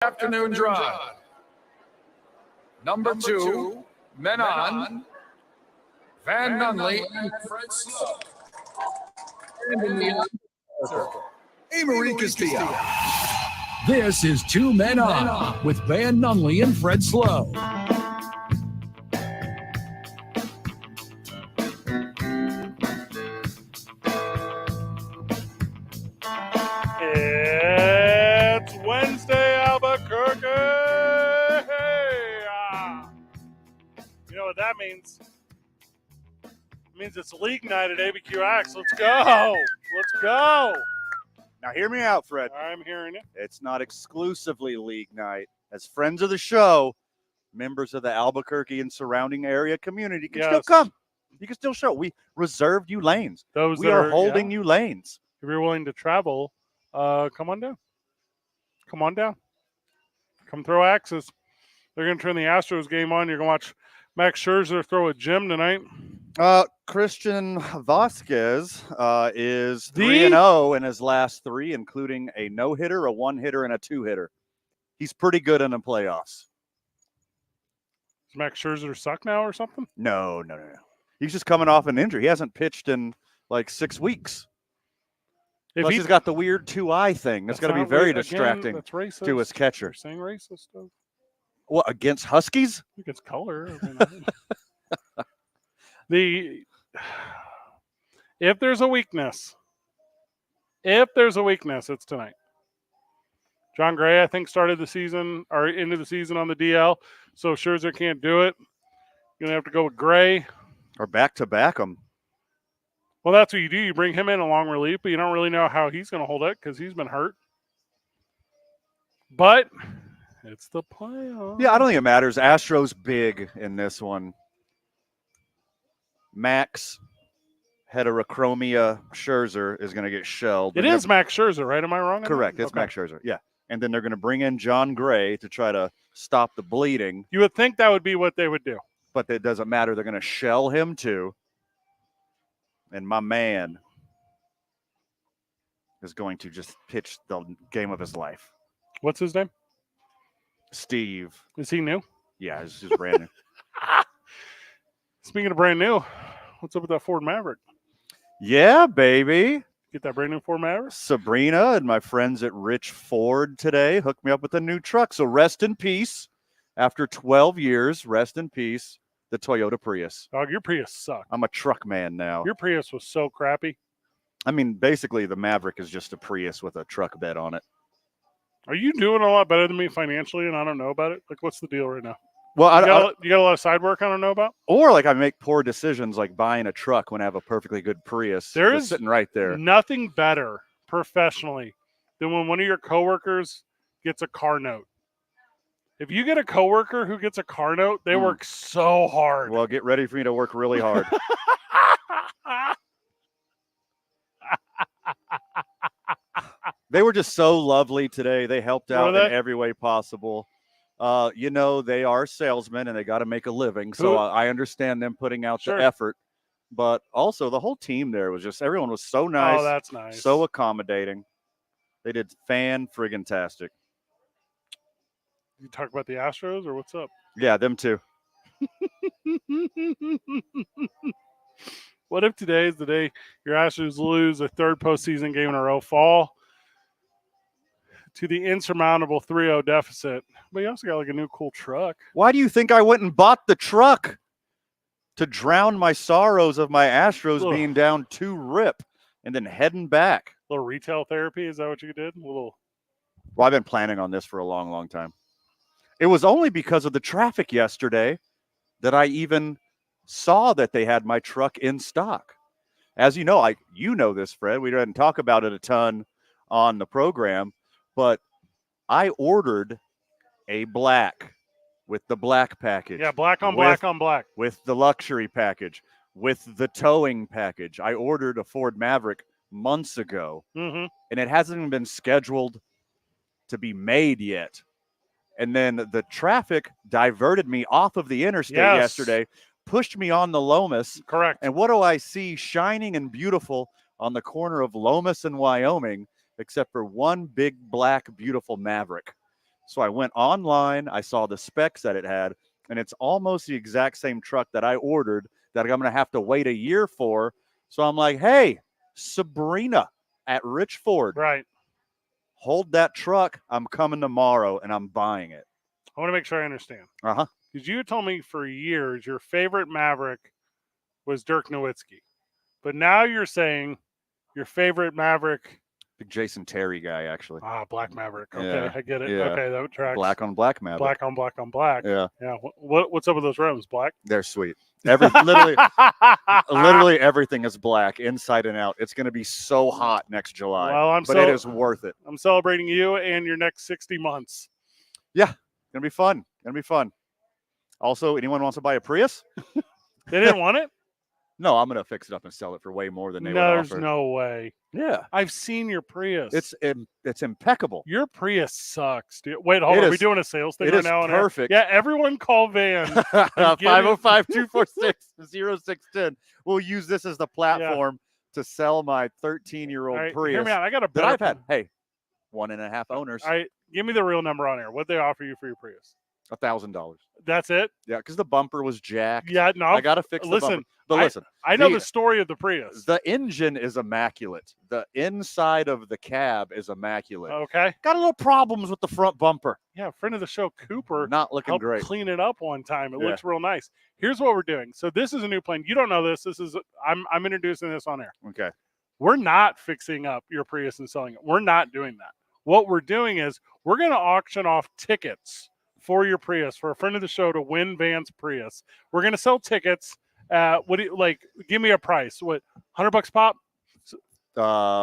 Afternoon drive. Number 2, men on, Van Nunley and Fred Slow. And in the circle, Amory Castillo. This is 2 Men On with Van Nunley and Fred Slow. It's Wednesday, Albuquerque. You know what that means? It means it's league night at ABQX. Let's go. Let's go. Now, hear me out, Fred. I'm hearing it. It's not exclusively league night. As friends of the show, members of the Albuquerque and surrounding area community can still come. You can still show. We reserved you lanes. We are holding you lanes. If you're willing to travel, come on down. Come on down. Come throw axes. They're going to turn the Astros game on. You're going to watch Max Scherzer throw a gem tonight. Christian Vasquez is 3-0 in his last 3, including a no-hitter, a one-hitter, and a two-hitter. He's pretty good in the playoffs. Does Max Scherzer suck now or something? No. He's just coming off an injury. He hasn't pitched in like 6 weeks. Plus, he's got the weird 2-eye thing. That's going to be very distracting to his catcher. Saying racist stuff. What, against Huskies? Against color. If there's a weakness, it's tonight. John Gray, I think, started the season or into the season on the DL, so Scherzer can't do it. You're going to have to go with Gray. Or back-to-back him. Well, that's what you do. You bring him in a long relief, but you don't really know how he's going to hold it because he's been hurt. But it's the playoffs. Yeah, I don't think it matters. Astros big in this one. Max Heterochromia Scherzer is going to get shelled. It is Max Scherzer, right? Am I wrong? Correct. It's Max Scherzer, yeah. And then they're going to bring in John Gray to try to stop the bleeding. You would think that would be what they would do. But it doesn't matter. They're going to shell him too. And my man is going to just pitch the game of his life. What's his name? Steve. Is he new? Yeah, he's just brand new. Speaking of brand new, what's up with that Ford Maverick? Yeah, baby. Get that brand new Ford Maverick? Sabrina and my friends at Rich Ford today hooked me up with a new truck. So rest in peace. After 12 years, rest in peace. The Toyota Prius. Dog, your Prius sucked. I'm a truck man now. Your Prius was so crappy. I mean, basically, the Maverick is just a Prius with a truck bed on it. Are you doing a lot better than me financially, and I don't know about it? Like, what's the deal right now? Well, you got a lot of side work I don't know about? Or, like, I make poor decisions, like buying a truck when I have a perfectly good Prius. There is sitting right there. Nothing better professionally than when one of your coworkers gets a car note. If you get a coworker who gets a car note, they work so hard. Well, get ready for me to work really hard. They were just so lovely today. They helped out in every way possible. They are salesmen and they got to make a living. So I understand them putting out the effort. But also the whole team there was just, everyone was so nice. Oh, that's nice. So accommodating. They did fan-friggin-tastic. You talk about the Astros or what's up? Yeah, them too. What if today is the day your Astros lose a third postseason game in a row, fall to the insurmountable 3-0 deficit? But you also got like a new cool truck. Why do you think I went and bought the truck? To drown my sorrows of my Astros being down 2-rip and then heading back. A little retail therapy, is that what you did? Well, I've been planning on this for a long, long time. It was only because of the traffic yesterday that I even saw that they had my truck in stock. As you know, you know this, Fred. We didn't talk about it a ton on the program, but I ordered a black with the black package. Yeah, black on black on black. With the luxury package, with the towing package. I ordered a Ford Maverick months ago, and it hasn't even been scheduled to be made yet. And then the traffic diverted me off of the interstate yesterday, pushed me on the Lomas. Correct. And what do I see shining and beautiful on the corner of Lomas and Wyoming, except for one big, black, beautiful Maverick? So I went online. I saw the specs that it had, and it's almost the exact same truck that I ordered that I'm going to have to wait a year for. So I'm like, hey, Sabrina at Rich Ford, Right. hold that truck. I'm coming tomorrow, and I'm buying it. I want to make sure I understand. Uh-huh. Because you told me for years your favorite Maverick was Dirk Nowitzki. But now you're saying your favorite Maverick. Big Jason Terry guy, actually. Black Maverick. Okay, Yeah, I get it. yeah. Okay, that tracks. Black on black Maverick. Black on black on black. Yeah. Yeah. What's up with those rims? Black? They're sweet. Literally everything is black, inside and out. It's going to be so hot next July. Well, it is worth it. I'm celebrating you and your next 60 months. Yeah, going to be fun. Going to be fun. Also, anyone wants to buy a Prius? They didn't want it? No, I'm going to fix it up and sell it for way more than they would There's offer. no way. Yeah. I've seen your Prius. It's impeccable. Your Prius sucks, dude. Wait, hold on. Are we doing a sales thing right now? It is perfect. Yeah, everyone call Van. 505-246-0610. We'll use this as the platform to sell my 13-year-old Prius. Hear me out. I got a that I've had. Hey, 1.5 owners. All right, give me the real number on air. What'd they offer you for your Prius? $1,000. That's it? Yeah, because the bumper was jacked. Yeah, no. I got to fix the bumper. But listen. I know the story of the Prius. The engine is immaculate. The inside of the cab is immaculate. Okay. Got a little problems with the front bumper. Yeah, friend of the show, Cooper. Not looking helped great. Clean it up one time. It looks real nice. Here's what we're doing. So this is a new plane. You don't know this. I'm introducing this on air. Okay. We're not fixing up your Prius and selling it. We're not doing that. What we're doing is we're going to auction off tickets for your Prius, for a friend of the show to win Van's Prius. We're going to sell tickets. What do you like? Give me a price. What, $100 pop?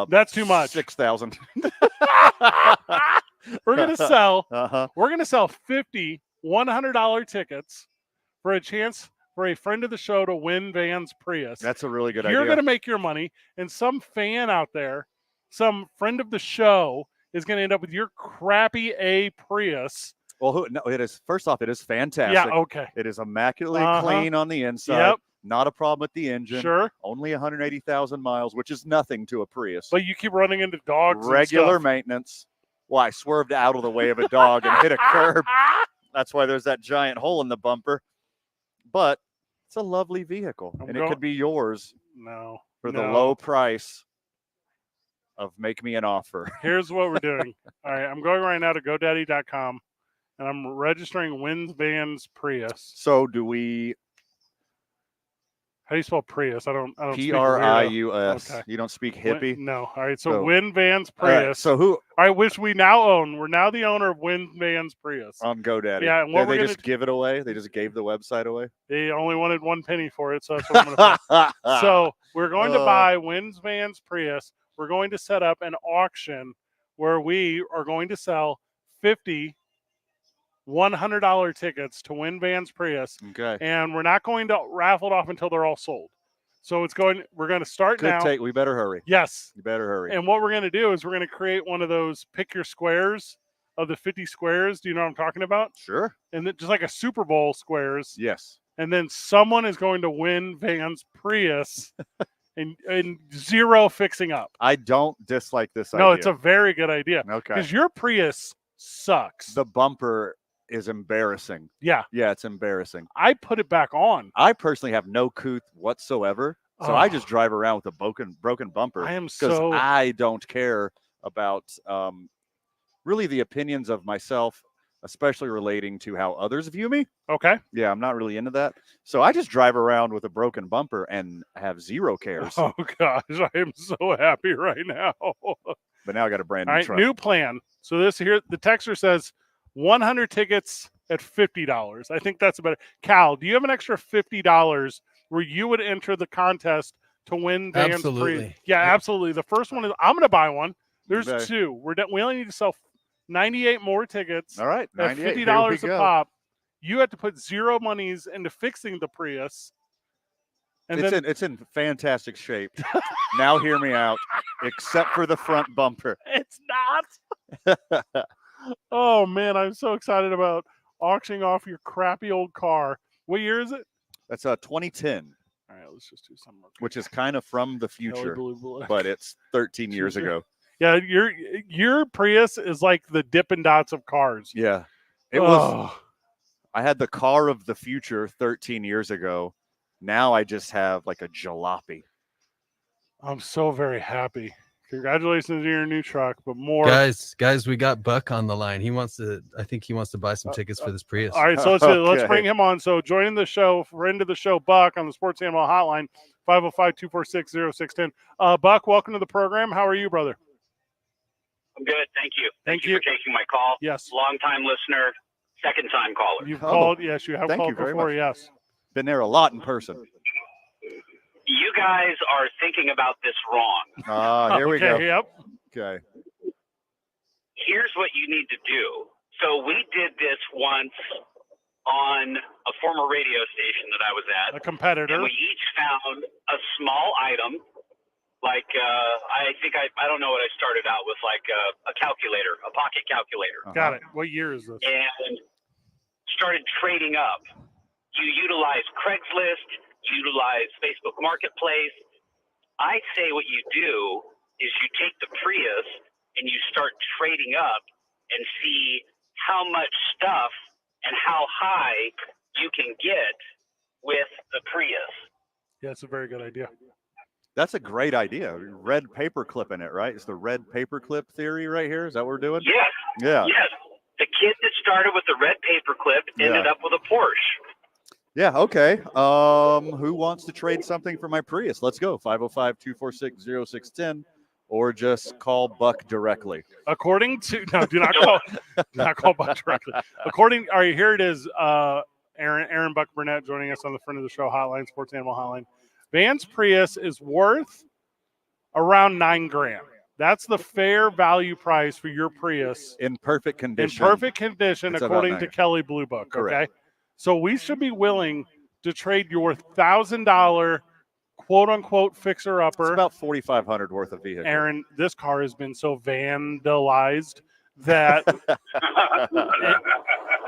That's too much. 6,000. We're going to sell. Uh-huh. We're going to sell 50 $100 tickets for a chance for a friend of the show to win Van's Prius. That's a really good idea. You're going to make your money, and some fan out there, some friend of the show, is going to end up with your crappy A Prius. Well, no, it is. First off, it is fantastic. Yeah, okay. It is immaculately clean on the inside. Yep. Not a problem with the engine. Sure. Only 180,000 miles, which is nothing to a Prius. But you keep running into dogs. Regular maintenance. Well, I swerved out of the way of a dog and hit a curb. That's why there's that giant hole in the bumper. But it's a lovely vehicle, and it could be yours. No. For the low price of make me an offer. Here's what we're doing. All right, I'm going right now to GoDaddy.com. And I'm registering Wins Van's Prius. So do we? How do you spell Prius? I don't. Prius. Okay. You don't speak hippie. No. All right. So Win Van's Prius. So who? All right, which we now own. We're now the owner of Win Van's Prius on GoDaddy. Yeah. And what they just give it away. They just gave the website away. They only wanted 1 penny for it, so that's what I'm going to pay. So we're going to buy Wins Van's Prius. We're going to set up an auction where we are going to sell 50 $100 tickets to win Van's Prius. Okay. And we're not going to raffle it off until they're all sold. So we're going to start now. We better hurry. Yes. You better hurry. And what we're going to do is we're going to create one of those pick your squares of the 50 squares. Do you know what I'm talking about? Sure. And just like a Super Bowl squares. Yes. And then someone is going to win Van's Prius and zero fixing up. I don't dislike this idea. No, it's a very good idea. Okay. Because your Prius sucks. The bumper is embarrassing. Yeah. Yeah, it's embarrassing. I put it back on. I personally have no couth whatsoever. So I just drive around with a broken bumper. Because I don't care about really the opinions of myself, especially relating to how others view me. Okay. Yeah, I'm not really into that. So I just drive around with a broken bumper and have zero cares. Oh, gosh. I am so happy right now. But now I got a brand new truck. New plan. So this here, the texter says 100 tickets at $50. I think that's better. Cal, do you have an extra $50 where you would enter the contest to win Van's Absolutely. Yeah, absolutely. The first one is I'm going to buy one. There's Okay. 2. We only need to sell 98 more tickets. All right, at $50 a pop. You have to put zero monies into fixing the Prius. And it's in fantastic shape. Now hear me out, except for the front bumper. It's not. Oh, man, I'm so excited about auctioning off your crappy old car. What year is it? That's a 2010. All right, let's just do some. Which is kind of from the future, blue. but it's 13 years ago. Yeah, your Prius is like the Dippin' Dots of cars. Yeah. It was. Oh, I had the car of the future 13 years ago. Now I just have like a jalopy. I'm so very happy. Congratulations to your new truck, but more. Guys, we got Buck on the line. I think he wants to buy some tickets for this Prius. All right, so let's Okay. bring him on. So joining the show, friend of the show, Buck on the Sports Animal Hotline, 505-246-0610. Buck, welcome to the program. How are you, brother? I'm good, thank you. Thank Thank you for taking my call. Yes. Long-time listener, second-time caller. You've Oh, called. Yes, you have thank called you very before. much. Yes. Been there a lot in person. You guys are thinking about this wrong. Here we go. Okay, yep. Okay. Here's what you need to do. So we did this once on a former radio station that I was A at, competitor. and we each found a small item, like I don't know what I started out with, like a calculator, a pocket calculator, Got it. What year is this? and started trading up. You utilize Craigslist, utilize Facebook Marketplace. I say what you do is you take the Prius and you start trading up and see how much stuff and how high you can get with the Prius. Yeah, it's a very good idea. That's a great idea. Red paper clip in it, right? It's the red paper clip theory right here. Is that what we're doing? Yes, Yeah. yes. The kid that started with the red paperclip ended Yeah. up with a Porsche. Yeah, okay. Who wants to trade something for my Prius? Let's go. 505-246-0610 or just call Buck directly. According to do not call Buck directly. All right, here it is. Aaron Buck Burnett joining us on the front of the show hotline, Sports Animal Hotline. Van's Prius is worth around $9,000. That's the fair value price for your Prius In perfect condition. in perfect condition, It's about according to $9,000. Kelly Blue Book. Correct. Okay, so we should be willing to trade your $1,000 quote unquote fixer It's upper. about $4,500 worth of vehicle. Aaron, this car has been so vandalized that it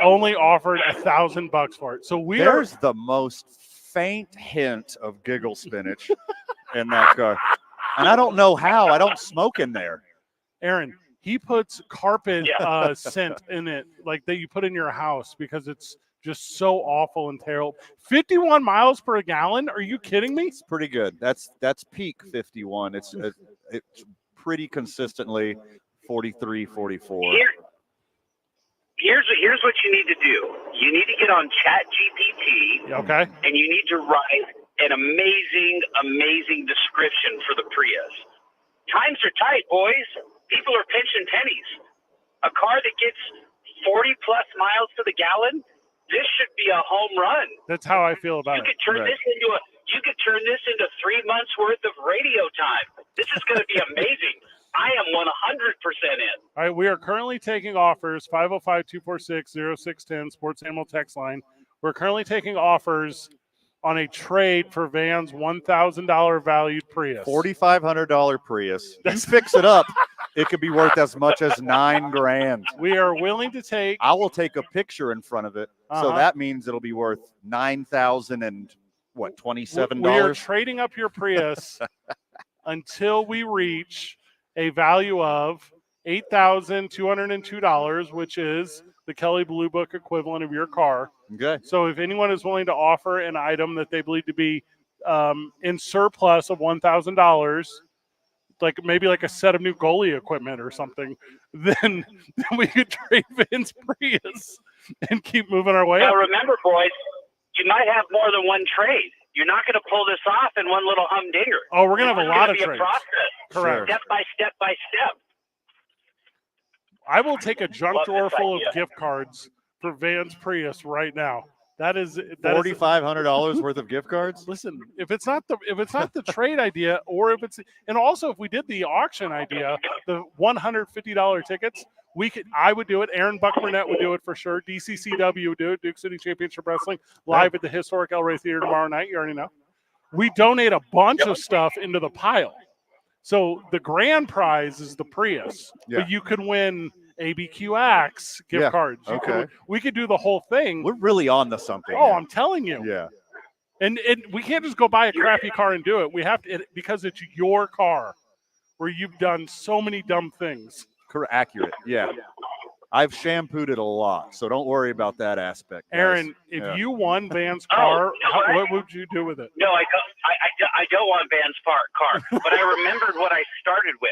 only offered $1,000 for it. So There's the most faint hint of giggle spinach in that car. And I don't know how. I don't smoke in there. Aaron, he puts carpet Yeah. scent in it, like that you put in your house because it's just so awful and terrible. 51 miles per gallon? Are you kidding me? It's pretty good. That's peak 51. It's pretty consistently 43, 44. Here's what you need to do. You need to get on ChatGPT Okay. and you need to write an amazing description for the Prius. Times are tight, boys. People are pinching pennies. A car that gets 40 plus miles to the gallon, this should be a home run. That's how I feel about You it. could turn Right. you could turn this into 3 months worth of radio time. This is going to be amazing. I am 100% in. All right, we are currently taking offers, 505-246-0610, Sports Animal text line. We're currently taking offers on a trade for Van's $1,000 valued Prius. $4,500 Prius. You fix it up, it could be worth as much as $9,000. We are willing to take. I will take a picture in front of it. So Uh-huh. that means it'll be worth $9,027. We are trading up your Prius until we reach a value of $8,202, which is the Kelly Blue Book equivalent of your car. Okay. So if anyone is willing to offer an item that they believe to be in surplus of $1,000, like maybe like a set of new goalie equipment or something, then we could trade Vin's Prius and keep moving our way Now up. remember, boys, you might have more than one trade. You're not going to pull this off in one little humdinger. Oh, we're gonna have a It's lot gonna of be trades. a process, Correct. step by step by step. I will take a junk Love drawer this full idea. of gift cards for Van's Prius right now. That is $4,500 worth of gift cards? Listen, if it's not the trade idea, or if it's, and also if we did the auction idea, the $150 tickets, I would do it. Aaron Buck Burnett would do it for sure. DCCW would do it. Duke City Championship Wrestling live at the historic El Rey Theater tomorrow night. You already know. We donate a bunch of stuff into the pile. So the grand prize is the Prius, Yeah. but you could win ABQX gift Yeah, cards. okay. We could do the whole thing. We're really on to something. Oh, here. I'm telling you. Yeah. And we can't just go buy a crappy car and do it. We have to, because it's your car. where you've done so many dumb things. Accurate. Yeah. I've shampooed it a lot, so don't worry about that aspect, guys. Aaron, if Yeah. you won Van's car, what would you do with it? No, I don't want Van's car, but I remembered what I started with.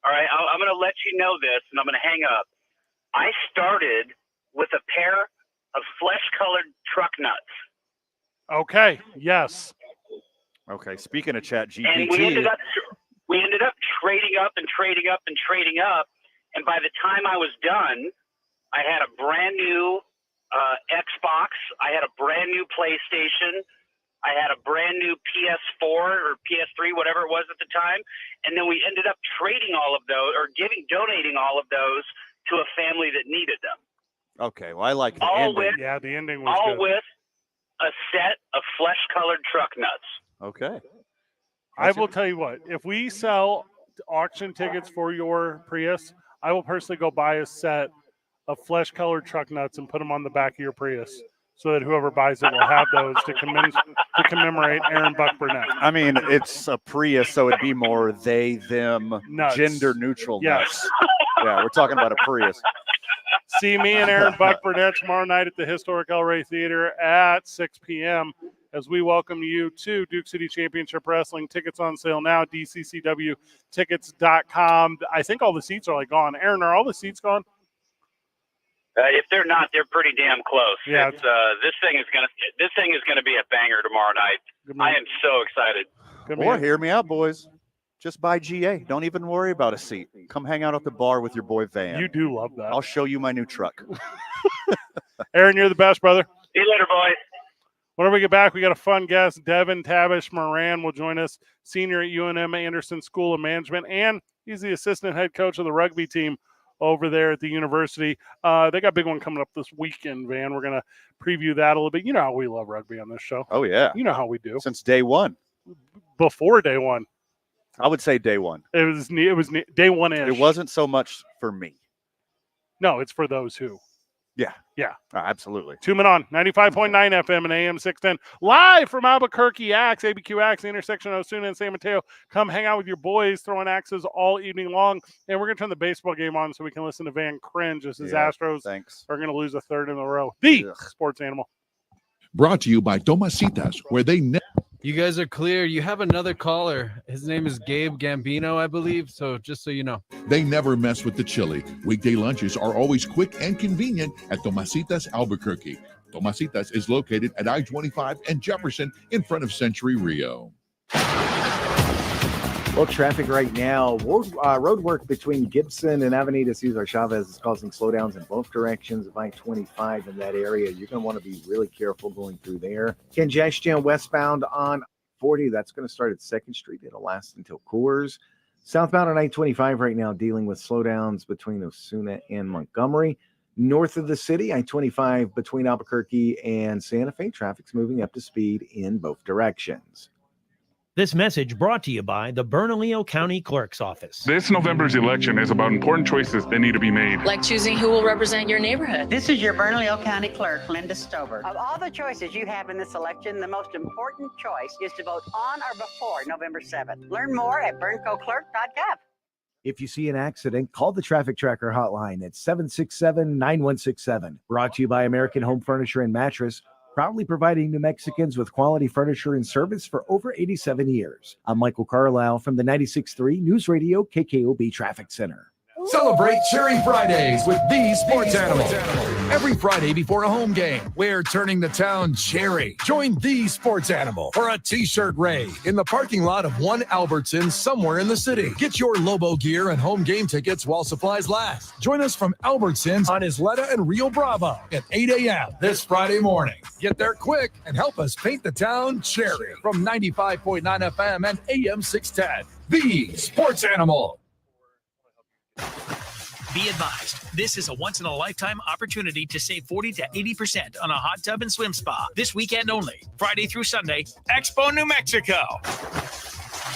All right, I'm going to let you know this, and I'm going to hang up. I started with a pair of flesh-colored truck nuts. Okay, yes. Okay, speaking of Chat GPT. And we ended up trading up and trading up and trading up. And by the time I was done, I had a brand new Xbox. I had a brand new PlayStation. I had a brand new PS4 or PS3, whatever it was at the time. And then we ended up trading all of those or donating all of those to a family that needed them. Okay, well, I like the ending. The ending was all good. with a set of flesh-colored truck nuts. Okay. I will tell you what, if we sell auction tickets for your Prius, I will personally go buy a set of flesh-colored truck nuts and put them on the back of your Prius so that whoever buys it will have those to commemorate Aaron Buck Burnett. I mean, it's a Prius, so it'd be more they, them, nuts. gender-neutral Yes. nuts. Yeah, we're talking about a Prius. See me and Aaron Buck Burnett tomorrow night at the Historic El Rey Theater at 6 p.m. as we welcome you to Duke City Championship Wrestling. Tickets on sale now, dccwtickets.com. I think all the seats are gone. Aaron, are all the seats gone? If they're not, they're pretty damn close. Yeah. This thing is gonna be a banger tomorrow night. I am so excited. Or hear me out, boys. Just buy GA. Don't even worry about a seat. Come hang out at the bar with your boy Van. You do love that. I'll show you my new truck. Aaron, you're the best, brother. See you later, boys. Whenever we get back, we got a fun guest. Devin Tabish Moran will join us, senior at UNM Anderson School of Management, and he's the assistant head coach of the rugby team over there at the university. They got a big one coming up this weekend, Van. We're going to preview that a little bit. You know how we love rugby on this show. Oh, yeah. You know how we do. Since day one. Before day one. I would say day one. It was day one-ish. It wasn't so much for me. No, it's for those who. Yeah. Yeah. Absolutely. 2 Men On, 95.9 FM and AM 610. Live from Albuquerque Axe, ABQ Axe, the intersection of Osuna and San Mateo. Come hang out with your boys throwing axes all evening long. And we're going to turn the baseball game on so we can listen to Van cringe as his Astros are going to lose a third in a row. The sports animal. Brought to you by Tomasitas, where they never. You guys are clear. You have another caller. His name is Gabe Gambino, I believe. So just so you know. They never mess with the chili. Weekday lunches are always quick and convenient at Tomasitas Albuquerque. Tomasitas is located at I-25 and Jefferson in front of Century Rio. Well, traffic right now. Road work between Gibson and Avenida Cesar Chavez is causing slowdowns in both directions of I-25 in that area. You're going to want to be really careful going through there. Congestion westbound on 40. That's going to start at 2nd Street. It'll last until Coors. Southbound on I-25 right now dealing with slowdowns between Osuna and Montgomery. North of the city, I-25 between Albuquerque and Santa Fe. Traffic's moving up to speed in both directions. This message brought to you by the Bernalillo County Clerk's Office. This November's election is about important choices that need to be made. Like choosing who will represent your neighborhood. This is your Bernalillo County Clerk, Linda Stover. Of all the choices you have in this election, the most important choice is to vote on or before November 7th. Learn more at berncoclerk.gov. If you see an accident, call the Traffic Tracker hotline at 767-9167. Brought to you by American Home Furniture and Mattress, proudly providing New Mexicans with quality furniture and service for over 87 years. I'm Michael Carlisle from the 96.3 News Radio KKOB Traffic Center. Celebrate Cherry Fridays with the Sports Animal. Every Friday before a home game, we're turning the town cherry. Join the Sports Animal for a t-shirt raid in the parking lot of one Albertsons somewhere in the city. Get your Lobo gear and home game tickets while supplies last. Join us from Albertsons on Isleta and Rio Bravo at 8 a.m. this Friday morning. Get there quick and help us paint the town cherry from 95.9 FM and AM 610. The Sports Animal. Be advised, this is a once-in-a-lifetime opportunity to save 40 to 80% on a hot tub and swim spa this weekend only, Friday through Sunday, Expo, New Mexico.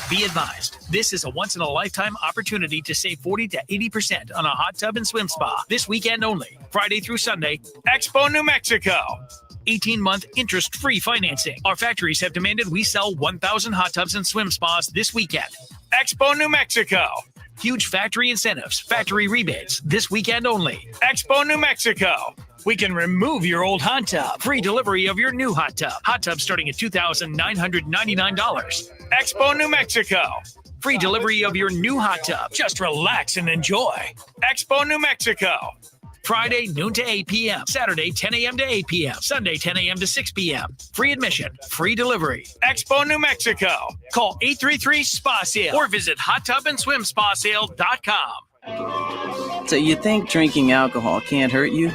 Be advised, this is a once-in-a-lifetime opportunity to save 40 to 80% on a hot tub and swim spa this weekend only, Friday through Sunday, Expo, New Mexico. 18-month interest-free financing. Our factories have demanded we sell 1,000 hot tubs and swim spas this weekend. Expo New Mexico. Huge factory incentives, factory rebates, this weekend only. Expo New Mexico. We can remove your old hot tub. Free delivery of your new hot tub. Hot tub starting at $2,999. Expo New Mexico. Free delivery of your new hot tub. Just relax and enjoy. Expo New Mexico. Friday, noon to 8 p.m. Saturday, 10 a.m. to 8 p.m. Sunday, 10 a.m. to 6 p.m. Free admission, free delivery. Expo New Mexico. Call 833-SPA-SALE or visit hottubandSwimSpaSale.com. So you think drinking alcohol can't hurt you?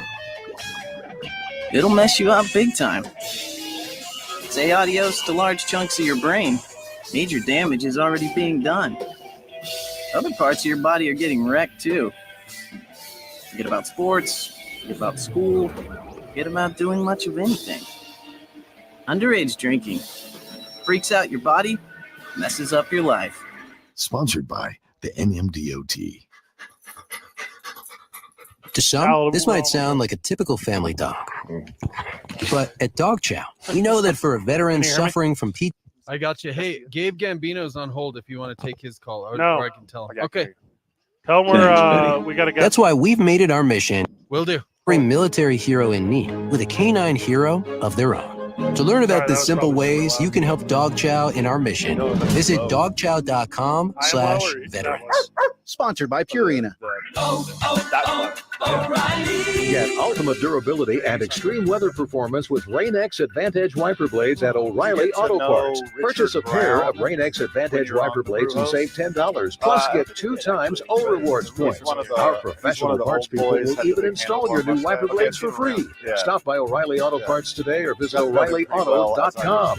It'll mess you up big time. Say adios to large chunks of your brain. Major damage is already being done. Other parts of your body are getting wrecked too. Forget about sports, forget about school, forget about doing much of anything. Underage drinking freaks out your body, messes up your life. Sponsored by the NMDOT. To some, this might sound like a typical family dog. But at Dog Chow, we know that for a veteran suffering from PTSD. I got you. Hey, Gabe Gambino's on hold if you want to take his call. Or, No. or I can tell him. Okay. Tell him we got to get. That's why we've made it our mission. Will do. Every military hero in need with a canine hero of their own. To learn about the simple ways you can help Dog Chow in our mission, visit dogchow.com/veterans. Sponsored by Purina. Get ultimate durability and extreme weather performance with Rain-X Advantage wiper blades at O'Reilly Auto Parts. Purchase a pair of Rain-X Advantage wiper blades and save $10. Plus, get 2 times O Rewards points. Our professional parts people will even install your new wiper blades for free. Stop by O'Reilly Auto Parts today or visit O'ReillyAuto.com.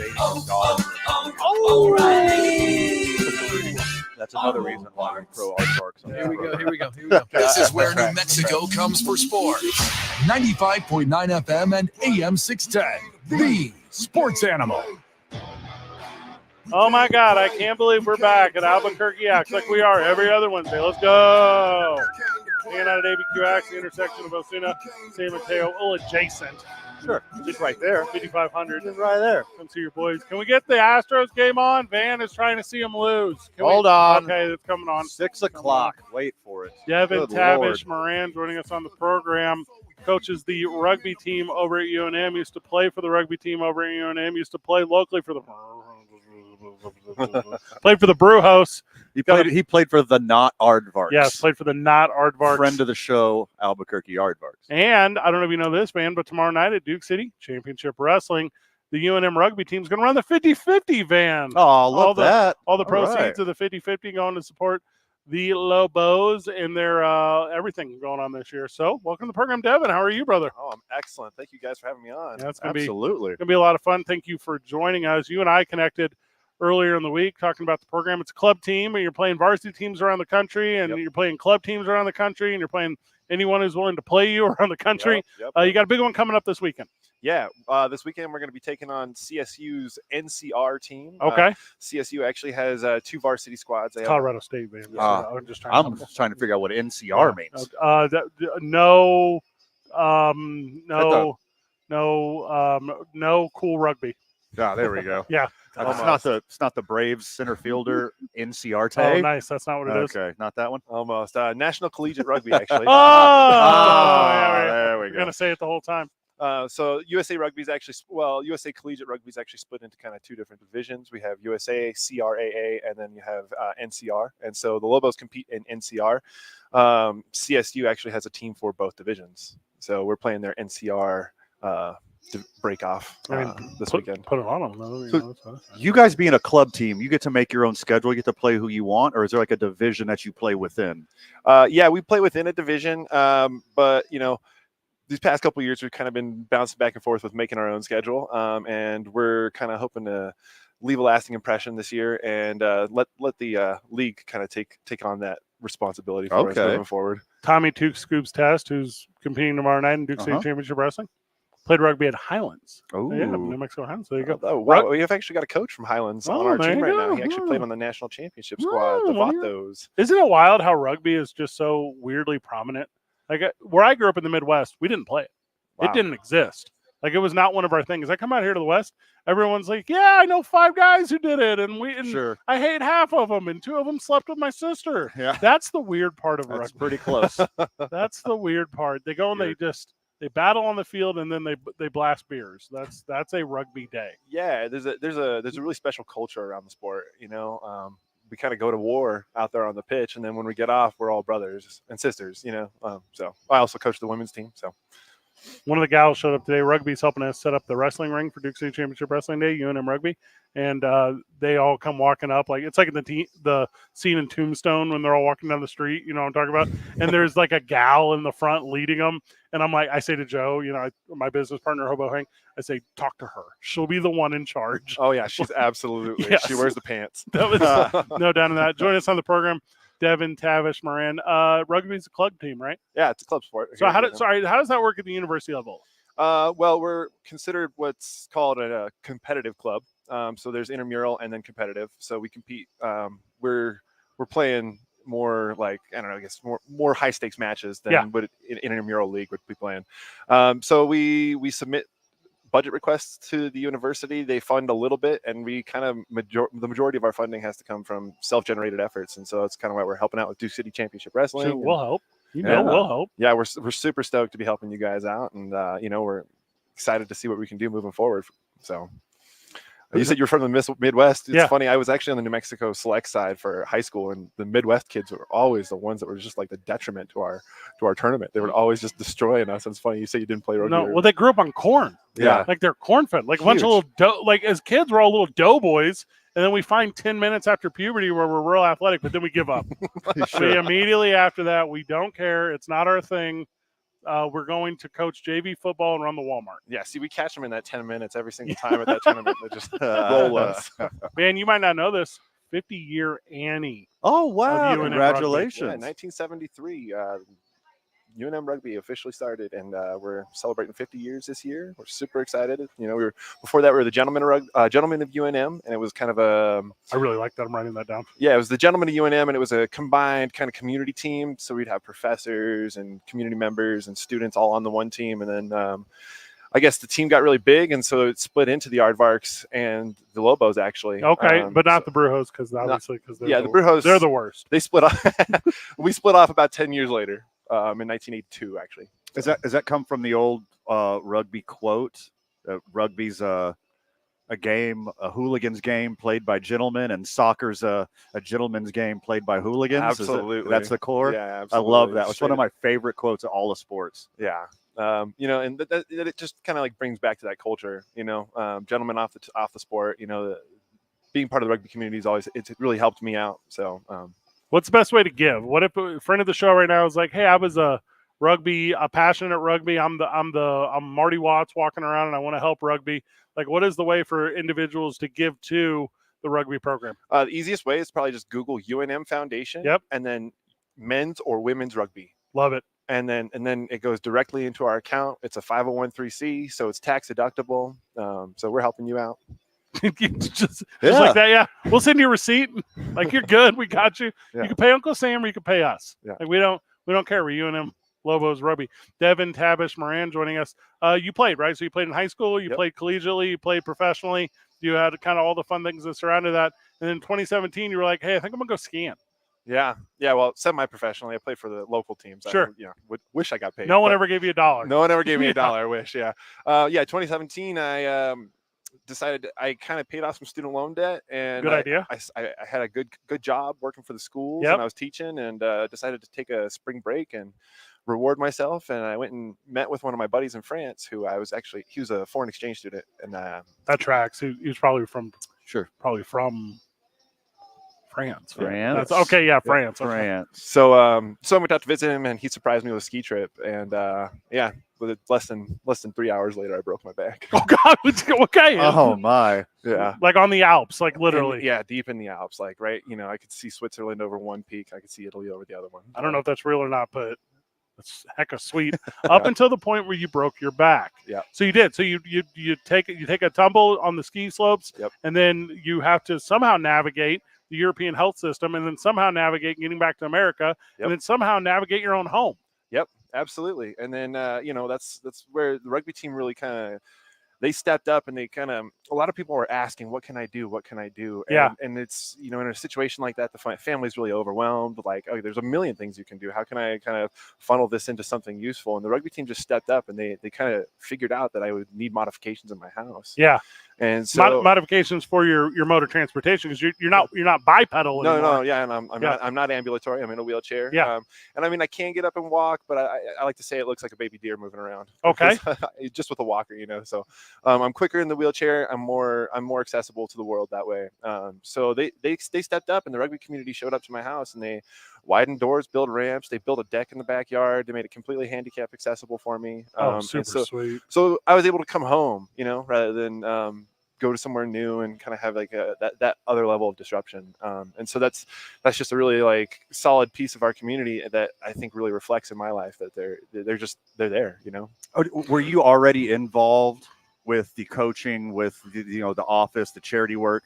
That's another reason why we throw our parks on. Here we go. This is where New Mexico comes for sports. 95.9 FM and AM 610. The Sports Animal. Oh my God, I can't believe we're back at Albuquerque Acts like we are every other Wednesday. Let's go. Hanging out at ABQ Acts, the intersection of Osuna, San Mateo, adjacent. Sure, just right there. 5500. Just right there. Come see your boys. Can we get the Astros game on? Van is trying to see them lose. Hold on. Okay, it's coming on. 6 o'clock. Wait for it. Devin Good Tavish Lord. Moran joining us on the program. Coaches the rugby team over at UNM. Used to play for the rugby team over at UNM. Used to play locally for the played for the Brew House. He played for the Not Aardvarks. Yes, played for the Not Aardvarks. Friend of the show, Albuquerque Aardvarks. And I don't know if you know this, man, but tomorrow night at Duke City Championship Wrestling, the UNM rugby team is going to run the 50-50 van. Oh, love that. All the All proceeds right. of the 50-50 going to support the Lobos and their everything going on this year. So welcome to the program, Devin. How are you, brother? Oh, I'm excellent. Thank you guys for having me on. Yeah, it's Absolutely. gonna be a lot of fun. Thank you for joining us. You and I connected earlier in the week talking about the program. It's a club team, and you're playing varsity teams around the country, and you're playing club teams around the country, and you're playing anyone who's willing to play you around the country. Yep. You got a big one coming up this weekend. Yeah, this weekend we're going to be taking on CSU's NCR team. Okay. CSU actually has 2 varsity squads. They have Colorado State, man. I'm just trying to figure out what NCR means. No cool rugby. Yeah, there we go. Yeah. It's not the Braves center fielder NCR. Oh, nice. That's not what it is. Okay, not that one. Almost. National Collegiate Rugby, actually. There we go. You're going to say it the whole time. So USA Rugby is actually, USA Collegiate Rugby is actually split into kind of 2 different divisions. We have USA, CRAA, and then you have NCR. And so the Lobos compete in NCR. CSU actually has a team for both divisions. So we're playing their NCR to break off this weekend. Put it on them, though. So you guys being a club team, you get to make your own schedule. You get to play who you want, or is there like a division that you play within? Yeah, we play within a division, but these past couple of years we've kind of been bouncing back and forth with making our own schedule, and we're kind of hoping to leave a lasting impression this year and let the league kind of take on that responsibility for us moving forward. Tommy Took Scoops Test, who's competing tomorrow night in Duke City Championship Wrestling. Played rugby at Highlands. Oh, yeah, New Mexico Highlands. There you go. Oh, wow. We've actually got a coach from Highlands on our team right now. He actually played on the national championship squad, the Vatos. Isn't it wild how rugby is just so weirdly prominent? Like where I grew up in the Midwest, we didn't play it. Wow. It didn't exist. Like, it was not one of our things. I come out here to the West, everyone's like, yeah, I know 5 guys who did it, and Sure. I hate half of them, and 2 of them slept with my sister. Yeah. That's the weird part of That's rugby. pretty close. That's the weird part. They go and they battle on the field, and then they blast beers. That's a rugby day. Yeah, there's a really special culture around the sport. We kind of go to war out there on the pitch, and then when we get off, we're all brothers and sisters. So I also coach the women's team. So one of the gals showed up today. Rugby's helping us set up the wrestling ring for Duke City Championship Wrestling Day, UNM Rugby, and they all come walking up. Like, it's like the scene in Tombstone when they're all walking down the street. You know what I'm talking about? And there's like a gal in the front leading them. And I'm like, I say to Joe, my business partner, Hobo Hank, I say, talk to her. She'll be the one in charge. Oh yeah, she's absolutely. Yes. She wears the pants. That was no doubt in that. Join us on the program, Devin, Tavish, Moran. Rugby's a club team, right? Yeah, it's a club sport. So how does that work at the university level? Well, we're considered what's called a competitive club. So there's intramural and then competitive. So we compete. We're playing more like, I don't know, I guess more high stakes matches than what an intramural league would be playing. So we submit budget requests to the university. They fund a little bit, and we kind of the majority of our funding has to come from self-generated efforts, and so that's kind of why we're helping out with Duke City Championship Wrestling. So we'll help. We'll help. Yeah, we're super stoked to be helping you guys out, and we're excited to see what we can do moving forward. So. You said you were from the Midwest. It's funny. I was actually on the New Mexico select side for high school, and the Midwest kids were always the ones that were just like the detriment to our tournament. They were always just destroying us. And it's funny you say you didn't play rugby. No, well, they grew up on corn. Yeah, like they're corn fed. Like a bunch of little like as kids, we're all little doughboys, and then we find 10 minutes after puberty where we're real athletic, but then we give up. We immediately after that, we don't care. It's not our thing. We're going to coach JV football and run the Walmart. Yeah, see, we catch them in that 10 minutes every single time at that tournament. They just roll us. Man, you might not know this. 50-year Annie. Oh, wow. Congratulations. Yeah, 1973. UNM Rugby officially started, and we're celebrating 50 years this year. We're super excited. Before that, we were the Gentlemen of UNM, and it was kind of a. I really like that. I'm writing that down. Yeah, it was the Gentlemen of UNM, and it was a combined kind of community team. So we'd have professors and community members and students all on the one team, and then I guess the team got really big, and so it split into the Aardvarks and the Lobos actually. Okay, but not the Brujos because the Brujos, they're the worst. They split off. We split off about 10 years later. In 1982, actually. Does that come from the old rugby quote? Rugby's a game, a hooligan's game played by gentlemen, and soccer's a gentleman's game played by hooligans. Absolutely, that's the core. Yeah, absolutely. I love that. It's one of my favorite quotes of all the sports. Yeah. And that it just kind of like brings back to that culture. Gentlemen off the sport. Being part of the rugby community is always it's really helped me out. So. What's the best way to give? What if a friend of the show right now is like, "Hey, I was a passionate rugby. I'm Marty Watts walking around, and I want to help rugby." Like, what is the way for individuals to give to the rugby program? The easiest way is probably just Google UNM Foundation. Yep. And then men's or women's rugby. Love it. And then it goes directly into our account. It's a 501(c), so it's tax deductible. So we're helping you out. just like that, yeah. We'll send you a receipt. Like, you're good. We got you. Yeah. You can pay Uncle Sam or you can pay us. Yeah. Like, we don't care. We're UNM Lobos Rugby. Devin, Tavish, Moran joining us. You played, right? So you played in high school. You played collegiately. You played professionally. You had kind of all the fun things that surrounded that. And in 2017, you were like, "Hey, I think I'm gonna go skiing." Yeah. Well, semi-professionally, I played for the local teams. Sure. Wish I got paid. No one ever gave you $1. No one ever gave me $1. I wish. Yeah. 2017, I decided I kind of paid off some student loan debt, and good idea. I had a good job working for the schools, and I was teaching, and decided to take a spring break and reward myself. And I went and met with one of my buddies in France, who he was a foreign exchange student, and that tracks. He was probably from France. France. Okay, yeah, France. Okay. France. So I went out to visit him, and he surprised me with a ski trip, and with less than 3 hours later, I broke my back. Oh God! Okay. Oh my. Yeah. Like on the Alps, like literally. Deep in the Alps, like right. I could see Switzerland over one peak. I could see Italy over the other one. I don't know if that's real or not, but it's hecka sweet. Up until the point where you broke your back. Yeah. So you did. So you take a tumble on the ski slopes, and then you have to somehow navigate the European health system, and then somehow navigate getting back to America, and then somehow navigate your own home. Yep. Absolutely. And then that's where the rugby team really kind of they stepped up, and they kind of, a lot of people were asking, what can I do? What can I do? And it's, in a situation like that, the family's really overwhelmed. Like, oh, there's a million things you can do. How can I kind of funnel this into something useful? And the rugby team just stepped up, and they kind of figured out that I would need modifications in my house. Yeah. And so modifications for your mode of transportation, because you're not bipedal anymore. No, yeah, and I'm not ambulatory. I'm in a wheelchair. Yeah. And I mean, I can get up and walk, but I like to say it looks like a baby deer moving around. Okay. Just with a walker, So I'm quicker in the wheelchair. I'm more accessible to the world that way. So they stepped up, and the rugby community showed up to my house, and they widened doors, built ramps. They built a deck in the backyard. They made it completely handicap accessible for me. Super sweet. So I was able to come home, rather than go to somewhere new and kind of have like that other level of disruption. And so that's just a really like solid piece of our community that I think really reflects in my life, that they're there. Oh, were you already involved with the coaching, with the office, the charity work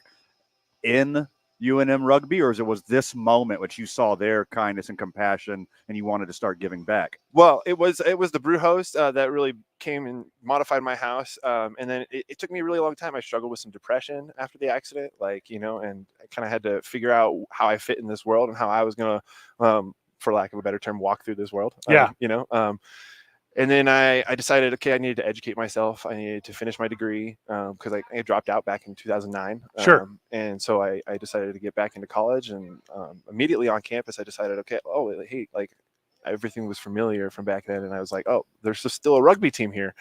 in UNM rugby, or was this moment which you saw their kindness and compassion and you wanted to start giving back? Well, it was the brew host that really came and modified my house. And then it took me a really long time. I struggled with some depression after the accident, and I kind of had to figure out how I fit in this world and how I was going to, for lack of a better term, walk through this world. Yeah. And then I decided, okay, I needed to educate myself. I needed to finish my degree because I dropped out back in 2009. Sure. And so I decided to get back into college, and immediately on campus, I decided, okay, hey, like everything was familiar from back then. And I was like, oh, there's still a rugby team here.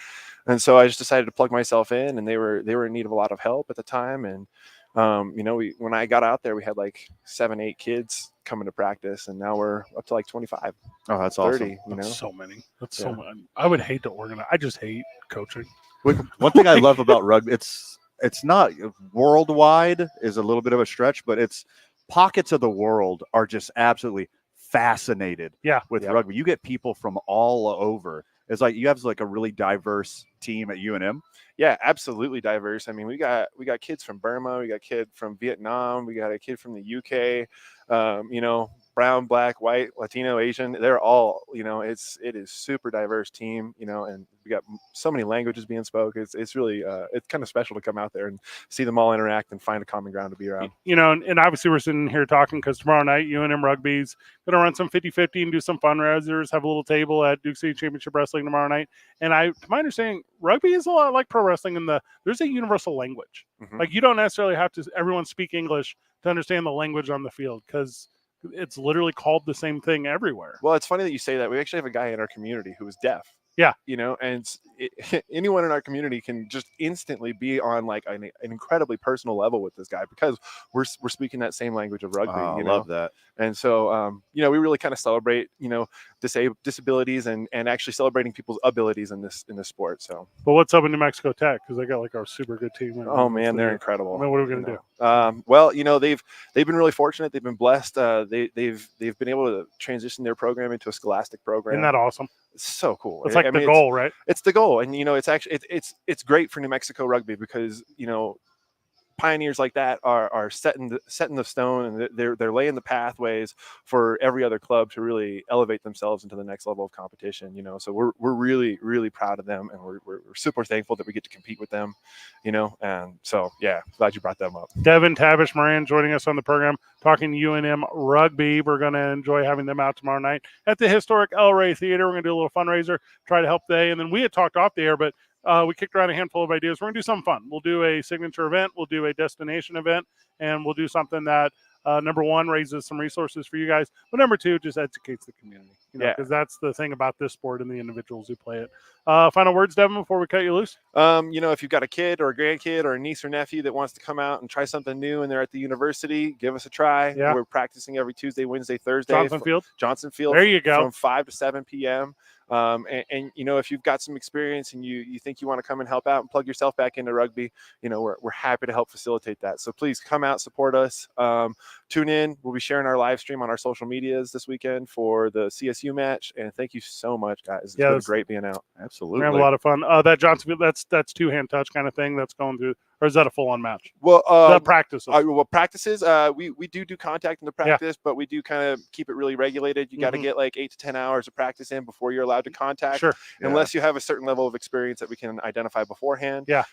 And so I just decided to plug myself in, and they were in need of a lot of help at the time. And, when I got out there, we had like 7-8 kids coming to practice, and now we're up to like 25. Oh, that's 30, awesome. That's so many. That's so many. I would hate to organize. I just hate coaching. One thing I love about rugby, it's not worldwide is a little bit of a stretch, but it's pockets of the world are just absolutely fascinated with rugby. You get people from all over. It's like you have like a really diverse team at UNM. Yeah, absolutely diverse. I mean, we got kids from Burma, we got a kid from Vietnam, we got a kid from the UK, brown, black, white, Latino, Asian. They're all, it is super diverse team, and we got so many languages being spoken. It's really, it's kind of special to come out there and see them all interact and find a common ground to be around. And obviously we're sitting here talking because tomorrow night UNM Rugby's going to run some 50-50 and do some fundraisers, have a little table at Duke City Championship Wrestling tomorrow night. And to my understanding, rugby is a lot like pro wrestling there's a universal language. Mm-hmm. Like you don't necessarily have to everyone speak English to understand the language on the field, because it's literally called the same thing everywhere. Well, it's funny that you say that. We actually have a guy in our community who is deaf. Yeah. And anyone in our community can just instantly be on like an incredibly personal level with this guy, because we're speaking that same language of rugby. I love that. And so, we really kind of celebrate, disabilities and actually celebrating people's abilities in this sport. So, but what's up in New Mexico Tech? Because they got like our super good team. Oh man, they're incredible. I mean, what are we going to do? Well, they've been really fortunate. They've been blessed. They've been able to transition their program into a scholastic program. Isn't that awesome? It's so cool. It's like the goal, right? It's the goal. And, it's actually, it's great for New Mexico rugby because, pioneers like that are setting the stone, and they're laying the pathways for every other club to really elevate themselves into the next level of competition. So we're really, really proud of them, and we're super thankful that we get to compete with them. And so glad you brought them up. Devin Tavish Moran joining us on the program, talking UNM rugby. We're going to enjoy having them out tomorrow night at the historic El Rey Theater. We're going to do a little fundraiser, try to help they. And then we had talked off the air, but we kicked around a handful of ideas. We're going to do something fun. We'll do a signature event. We'll do a destination event, and we'll do something that, number one, raises some resources for you guys, but number two, just educates the community. Because that's the thing about this sport and the individuals who play it. Final words, Devin, before we cut you loose? If you've got a kid or a grandkid or a niece or nephew that wants to come out and try something new and they're at the university, give us a try. Yeah. We're practicing every Tuesday, Wednesday, Thursday. Johnson Field. There you go. From 5 to 7 p.m. And if you've got some experience and you think you want to come and help out and plug yourself back into rugby, we're happy to help facilitate that. So please come out, support us, tune in. We'll be sharing our live stream on our social medias this weekend for the CSU match. And thank you so much, guys. It's been great being out. Absolutely. We have a lot of fun. That Johnsonville, that's two-hand touch kind of thing that's going through, or is that a full-on match? Well, the practices. Practices. We do contact in the practice, but we do kind of keep it really regulated. You got to get like 8 to 10 hours of practice in before you're allowed to contact. Sure. Unless you have a certain level of experience that we can identify beforehand. Yeah.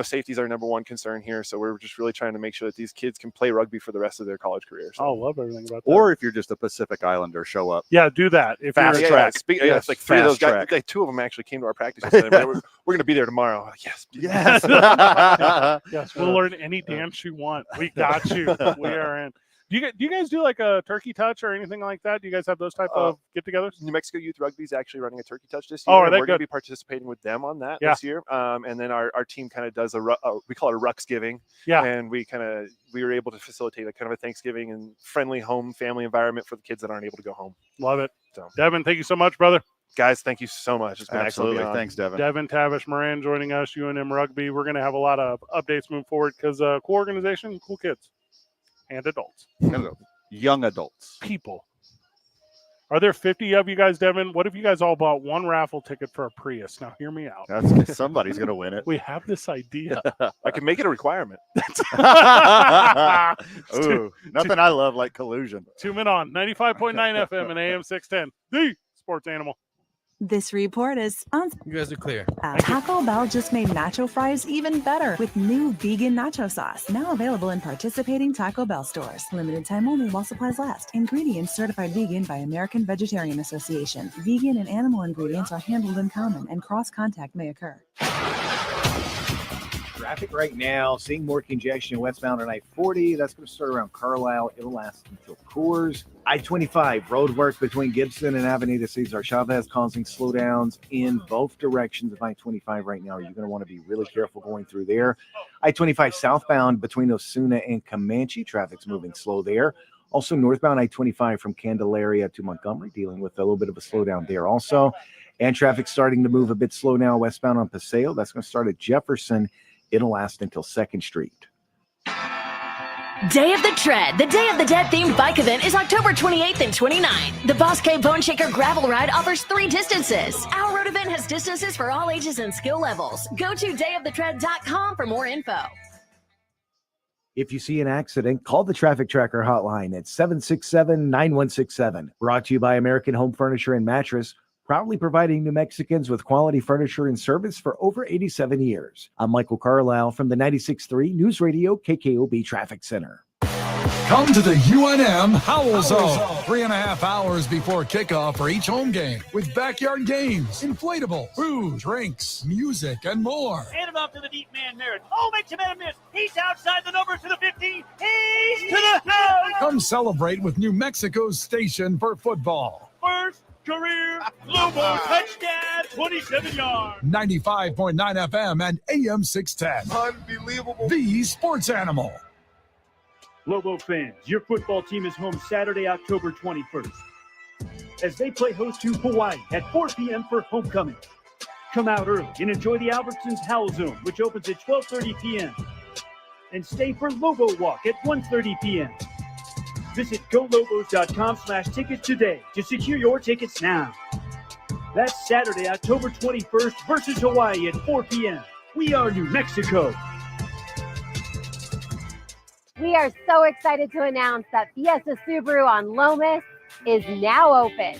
Safety is our number one concern here, so we're just really trying to make sure that these kids can play rugby for the rest of their college career. So. I love everything about that. Or if you're just a Pacific Islander, show up. Yeah, do that. If fast you're track. It's like 3 of those guys. Like 2 of them actually came to our practice yesterday. We're going to be there tomorrow. Like, yes. Yes, we'll learn any dance you want. We got you. We are in. Do you guys do like a turkey touch or anything like that? Do you guys have those type of get-togethers? New Mexico Youth Rugby is actually running a turkey touch this year. Oh, are they We're going good? to be participating with them on that this year. And then our team kind of does we call it a Ruxgiving. Yeah. And we were able to facilitate a kind of a Thanksgiving and friendly home family environment for the kids that aren't able to go home. Love it. So, Devin, thank you so much, brother. Guys, thank you so much. It's been Absolutely. excellent. Thanks, Devin. Devin Tavish Moran joining us, UNM Rugby. We're going to have a lot of updates moving forward because cool organization, cool kids and adults. Young adults. People. Are there 50 of you guys, Devin? What if you guys all bought one raffle ticket for a Prius? Now, hear me out. Somebody's going to win it. We have this idea. I can make it a requirement. Ooh, nothing I love like collusion. 2 men on 95.9 FM and AM 610. The Sports Animal. This report is sponsored. You guys are clear. Taco Bell just made nacho fries even better with new vegan nacho sauce. Now available in participating Taco Bell stores. Limited time only while supplies last. Ingredients certified vegan by American Vegetarian Association. Vegan and animal ingredients are handled in common and cross-contact may occur. Traffic right now, seeing more congestion westbound on I-40. That's going to start around Carlisle. It'll last until Coors. I-25, road work between Gibson and Avenida Cesar Chavez causing slowdowns in both directions of I-25 right now. You're going to want to be really careful going through there. I-25 southbound between Osuna and Comanche. Traffic's moving slow there. Also northbound I-25 from Candelaria to Montgomery, dealing with a little bit of a slowdown there also. And traffic's starting to move a bit slow now westbound on Paseo. That's going to start at Jefferson. It'll last until 2nd Street. Day of the Tread, the Day of the Dead themed bike event is October 28th and 29th. The Boss K Bone Shaker Gravel Ride offers 3 distances. Our road event has distances for all ages and skill levels. Go to dayofthetread.com for more info. If you see an accident, call the Traffic Tracker hotline at 767-9167. Brought to you by American Home Furniture and Mattress, proudly providing New Mexicans with quality furniture and service for over 87 years. I'm Michael Carlisle from the 96.3 News Radio KKOB Traffic Center. Come to the UNM Howl Zone. 3.5 hours before kickoff for each home game with backyard games, inflatables, food, drinks, music, and more. Hand it off to the deep man, Merritt. Oh, makes a man a miss. He's outside the numbers to the 15. He's to the house. Come celebrate with New Mexico's station for football. First career Lobo touchdown, 27 yards. 95.9 FM and AM 610. Unbelievable. The Sports Animal. Lobo fans, your football team is home Saturday, October 21st, as they play host to Hawaii at 4 p.m. for homecoming. Come out early and enjoy the Albertsons Howl Zone, which opens at 12:30 p.m. And stay for Lobo Walk at 1:30 p.m. Visit golobos.com/tickets today to secure your tickets now. That's Saturday, October 21st versus Hawaii at 4 p.m. We are New Mexico. We are so excited to announce that Fiesta Subaru on Lomas is now open.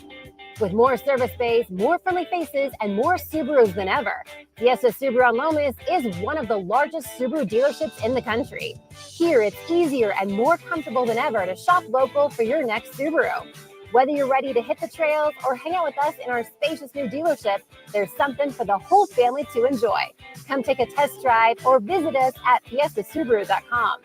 With more service bays, more friendly faces, and more Subarus than ever, Fiesta Subaru on Lomas is one of the largest Subaru dealerships in the country. Here, it's easier and more comfortable than ever to shop local for your next Subaru. Whether you're ready to hit the trails or hang out with us in our spacious new dealership, there's something for the whole family to enjoy. Come take a test drive or visit us at fiestasubaru.com.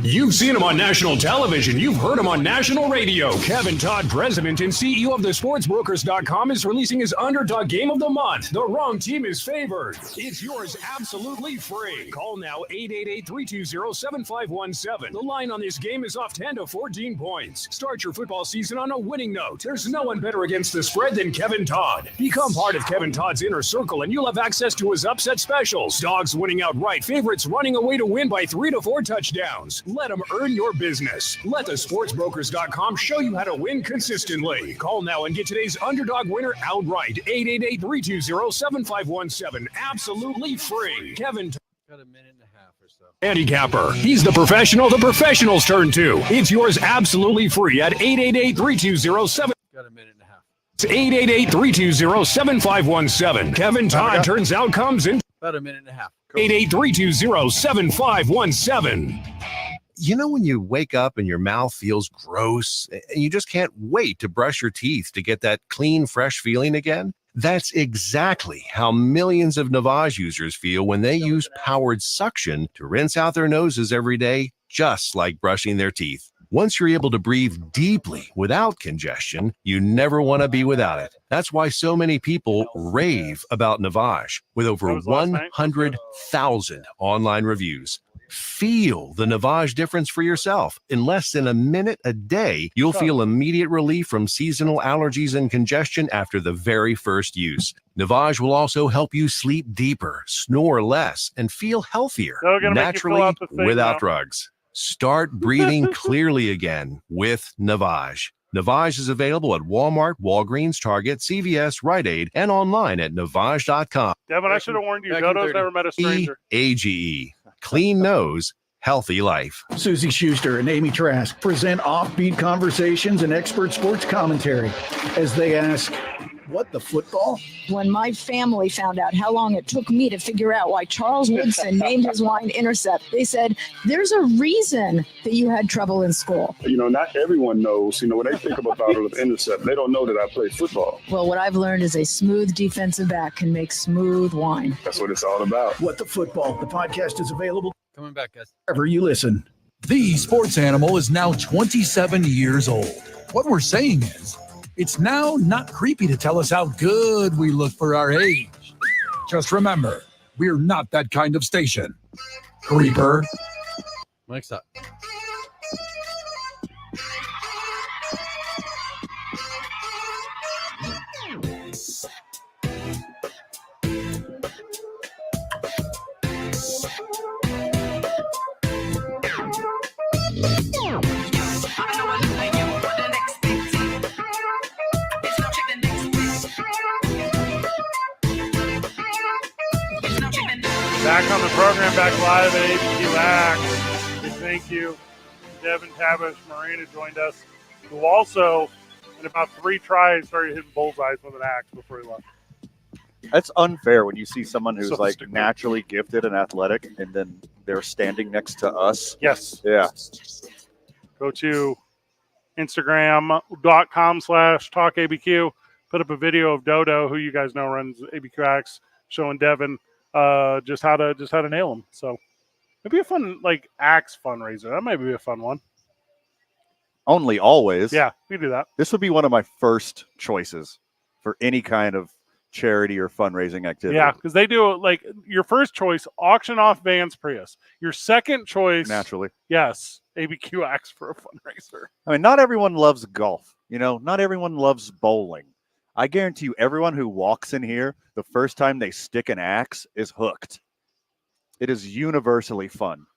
You've seen him on national television. You've heard him on national radio. Kevin Todd, president and CEO of thesportsbrokers.com, is releasing his underdog game of the month. The wrong team is favored. It's yours absolutely free. Call now 888-320-7517. The line on this game is off 10 to 14 points. Start your football season on a winning note. There's no one better against the spread than Kevin Todd. Become part of Kevin Todd's inner circle and you'll have access to his upset specials. Dogs winning outright. Favorites running away to win by 3 to 4 touchdowns. Let them earn your business. Let the sportsbrokers.com show you how to win consistently. Call now and get today's underdog winner outright. 888-320-7517. Absolutely free. Kevin. Got a minute and a half or so. Handicapper. He's the professional the professionals turn to. It's yours absolutely free at 888-320-7. Got a minute and a half. It's 888-320-7517. Kevin Todd turns outcomes in About a minute and a half. 888-320-7517. You know when you wake up and your mouth feels gross and you just can't wait to brush your teeth to get that clean, fresh feeling again? That's exactly how millions of Navage users feel when they use powered suction to rinse out their noses every day, just like brushing their teeth. Once you're able to breathe deeply without congestion, you never want to be without it. That's why so many people rave about Navage, with over 100,000 online reviews. Feel the Navage difference for yourself. In less than a minute a day, you'll feel immediate relief from seasonal allergies and congestion after the very first use. Navage will also help you sleep deeper, snore less, and feel healthier naturally without drugs. Start breathing clearly again with Navage. Navage is available at Walmart, Walgreens, Target, CVS, Rite Aid, and online at Navage.com. Devin, I should have warned you. Dodo's never met a stranger. AGE. Clean nose, healthy life. Susie Schuster and Amy Trask present offbeat conversations and expert sports commentary as they ask, what the football? When my family found out how long it took me to figure out why Charles Woodson named his wine Intercept, they said, there's a reason that you had trouble in school. You know, not everyone knows, when they think of a bottle of Intercept, they don't know that I play football. Well, what I've learned is a smooth defensive back can make smooth wine. That's what it's all about. What the football? The podcast is available Coming back, guys. wherever you listen. The Sports Animal is now 27 years old. What we're saying is, it's now not creepy to tell us how good we look for our age. Just remember, we're not that kind of station. Creeper. Mike's up. Back on the program, back live at ABQ Axe. Big thank you. Devin Tavish, Marina joined us, who also, in about 3 tries, started hitting bullseyes with an axe before he left. That's unfair when you see someone who's So like stupid. naturally gifted and athletic, and then they're standing next to us. Yes. Yeah. Go to Instagram.com/talkabq. Put up a video of Dodo, who you guys know runs ABQ Axe, showing Devin just how to nail him. So it'd be a fun axe fundraiser. That might be a fun one. Only always. Yeah, we do that. This would be one of my first choices for any kind of charity or fundraising activity. Yeah, because they do your first choice, auction off Vance Prius. Your second choice, Naturally. yes, ABQ Axe for a fundraiser. I mean, not everyone loves golf. Not everyone loves bowling. I guarantee you, everyone who walks in here, the first time they stick an axe is hooked. It is universally fun.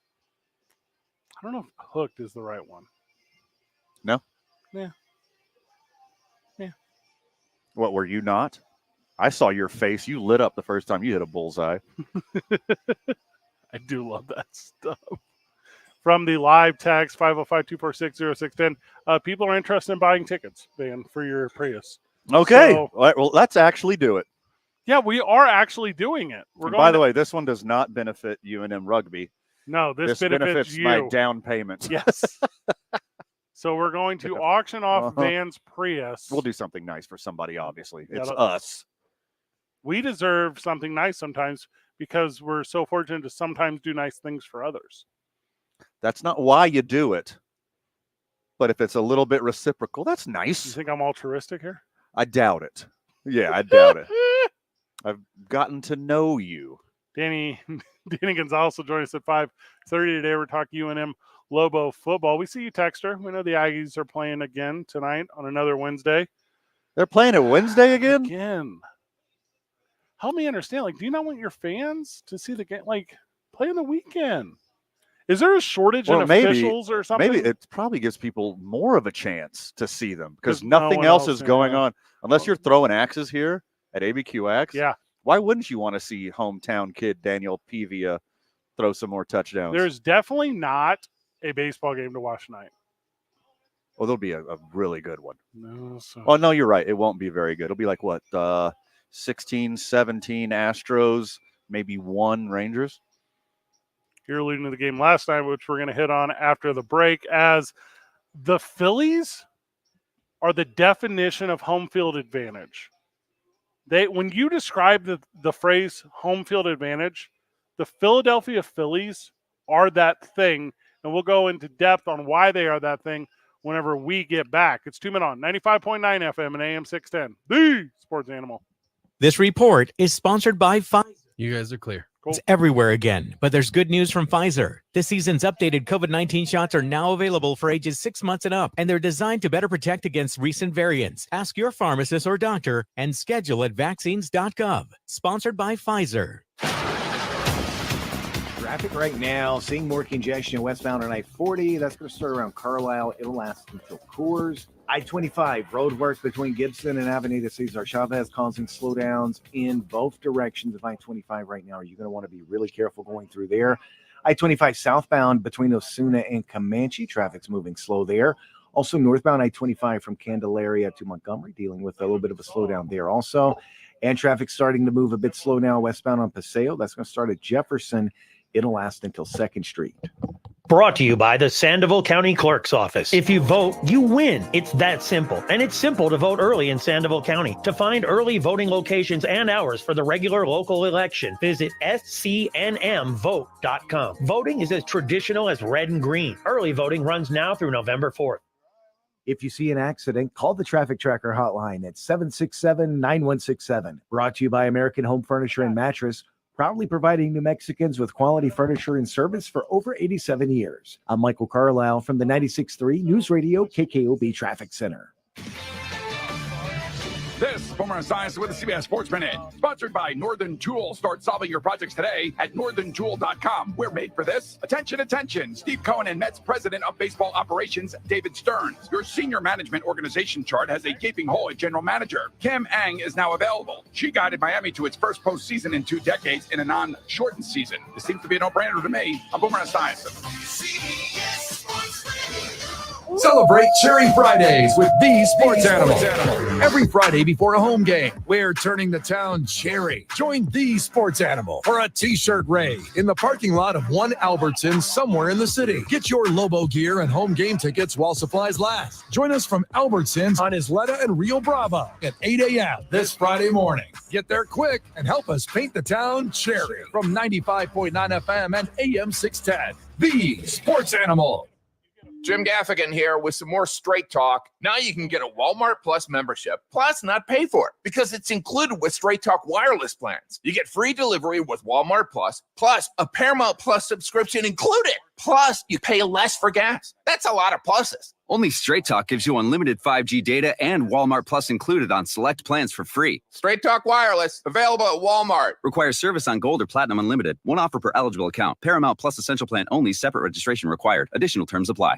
I don't know if hooked is the right one. No? Yeah. What, were you not? I saw your face. You lit up the first time you hit a bullseye. I do love that stuff. From the live text 505-246-0610, people are interested in buying tickets, Van, for your Prius. Okay. So, All right, well, let's actually do it. yeah, we are actually doing it. We're And going by the way, this one does not benefit UNM Rugby. No, this benefits you. my down payment. Yes. So we're going to auction off Van's Prius. We'll do something nice for somebody, obviously. It's That'll- us. We deserve something nice sometimes because we're so fortunate to sometimes do nice things for others. That's not why you do it. But if it's a little bit reciprocal, that's You nice. think I'm altruistic here? I doubt it. Yeah, I doubt it. I've gotten to know you. Danny Gonzalez will join us at 5:30 today. We're talking UNM Lobo football. We see you, Texter. We know the Aggies are playing again tonight on another Wednesday. They're playing a Wednesday again? Again. Help me understand. Do you not want your fans to see the game? Play on the weekend. Is there a shortage in officials or something? Maybe it probably gives people more of a chance to see them because no nothing one else else, is going yeah. on. Unless you're throwing axes here at ABQX. Yeah. Why wouldn't you want to see hometown kid Daniel Pivia throw some more touchdowns? There's definitely not a baseball game to watch tonight. Well, there'll be a really good one. No, so. Oh, no, you're right. It won't be very good. It'll be like, what, 16, 17 Astros, maybe 1 Rangers? You're alluding to the game last night, which we're going to hit on after the break, as the Phillies are the definition of home field advantage. When you describe the phrase home field advantage, the Philadelphia Phillies are that thing, and we'll go into depth on why they are that thing whenever we get back. It's 2 Men On, 95.9 FM and AM 610, the sports animal. This report is sponsored by Pfizer. You guys are clear. Cool. It's everywhere again, but there's good news from Pfizer. This season's updated COVID-19 shots are now available for ages 6 months and up, and they're designed to better protect against recent variants. Ask your pharmacist or doctor and schedule at vaccines.gov. Sponsored by Pfizer. Traffic right now, seeing more congestion westbound on I-40. That's going to start around Carlisle. It'll last until Coors. I-25, road work between Gibson and Avenida Cesar Chavez causing slowdowns in both directions of I-25 right now. You're going to want to be really careful going through there. I-25 southbound between Osuna and Comanche, traffic's moving slow there. Also northbound I-25 from Candelaria to Montgomery, dealing with a little bit of a slowdown there also. And traffic starting to move a bit slow now westbound on Paseo. That's going to start at Jefferson. It'll last until 2nd Street. Brought to you by the Sandoval County Clerk's Office. If you vote, you win. It's that simple. And it's simple to vote early in Sandoval County. To find early voting locations and hours for the regular local election, visit scnmvote.com. Voting is as traditional as red and green. Early voting runs now through November 4th. If you see an accident, call the Traffic Tracker hotline at 767-9167. Brought to you by American Home Furniture and Mattress, proudly providing New Mexicans with quality furniture and service for over 87 years. I'm Michael Carlisle from the 96.3 News Radio KKOB Traffic Center. This Boomer Science with the CBS Sports Minute, sponsored by Northern Tool. Start solving your projects today at northerntool.com. We're made for this. Attention, attention. Steve Cohen and Mets President of Baseball Operations, David Stearns. Your senior management organization chart has a gaping hole at general manager. Kim Ang is now available. She guided Miami to its first postseason in 2 decades in a non-shortened season. This seems to be a no-brainer to me. I'm Boomer Science. Celebrate Cherry Fridays with the Sports Animal. Every Friday before a home game, we're turning the town cherry. Join the Sports Animal for a t-shirt raid in the parking lot of one Albertsons somewhere in the city. Get your Lobo gear and home game tickets while supplies last. Join us from Albertsons on Isleta and Rio Bravo at 8 a.m. this Friday morning. Get there quick and help us paint the town cherry from 95.9 FM and AM 610. The Sports Animal. Jim Gaffigan here with some more Straight Talk. Now you can get a Walmart Plus membership, plus not pay for it, because it's included with Straight Talk wireless plans. You get free delivery with Walmart Plus a Paramount Plus subscription included. Plus, you pay less for gas. That's a lot of pluses. Only Straight Talk gives you unlimited 5G data and Walmart Plus included on select plans for free. Straight Talk Wireless, available at Walmart. Requires service on Gold or Platinum Unlimited. One offer per eligible account. Paramount Plus Essential Plan only. Separate registration required. Additional terms apply.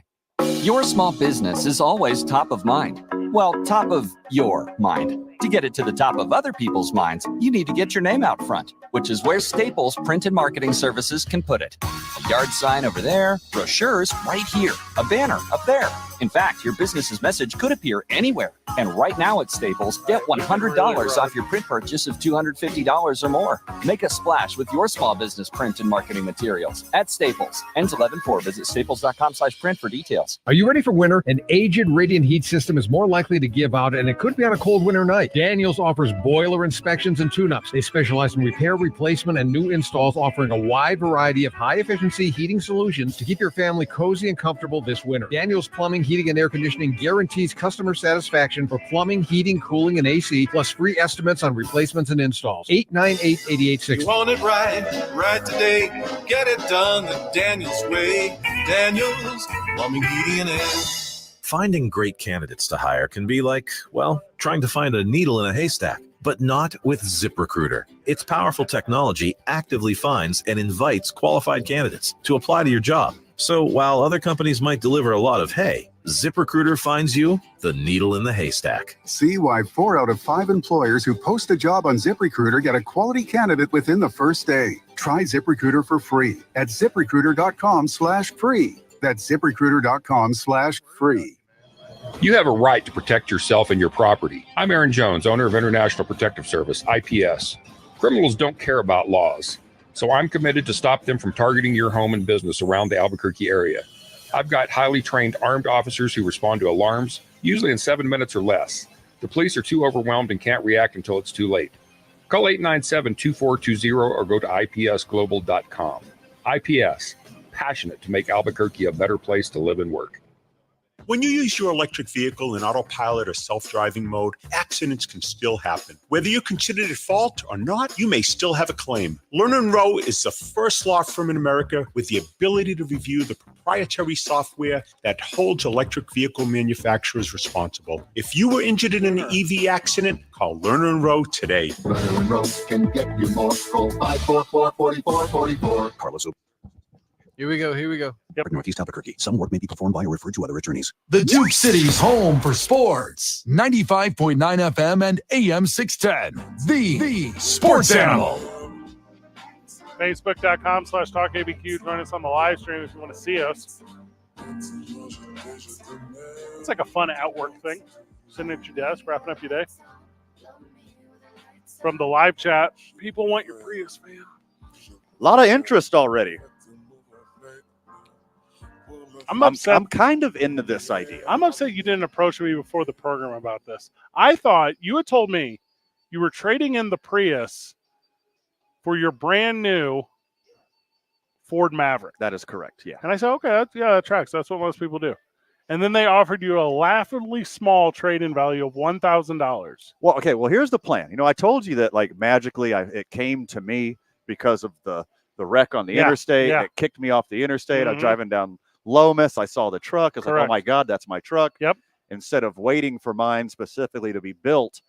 Your small business is always top of mind. Well, top of your mind. To get it to the top of other people's minds, you need to get your name out front, which is where Staples Print and Marketing Services can put it. A yard sign over there, brochures right here, a banner up there. In fact, your business's message could appear anywhere. And right now at Staples, get $100 off your print purchase of $250 or more. Make a splash with your small business print and marketing materials at Staples. Ends 11/4. Visit staples.com/print for details. Are you ready for winter? An aged radiant heat system is more likely to give out, and it could be on a cold winter night. Daniels offers boiler inspections and tune-ups. They specialize in repair, replacement, and new installs, offering a wide variety of high-efficiency heating solutions to keep your family cozy and comfortable this winter. Daniels Plumbing, Heating, and Air Conditioning guarantees customer satisfaction for plumbing, heating, cooling, and AC, plus free estimates on replacements and installs. 898-8860. You want it right today. Get it done the Daniels way. Daniels Plumbing, Heating, and Air. Finding great candidates to hire can be like, well, trying to find a needle in a haystack, but not with ZipRecruiter. Its powerful technology actively finds and invites qualified candidates to apply to your job. So while other companies might deliver a lot of hay, ZipRecruiter finds you the needle in the haystack. See why 4 out of 5 employers who post a job on ZipRecruiter get a quality candidate within the first day. Try ZipRecruiter for free at ZipRecruiter.com/free. That's ZipRecruiter.com/free. You have a right to protect yourself and your property. I'm Aaron Jones, owner of International Protective Service, IPS. Criminals don't care about laws, so I'm committed to stop them from targeting your home and business around the Albuquerque area. I've got highly trained armed officers who respond to alarms, usually in 7 minutes or less. The police are too overwhelmed and can't react until it's too late. Call 897-2420 or go to ipsglobal.com. IPS, passionate to make Albuquerque a better place to live and work. When you use your electric vehicle in autopilot or self-driving mode, accidents can still happen. Whether you consider it fault or not, you may still have a claim. Lerner & Rowe is the first law firm in America with the ability to review the proprietary software that holds electric vehicle manufacturers responsible. If you were injured in an EV accident, call Lerner & Rowe today. Lerner & Rowe can get you more. Call 544-4444. Carlos. Here we go. Yep. Northeast Albuquerque. Some work may be performed by or referred to other attorneys. The Duke City's home for sports. 95.9 FM and AM 610. The Sports Animal. Facebook.com/TalkABQ. Join us on the live stream if you want to see us. It's like a fun outwork thing. Sitting at your desk, wrapping up your day. From the live chat, people want your Prius, man. A lot of interest already. I'm upset. I'm kind of into this idea. I'm upset you didn't approach me before the program about this. I thought you had told me you were trading in the Prius for your brand new Ford Maverick. That is correct, yeah. And I said, okay, that tracks. That's what most people do. And then they offered you a laughably small trade-in value of $1,000. Well, okay, here's the plan. You know, I told you that, like, magically it came to me because of the wreck on the interstate. Yeah. It kicked me off the interstate. I'm driving down Lomas. I saw the truck. I was like, oh my God, that's my truck. Yep. Instead of waiting for mine specifically to be built,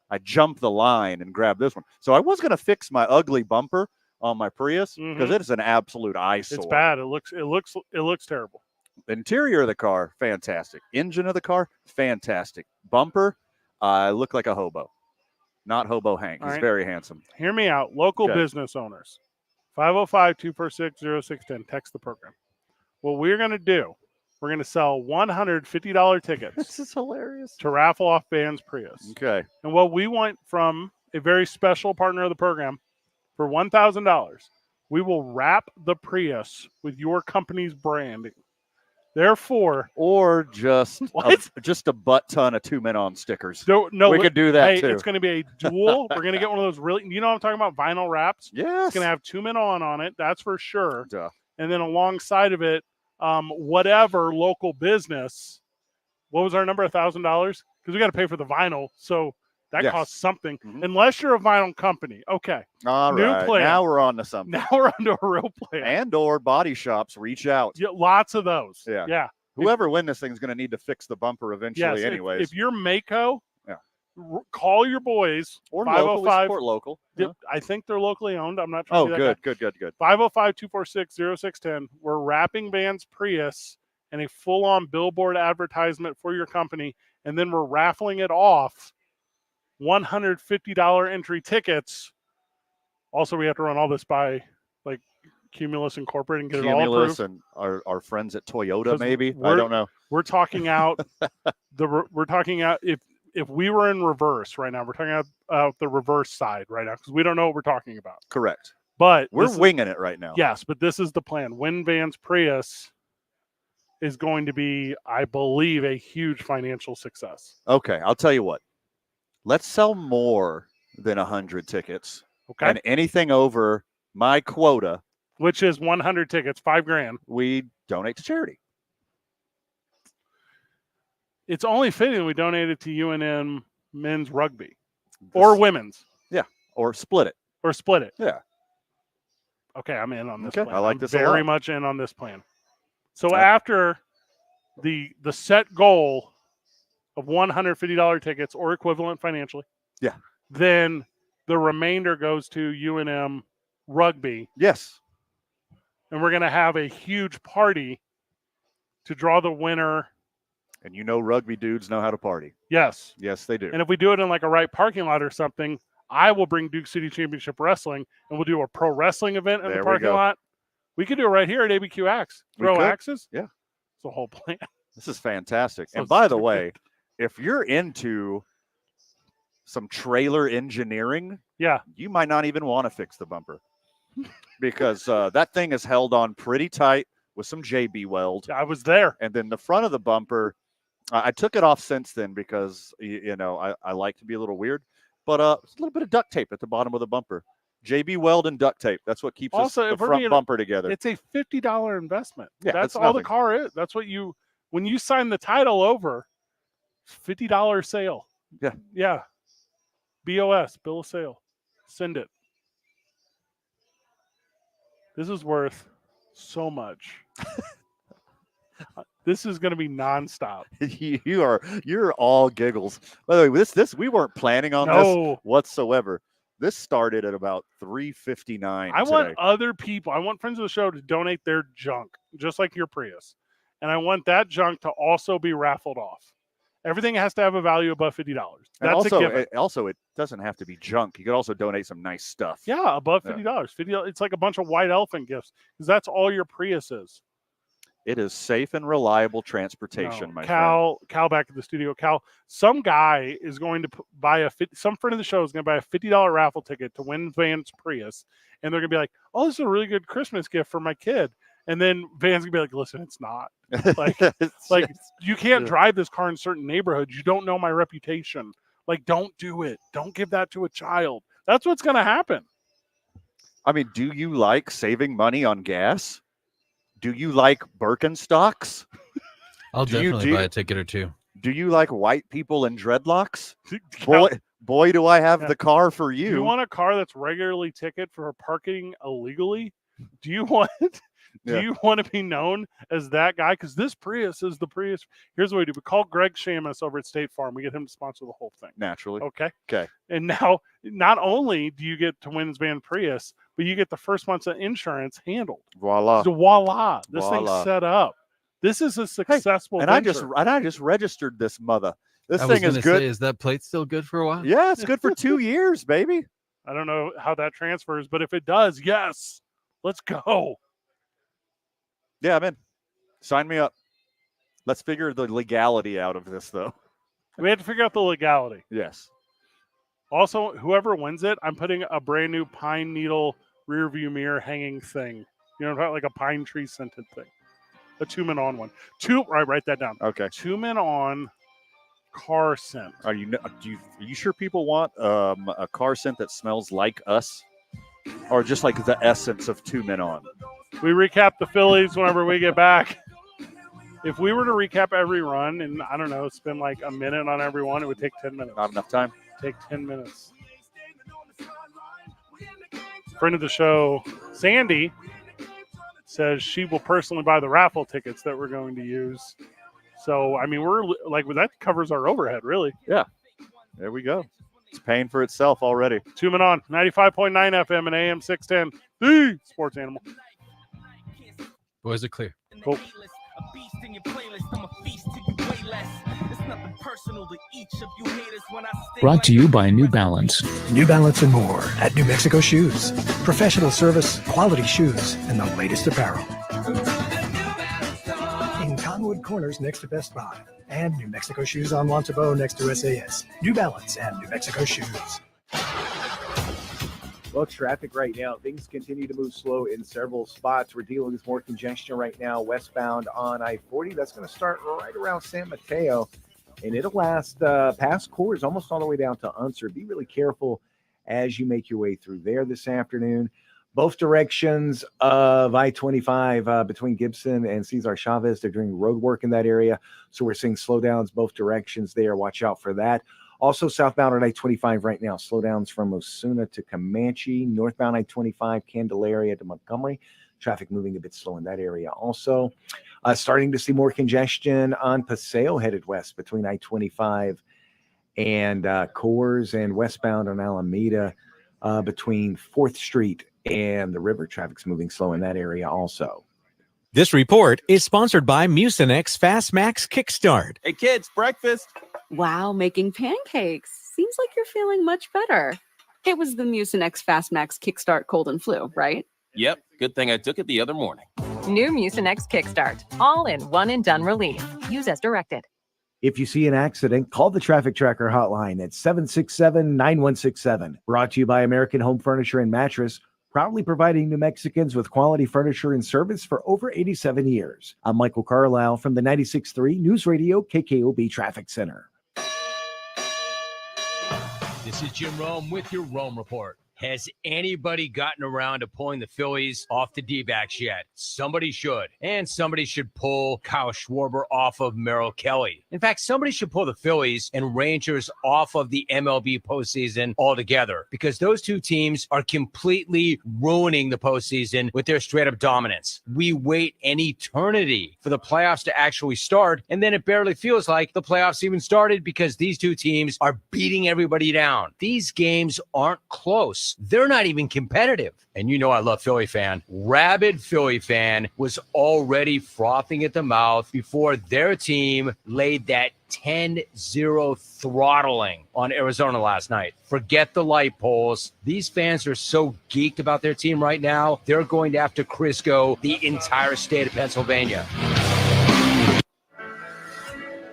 I jumped the line and grabbed this one. So I was going to fix my ugly bumper on my Prius because it is an absolute eyesore. It's bad. It looks terrible. Interior of the car, fantastic. Engine of the car, fantastic. Bumper, I look like a hobo. Not Hobo Hank. He's very handsome. Hear me out. Local business owners, 505-246-0610. Text the program. What we're going to do, we're going to sell $150 tickets. This is hilarious. To raffle off Van's Prius. Okay. And what we want from a very special partner of the program, for $1,000, we will wrap the Prius with your company's branding. Therefore, or just a butt ton of 2 Men On stickers. No, we could do that too. It's going to be a dual. We're going to get one of those really, you know what I'm talking about, vinyl wraps. Yes. It's going to have 2 Men On it. That's for sure. Duh. And then alongside of it, whatever local business. What was our number? $1,000? Because we got to pay for the vinyl, so that costs something. Unless you're a vinyl company, okay. All right. Plan. Now we're on to something. Now we're on to a real plan. And/or body shops reach out. Yeah, lots of those. Yeah. Whoever wins this thing is going to need to fix the bumper eventually, anyways. If you're Mako, call your boys. Or local. Support local. I think they're locally owned. I'm not trying to do that. Good. 505-246-0610. We're wrapping Van's Prius and a full-on billboard advertisement for your company, and then we're raffling it off. $150 entry tickets. Also, we have to run all this by like Cumulus Incorporated and get it all approved. And our friends at Toyota, maybe. I don't know. We're talking out if we were in reverse right now, we're talking about the reverse side right now because we don't know what we're talking about. Correct. But we're winging it right now. Yes, but this is the plan. Win Van's Prius is going to be, I believe, a huge financial success. Okay, I'll tell you what. Let's sell more than 100 tickets. Okay. And anything over my quota, which is 100 tickets, $5,000, we donate to charity. It's only fitting we donate it to UNM men's rugby or women's. Yeah, or split it. Yeah. Okay, I'm in on this plan. I like this very much in on this plan. So after the set goal of $150 tickets or equivalent financially, then the remainder goes to UNM rugby. Yes. and we're going to have a huge party to draw the winner. And rugby dudes know how to party. Yes. Yes, they do. And if we do it in like a right parking lot or something, I will bring Duke City Championship Wrestling, and we'll do a pro wrestling event in the parking lot. We could do it right here at ABQ Axe. Throw axes. Yeah. It's the whole plan. This is fantastic. So and by the way, if you're into some trailer engineering, you might not even want to fix the bumper because that thing is held on pretty tight with some JB weld. I was there. And then the front of the bumper, I took it off since then because, I like to be a little weird, but it's a little bit of duct tape at the bottom of the bumper. JB weld and duct tape. That's what keeps the front bumper together. It's a $50 investment. Yeah, that's all the car is. That's what when you sign the title over, $50 sale. Yeah. Yeah. BOS, bill of sale. Send it. This is worth so much. This is going to be nonstop. You're all giggles. By the way, this we weren't planning on this whatsoever. This started at about $3.59. I want other people. I want friends of the show to donate their junk, just like your Prius, and I want that junk to also be raffled off. Everything has to have a value above $50. That's a given. Also, it doesn't have to be junk. You could also donate some nice stuff. Yeah, above $50. $50. It's like a bunch of white elephant gifts because that's all your Prius is. It is safe and reliable transportation, my friend. Cal, back at the studio. Cal, some guy is going to buy some friend of the show is going to buy a $50 raffle ticket to win Van's Prius, and they're going to be like, "Oh, this is a really good Christmas gift for my kid." And then Van's going to be like, "Listen, it's not. Like, you can't drive this car in certain neighborhoods. You don't know my reputation. Like, don't do it. Don't give that to a child." That's what's going to happen. I mean, do you like saving money on gas? Do you like Birkenstocks? I'll definitely buy a ticket or two. Do you like white people in dreadlocks? Boy, do I have the car for you. Do you want a car that's regularly ticketed for parking illegally? Do you want to be known as that guy? Because this Prius is the Prius. Here's what we do. We call Greg Shamus over at State Farm. We get him to sponsor the whole thing. Naturally. Okay. Okay. And now, not only do you get to win Van Prius, but you get the first month's of insurance handled. Voila. So voila. This thing's set up. This is a successful venture. I just registered this mother. This I thing was is good. Say, is that plate still good for a while? Yeah, it's good for 2 years, baby. I don't know how that transfers, but if it does, yes. Let's go. Yeah, I'm in. Sign me up. Let's figure the legality out of this, though. We had to figure out the legality. Yes. Also, whoever wins it, I'm putting a brand new pine needle rear view mirror hanging thing. You know, like a pine tree scented thing. A 2-men-on one. Write that down. Okay. 2-men-on car scent. Are you sure people want a car scent that smells like us, or just like the essence of 2-men-on? We recap the Phillies whenever we get back. If we were to recap every run and, I don't know, spend like a minute on every one, it would take 10 minutes. Not enough time. Take 10 minutes. Friend of the show, Sandy, says she will personally buy the raffle tickets that we're going to use. So, I mean, we're like, that covers our overhead, really. Yeah. There we go. It's paying for itself already. 2-men-on, 95.9 FM and AM 610, the Sports Animal. Boys are clear. Cool. Brought to you by New Balance. New Balance and more at New Mexico Shoes. Professional service, quality shoes, and the latest apparel. In Conwood Corners next to Best Buy. And New Mexico Shoes on Montebo next to SAS. New Balance and New Mexico Shoes. Well, traffic right now, things continue to move slow in several spots. We're dealing with more congestion right now westbound on I-40. That's going to start right around San Mateo, and it'll last past Coors almost all the way down to Unser. Be really careful as you make your way through there this afternoon. Both directions of I-25 between Gibson and Cesar Chavez, they're doing road work in that area, so we're seeing slowdowns both directions there. Watch out for that. Also, southbound on I-25 right now, slowdowns from Osuna to Comanche, northbound I-25, Candelaria to Montgomery. Traffic moving a bit slow in that area. Also, starting to see more congestion on Paseo headed west between I-25 and Coors, and westbound on Alameda between 4th Street and the river traffic's moving slow in that area also. This report is sponsored by Mucinex Fast Max Kickstart. Hey kids, breakfast. Wow, making pancakes. Seems like you're feeling much better. It was the Mucinex Fast Max Kickstart Cold and Flu, right? Yep, good thing I took it the other morning. New Mucinex Kickstart. All in one and done relief. Use as directed. If you see an accident, call the Traffic Tracker hotline at 767-9167. Brought to you by American Home Furniture and Mattress, proudly providing New Mexicans with quality furniture and service for over 87 years. I'm Michael Carlisle from the 96.3 News Radio KKOB Traffic Center. This is Jim Rome with your Rome Report. Has anybody gotten around to pulling the Phillies off the D-backs yet? Somebody should. And somebody should pull Kyle Schwarber off of Merrill Kelly. In fact, somebody should pull the Phillies and Rangers off of the MLB postseason altogether, because those two teams are completely ruining the postseason with their straight-up dominance. We wait an eternity for the playoffs to actually start, and then it barely feels like the playoffs even started because these two teams are beating everybody down. These games aren't close. They're not even competitive. And you know I love Philly fan. Rabid Philly fan was already frothing at the mouth before their team laid that 10-0 throttling on Arizona last night. Forget the light poles. These fans are so geeked about their team right now, they're going to have to Crisco the entire state of Pennsylvania.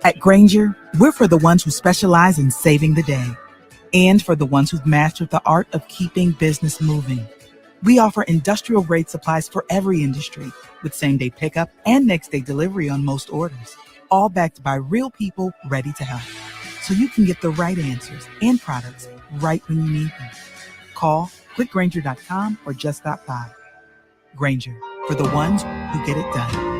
At Granger, we're for the ones who specialize in saving the day, and for the ones who've mastered the art of keeping business moving. We offer industrial-grade supplies for every industry, with same-day pickup and next-day delivery on most orders, all backed by real people ready to help, so you can get the right answers and products right when you need them. Call quickgranger.com or just stop by. Granger, for the ones who get it done.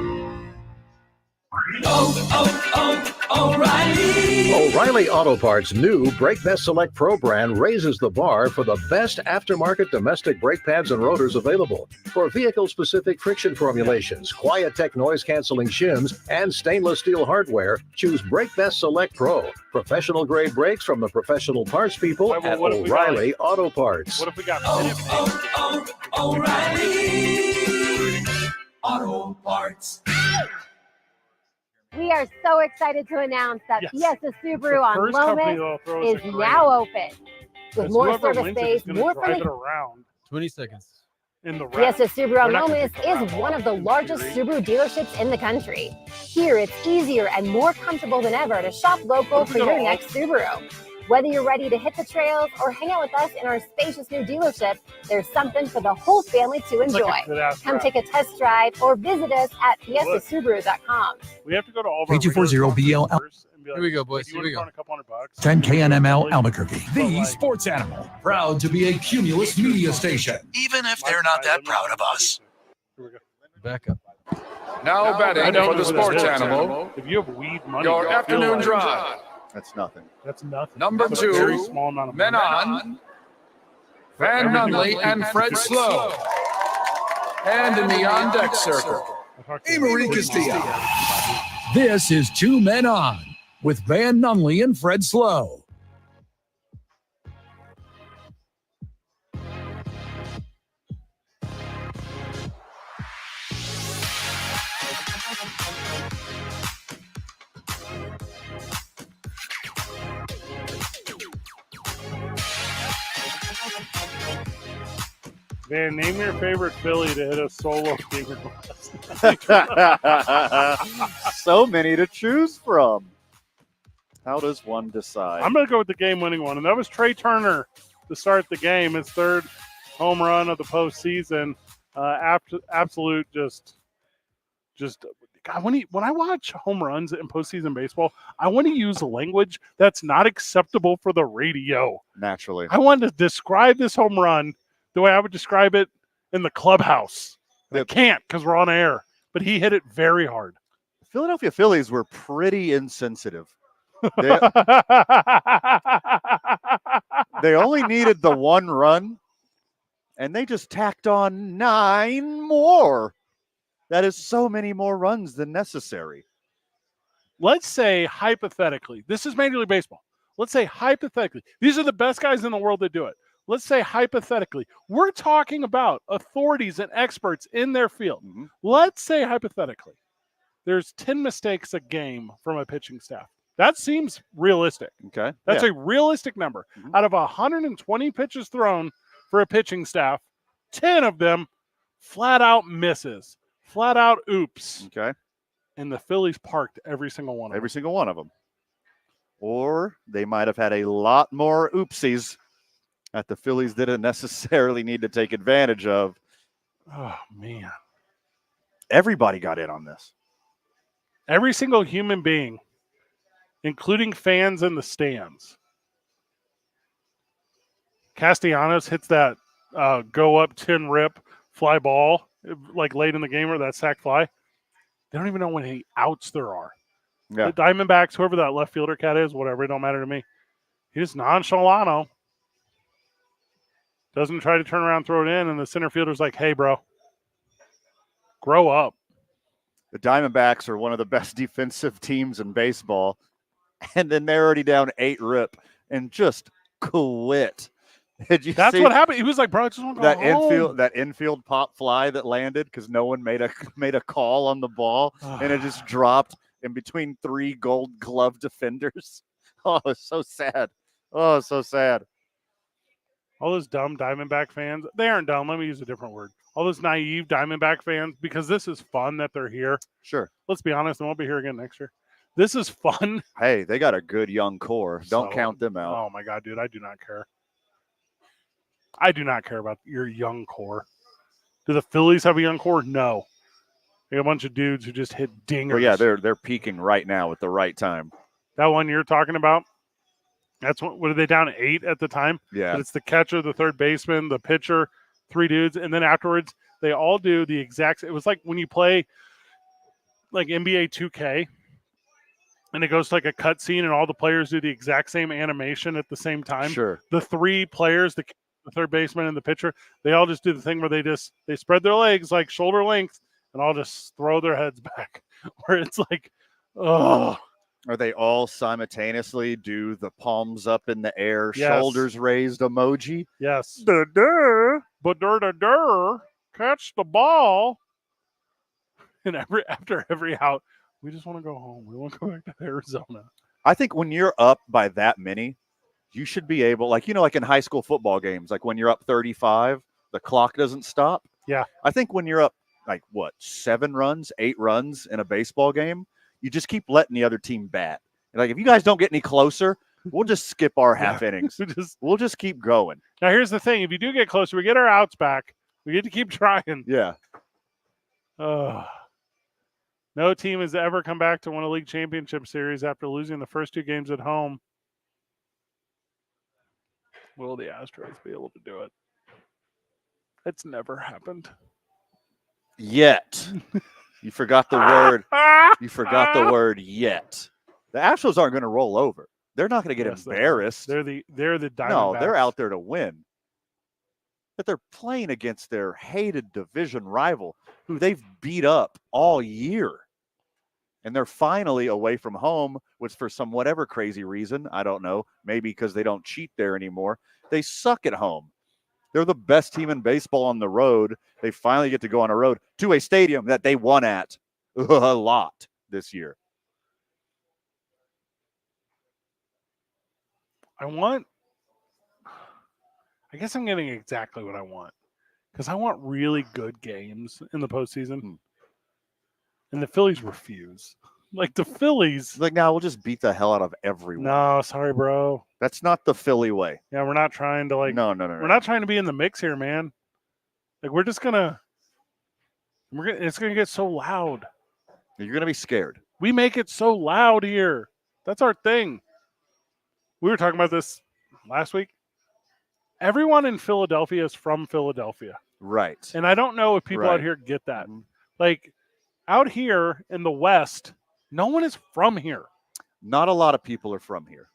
O'Reilly Auto Parts' new Brake Best Select Pro brand raises the bar for the best aftermarket domestic brake pads and rotors available. For vehicle-specific friction formulations, Quiet-Tech noise-canceling shims, and stainless steel hardware, choose Brake Best Select Pro. Professional-grade brakes from the professional parts people at O'Reilly Auto Parts. What if we got O'Reilly Auto Parts. We are so excited to announce that Fiesta Subaru on Lomas is now open. With more service space, more friendly. 20 seconds. In the Fiesta Subaru on Lomas is one of the largest Subaru dealerships in the country. Here, it's easier and more comfortable than ever to shop local for your next Subaru. Whether you're ready to hit the trails or hang out with us in our spacious new dealership, there's something for the whole family to enjoy. Come take a test drive or visit us at fiestasubaru.com. We have to go to all of our 8240BL. Here we go, boys. Here we go. 10 KNML Albuquerque, the sports animal, proud to be a Cumulus media station, even if they're not that proud of us. Back up. Now betting for the sports animal. If you have weed money, Your afternoon drive. That's nothing. That's nothing. Number That's a very 2, small amount of men on, Van Nunley and Fred Slow. And in the on-deck circle, Emery Castillo. This is Two Men On with Van Nunley and Fred Slow. Van, name your favorite Philly to hit a solo gamer. So many to choose from. How does one decide? I'm going to go with the game-winning one, and that was Trey Turner to start the game. His third home run of the postseason. Absolute just God, when I watch home runs in postseason baseball, I want to use language that's not acceptable for the radio. Naturally. I want to describe this home run the way I would describe it in the clubhouse. I can't because we're on air, but he hit it very hard. The Philadelphia Phillies were pretty insensitive. They only needed the one run, and they just tacked on 9 more. That is so many more runs than necessary. Let's say hypothetically, this is Major League Baseball. Let's say hypothetically, these are the best guys in the world that do it. let's say hypothetically, we're talking about authorities and experts in their field. Let's say hypothetically, there's 10 mistakes a game from a pitching staff. That seems realistic. Okay. That's a realistic number. Out of 120 pitches thrown for a pitching staff, 10 of them flat out misses, flat out oops. Okay. And the Phillies parked every single one of them. Every single one of them. Or they might have had a lot more oopsies that the Phillies didn't necessarily need to take advantage of. Oh, man. Everybody got in on this. Every single human being, including fans in the stands. Castellanos hits that go up 10 rip fly ball like late in the game or that sac fly. They don't even know how many outs there are. Yeah. The Diamondbacks, whoever that left fielder cat is, whatever, it don't matter to me. He's nonchalant. Doesn't try to turn around, throw it in, and the center fielder's like, hey, bro, grow up. The Diamondbacks are one of the best defensive teams in baseball, and then they're already down 8 rip and just quit. Did you That's see what happened. He was like, bro, I just want to go home. That infield pop fly that landed because no one made a call on the ball, and it just dropped in between 3 Gold Glove defenders. Oh, it's so sad. Oh, so sad. All those dumb Diamondback fans, they aren't dumb. Let me use a different word. All those naive Diamondback fans, because this is fun that they're here. Sure. Let's be honest, they won't be here again next year. This is fun. Hey, they got a good young core. Don't count them out. Oh, my God, dude, I do not care. I do not care about your young core. Do the Phillies have a young core? No. They got a bunch of dudes who just hit dingers. Well, yeah, they're peaking right now at the right time. That one you're talking about, that's what are they down 8 at the time? Yeah. But it's the catcher, the third baseman, the pitcher, 3 dudes, and then afterwards they all do the exact. It was like when you play like NBA 2K, and it goes to like a cut scene, and all the players do the exact same animation at the same time. Sure. The 3 players, the third baseman and the pitcher, they all just do the thing where they spread their legs like shoulder length and all just throw their heads back. Where it's like, oh. Or they all simultaneously do the palms up in the air, Yes. shoulders raised emoji. Yes. Ba-dur, catch the ball. And after every out, we just want to go home. We want to go back to Arizona. I think when you're up by that many, you should be able, like in high school football games, like when you're up 35, the clock doesn't stop. Yeah. I think when you're up, 7 runs, 8 runs in a baseball game, you just keep letting the other team bat. And like, if you guys don't get any closer, we'll just skip our half innings. We'll just keep going. Now, here's the thing. If you do get closer, we get our outs back. We get to keep trying. Yeah. No team has ever come back to win a league championship series after losing the first 2 games at home. Will the Astros be able to do it? It's never happened. Yet. You forgot the word. You forgot the word yet. The Astros aren't going to roll over. They're not going to get embarrassed. They're the Diamondbacks. No, they're out there to win. But they're playing against their hated division rival, who they've beat up all year. And they're finally away from home, which for some whatever crazy reason, I don't know, maybe because they don't cheat there anymore, they suck at home. They're the best team in baseball on the road. They finally get to go on a road to a stadium that they won at a lot this year. I guess I'm getting exactly what I want, because I want really good games in the postseason. And the Phillies refuse. Like the Phillies. Like, now we'll just beat the hell out of everyone. No, sorry, bro. That's not the Philly way. Yeah, we're not trying to No. We're not trying to be in the mix here, man. Like, we're just gonna. It's gonna get so loud. You're gonna be scared. We make it so loud here. That's our thing. We were talking about this last week. Everyone in Philadelphia is from Philadelphia. Right. And I don't know if people out here get that. Like, out here in the West, no one is from here. Not a lot of people are from here.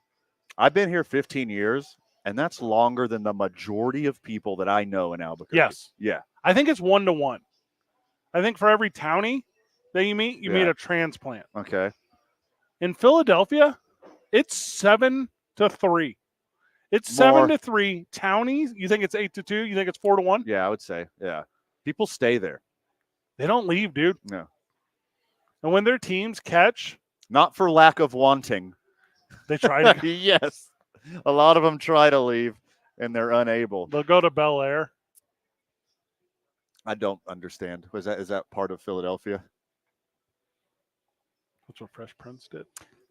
I've been here 15 years, and that's longer than the majority of people that I know in Albuquerque. Yes. Yeah. I think it's 1-to-1. I think for every townie that you meet, you meet a transplant. Okay. In Philadelphia, it's 7-to-3. It's more. 7-3. Townies, you think it's 8-2? You think it's 4-1? Yeah, I would say. Yeah. People stay there. They don't leave, dude. No. And when their teams catch, not for lack of wanting. They try to. Yes. A lot of them try to leave, and they're unable. They'll go to Bel Air. I don't understand. Is that part of Philadelphia? That's what Fresh Prince did.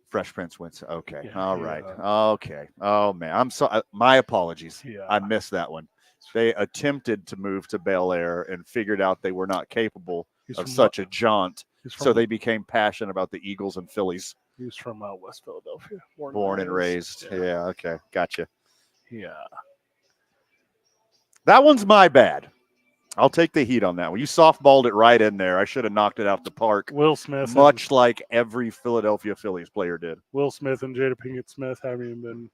Fresh Prince wins. Okay. Yeah, All right. Okay. Oh, man. I'm sorry. My apologies. Yeah. I missed that one. They attempted to move to Bel Air and figured out they were not capable of such a jaunt. So they became passionate about the Eagles and Phillies. He was from West Philadelphia. Born and raised. Yeah. Okay. Gotcha. Yeah. That one's my bad. I'll take the heat on that one. You softballed it right in there. I should have knocked it out the park. Will Smith. Much like every Philadelphia Phillies player did. Will Smith and Jada Pinkett Smith haven't even been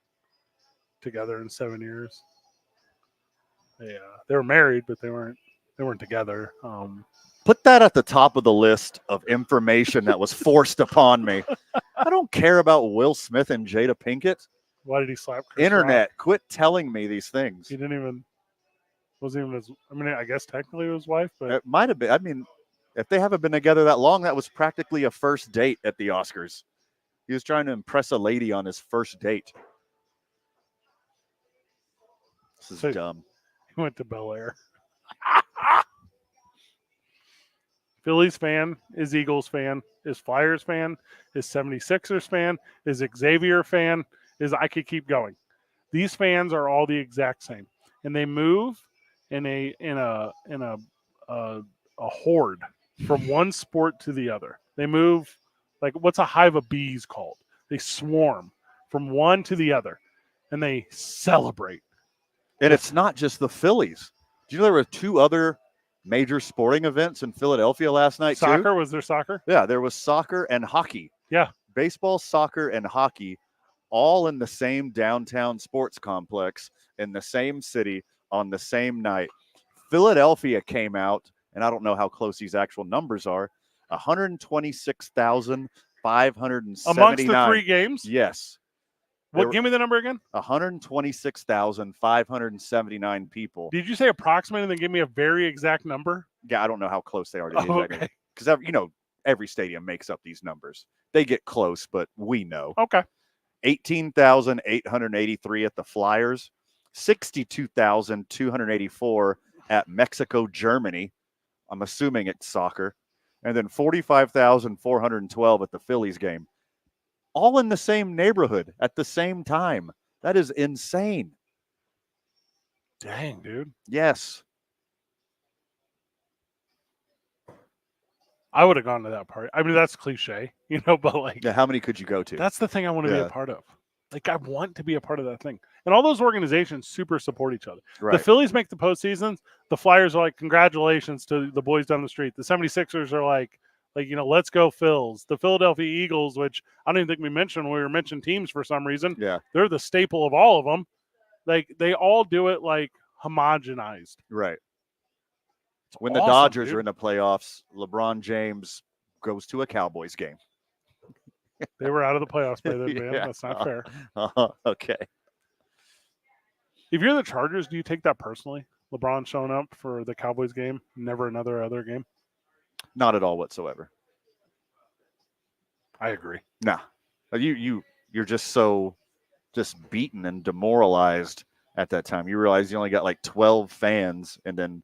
together in 7 years. Yeah. They were married, but they weren't together. Put that at the top of the list of information that was forced upon me. I don't care about Will Smith and Jada Pinkett. Why did he slap Chris Internet, Rock? quit telling me these things. He wasn't even his, I mean, I guess technically his wife, but It might have been. I mean, if they haven't been together that long, that was practically a first date at the Oscars. He was trying to impress a lady on his first date. This is dumb. he went to Bel Air. Phillies fan is Eagles fan, is Flyers fan, is 76ers fan, is Xavier fan, I could keep going. These fans are all the exact same, and they move in a horde from one sport to the other. They move like what's a hive of bees called? They swarm from one to the other, and they celebrate. And it's not just the Phillies. Do you know there were 2 other major sporting events in Philadelphia last night, Soccer? too? Was there soccer? Yeah, there was soccer and hockey. Yeah. Baseball, soccer, and hockey all in the same downtown sports complex in the same city on the same night. Philadelphia came out, and I don't know how close these actual numbers are, 126,579. Amongst the 3 games? Yes. Give me the number again? 126,579 people. Did you say approximate and then give me a very exact number? Yeah, I don't know how close they are to the exact Okay. because every stadium makes up these numbers. They get close, but we know. Okay. 18,883 at the Flyers, 62,284 at Mexico, Germany. I'm assuming it's soccer. And then 45,412 at the Phillies game. All in the same neighborhood at the same time. That is insane. Dang, dude. Yes. I would have gone to that party. I mean, that's cliche, but like. Yeah, how many could you go to? That's the thing I want to be a part of. Like, I want to be a part of that thing. And all those organizations super support each other. Right. The Phillies make the postseason. The Flyers are like, congratulations to the boys down the street. The 76ers are like, let's go Phils. The Philadelphia Eagles, which I don't even think we mentioned when we were mentioning teams for some reason. Yeah. They're the staple of all of them. Like, they all do it like homogenized. Right. It's when the awesome, Dodgers dude. are in the playoffs, LeBron James goes to a Cowboys game. They were out of the playoffs by then, man. Yeah. That's not fair. Okay. If you're the Chargers, do you take that personally? LeBron showing up for the Cowboys game, never another other game? Not at all whatsoever. I agree. Nah. You're just so beaten and demoralized at that time. You realize you only got like 12 fans and then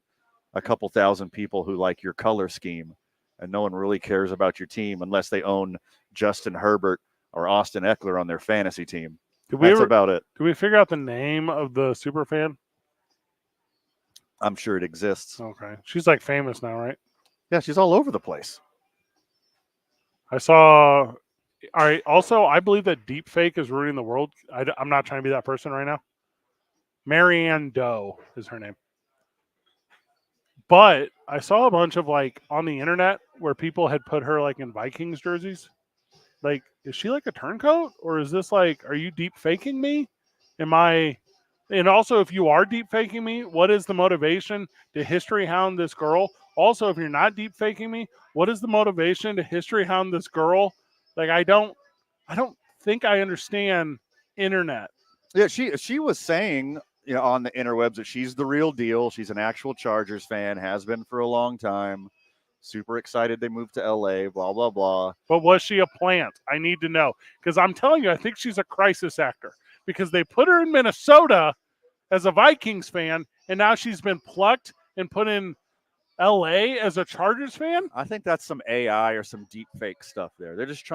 a couple thousand people who like your color scheme, and no one really cares about your team unless they own Justin Herbert or Austin Eckler on their fantasy team. That's about it. Did we figure out the name of the super fan? I'm sure it exists. Okay. She's like famous now, right? Yeah, she's all over the place. I saw. All right. Also, I believe that deep fake is ruining the world. I'm not trying to be that person right now. Marianne Doe is her name. But I saw a bunch of like on the internet where people had put her like in Vikings jerseys. Like, is she like a turncoat, or is this like, are you deep faking me? And also, if you are deep faking me, what is the motivation to history hound this girl? Also, if you're not deep faking me, what is the motivation to history hound this girl? Like, I don't think I understand internet. Yeah, she was saying, on the interwebs that she's the real deal. She's an actual Chargers fan, has been for a long time. Super excited they moved to LA, blah, blah, blah. But was she a plant? I need to know. Because I'm telling you, I think she's a crisis actor. Because they put her in Minnesota as a Vikings fan, and now she's been plucked and put in LA as a Chargers fan? I think that's some AI or some deep fake stuff there. They're just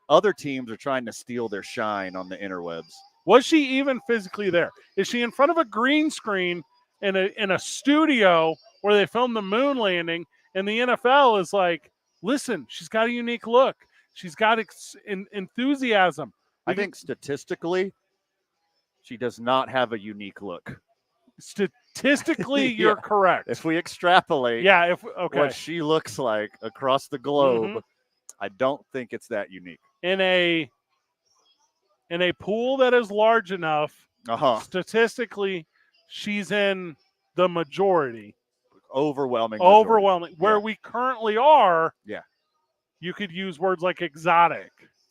other teams are trying to steal their shine on the interwebs. Was she even physically there? Is she in front of a green screen in a studio where they filmed the moon landing? And the NFL is like, listen, she's got a unique look. She's got enthusiasm. I think statistically, she does not have a unique look. Statistically, you're correct. If we extrapolate what she looks like across the globe, I don't think it's that unique. In a pool that is large enough, statistically, she's in the majority. Overwhelming. Where we currently are, yeah, you could use words like exotic.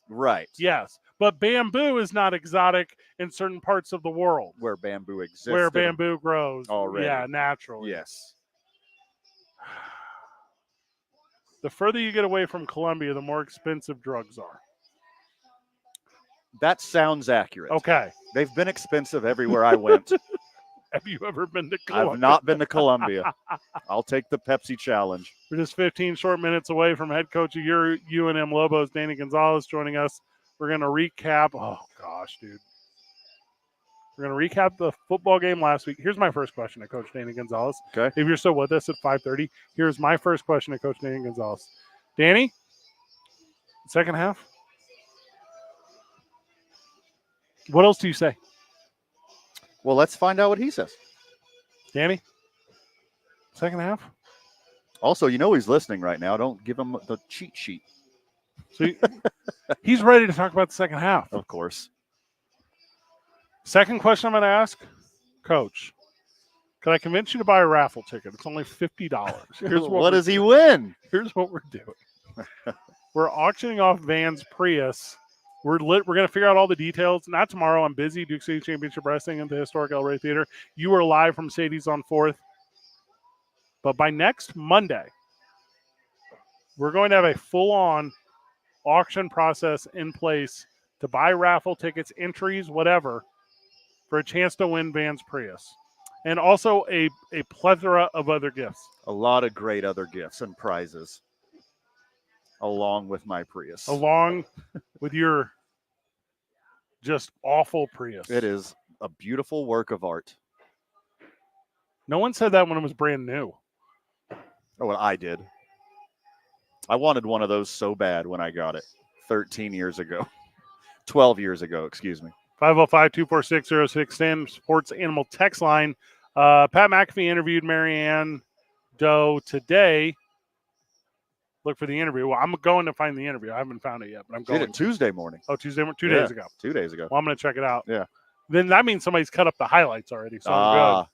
Right. Yes. But bamboo is not exotic in certain parts of the world. Where bamboo exists. Where bamboo grows. Already. Yeah, naturally. Yes. The further you get away from Colombia, the more expensive drugs are. That sounds accurate. Okay. They've been expensive everywhere I went. Have you ever been to Colombia? I've not been to Colombia. I'll take the Pepsi challenge. We're just 15 short minutes away from head coach of your UNM Lobos, Danny Gonzalez, joining us. We're going to recap. Oh, gosh, dude. We're going to recap the football game last week. Here's my first question to Coach Danny Gonzalez. Okay. If you're still with us at 5:30, here's my first question to Coach Danny Gonzalez. Danny, second half. What else do you say? Well, let's find out what he says. Danny, second half. Also, he's listening right now. Don't give him the cheat sheet. So he's ready to talk about the second half. Of course. Second question I'm going to ask, Coach. Can I convince you to buy a raffle ticket? It's only $50. Here's what does he win? Here's what we're doing. We're auctioning off Van's Prius. We're going to figure out all the details. Not tomorrow. I'm busy. Duke City Championship Wrestling at the historic El Rey Theater. You are live from Sadie's on 4th. But by next Monday, we're going to have a full-on auction process in place to buy raffle tickets, entries, whatever, for a chance to win Van's Prius. And also a plethora of other gifts. A lot of great other gifts and prizes. Along with my Prius. Along with your just awful Prius. It is a beautiful work of art. No one said that when it was brand new. Oh, well, I did. I wanted one of those so bad when I got it 13 years ago. 12 years ago, excuse me. 505-246-0610, Sports Animal text line. Pat McAfee interviewed Marianne Doe today. Look for the interview. Well, I'm going to find the interview. I haven't found it yet, but I'm going. Did it Tuesday morning. Oh, Tuesday, 2 days ago. 2 days ago. Well, I'm going to check it out. Yeah. Then that means somebody's cut up the highlights already, so I'm good.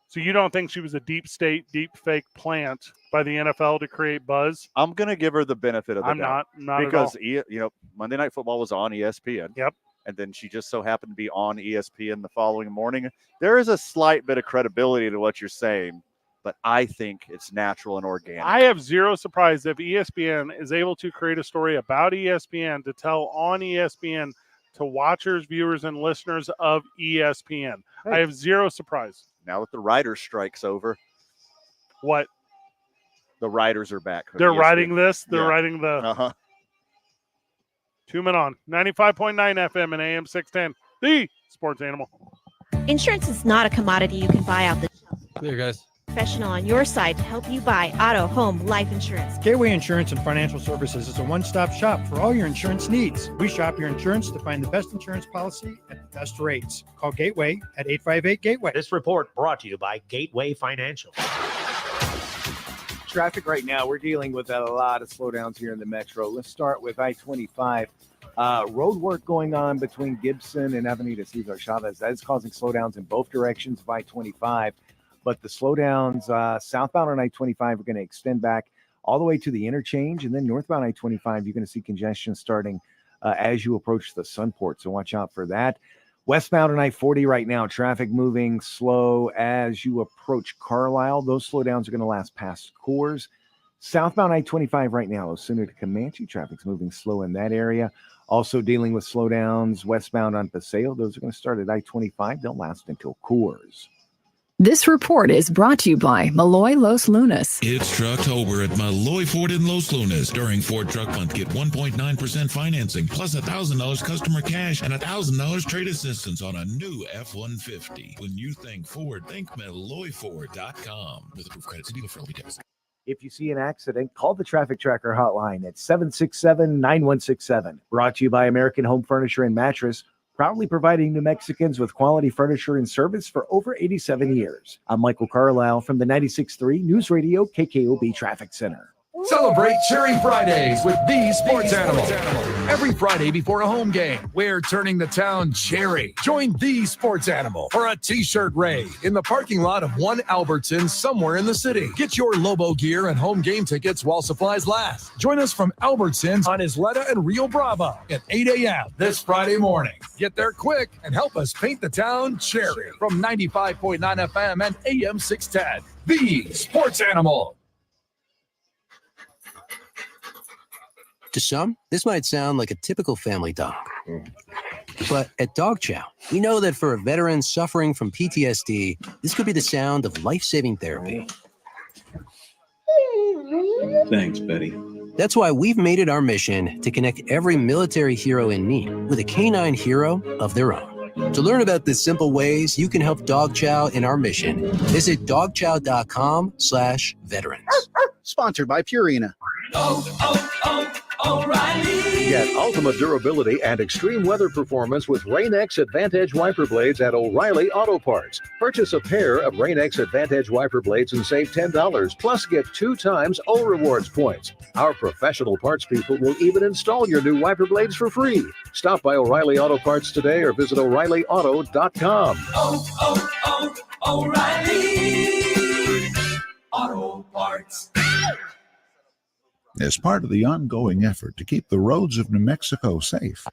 So you don't think she was a deep state, deep fake plant by the NFL to create buzz? I'm going to give her the benefit of the doubt. I'm not because at all. Monday Night Football was on ESPN. Yep. And then she just so happened to be on ESPN the following morning. There is a slight bit of credibility to what you're saying, but I think it's natural and organic. I have zero surprise if ESPN is able to create a story about ESPN to tell on ESPN to watchers, viewers, and listeners of ESPN. Hey. I have zero surprise. Now that the writers' strike's over. What? The writers are back. They're ESPN. writing this. They're Yeah. writing the. Uh-huh. 2 men on 95.9 FM and AM 610, the Sports Animal. Insurance is not a commodity you can buy out the Clear, guys. professional on your side to help you buy auto, home, life insurance. Gateway Insurance and Financial Services is a one-stop shop for all your insurance needs. We shop your insurance to find the best insurance policy at the best rates. Call Gateway at 858-GATEWAY. This report brought to you by Gateway Financial. Traffic right now, we're dealing with a lot of slowdowns here in the metro. Let's start with I-25. Road work going on between Gibson and Avenida Cesar Chavez. That is causing slowdowns in both directions of I-25. But the slowdowns southbound on I-25 are going to extend back all the way to the interchange. And then northbound I-25, you're going to see congestion starting as you approach the Sunport. So watch out for that. Westbound on I-40 right now, traffic moving slow as you approach Carlisle. Those slowdowns are going to last past Coors. Southbound I-25 right now, Osuna to Comanche, traffic's moving slow in that area. Also dealing with slowdowns westbound on Paseo. Those are going to start at I-25. They'll last until Coors. This report is brought to you by Malloy Los Lunas. It's Trucktober at Malloy Ford in Los Lunas. During Ford Truck Month, get 1.9% financing, plus $1,000 customer cash and $1,000 trade assistance on a new F-150. When you think Ford, think MalloyFord.com. With approved credit, dealer for details. If you see an accident, call the Traffic Tracker hotline at 767-9167. Brought to you by American Home Furniture and Mattress, proudly providing New Mexicans with quality furniture and service for over 87 years. I'm Michael Carlisle from the 96.3 News Radio KKOB Traffic Center. Celebrate Cherry Fridays with the Sports Animal. Every Friday before a home game, we're turning the town cherry. Join the Sports Animal for a t-shirt raid in the parking lot of one Albertsons somewhere in the city. Get your Lobo gear and home game tickets while supplies last. Join us from Albertsons on Isleta and Rio Bravo at 8 a.m. this Friday morning. Get there quick and help us paint the town cherry from 95.9 FM and AM 610. The Sports Animal. To some, this might sound like a typical family dog. But at Dog Chow, we know that for a veteran suffering from PTSD, this could be the sound of life-saving therapy. Thanks, Betty. That's why we've made it our mission to connect every military hero in need with a canine hero of their own. To learn about the simple ways you can help Dog Chow in our mission, visit dogchow.com/veterans. Sponsored by Purina. O'Reilly. Get ultimate durability and extreme weather performance with Rain-X Advantage wiper blades at O'Reilly Auto Parts. Purchase a pair of Rain-X Advantage wiper blades and save $10, plus get 2 times O Rewards points. Our professional parts people will even install your new wiper blades for free. Stop by O'Reilly Auto Parts today or visit O'ReillyAuto.com. O'Reilly Auto Parts. As part of the ongoing effort to keep the roads of New Mexico safe,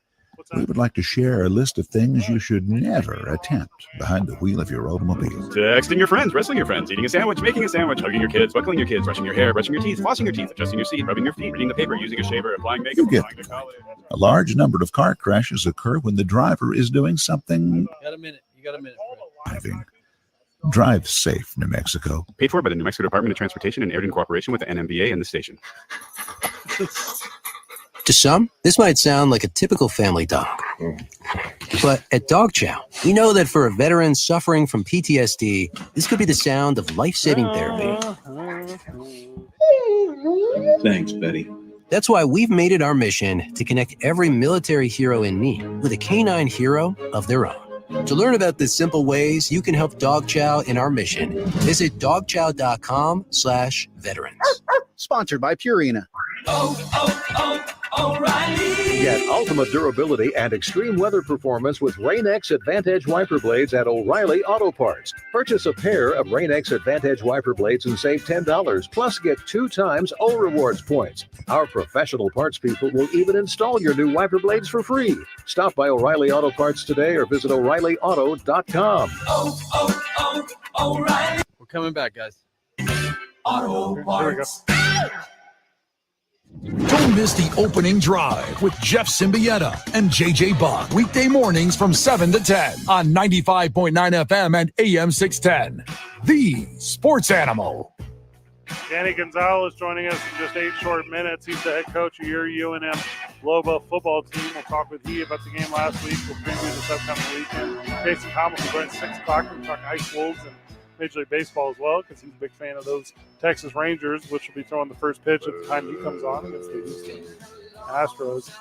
we would like to share a list of things you should never attempt behind the wheel of your automobile. Texting your friends, wrestling your friends, eating a sandwich, making a sandwich, hugging your kids, buckling your kids, brushing your hair, brushing your teeth, flossing your teeth, adjusting your seat, rubbing your feet, reading the paper, using a shaver, applying makeup, You get applying to college. A large number of car crashes occur when the driver is doing something You got a minute. driving. Drive safe, New Mexico. Paid for by the New Mexico Department of Transportation and aired in cooperation with the NMBA and the station. To some, this might sound like a typical family dog. But at Dog Chow, we know that for a veteran suffering from PTSD, this could be the sound of life-saving therapy. Thanks, Betty. That's why we've made it our mission to connect every military hero in need with a canine hero of their own. To learn about the simple ways you can help Dog Chow in our mission, visit dogchow.com/veterans. Sponsored by Purina. O'Reilly. Get ultimate durability and extreme weather performance with Rain-X Advantage wiper blades at O'Reilly Auto Parts. Purchase a pair of Rain-X Advantage wiper blades and save $10, plus get 2 times O Rewards points. Our professional parts people will even install your new wiper blades for free. Stop by O'Reilly Auto Parts today or visit O'ReillyAuto.com. O'Reilly. We're coming back, guys. Auto Parts. Don't miss the opening drive with Jeff Symbieta and JJ Buck. Weekday mornings from 7 to 10 on 95.9 FM and AM 610. The Sports Animal. Danny Gonzalez joining us in just 8 short minutes. He's the head coach of your UNM Lobo football team. We'll talk with he about the game last week. We'll preview this upcoming weekend. Jason Thomas will join 6 o'clock. We'll talk Ice Wolves and Major League Baseball as well, because he's a big fan of those Texas Rangers, which will be throwing the first pitch at the time he comes on against the Houston Astros.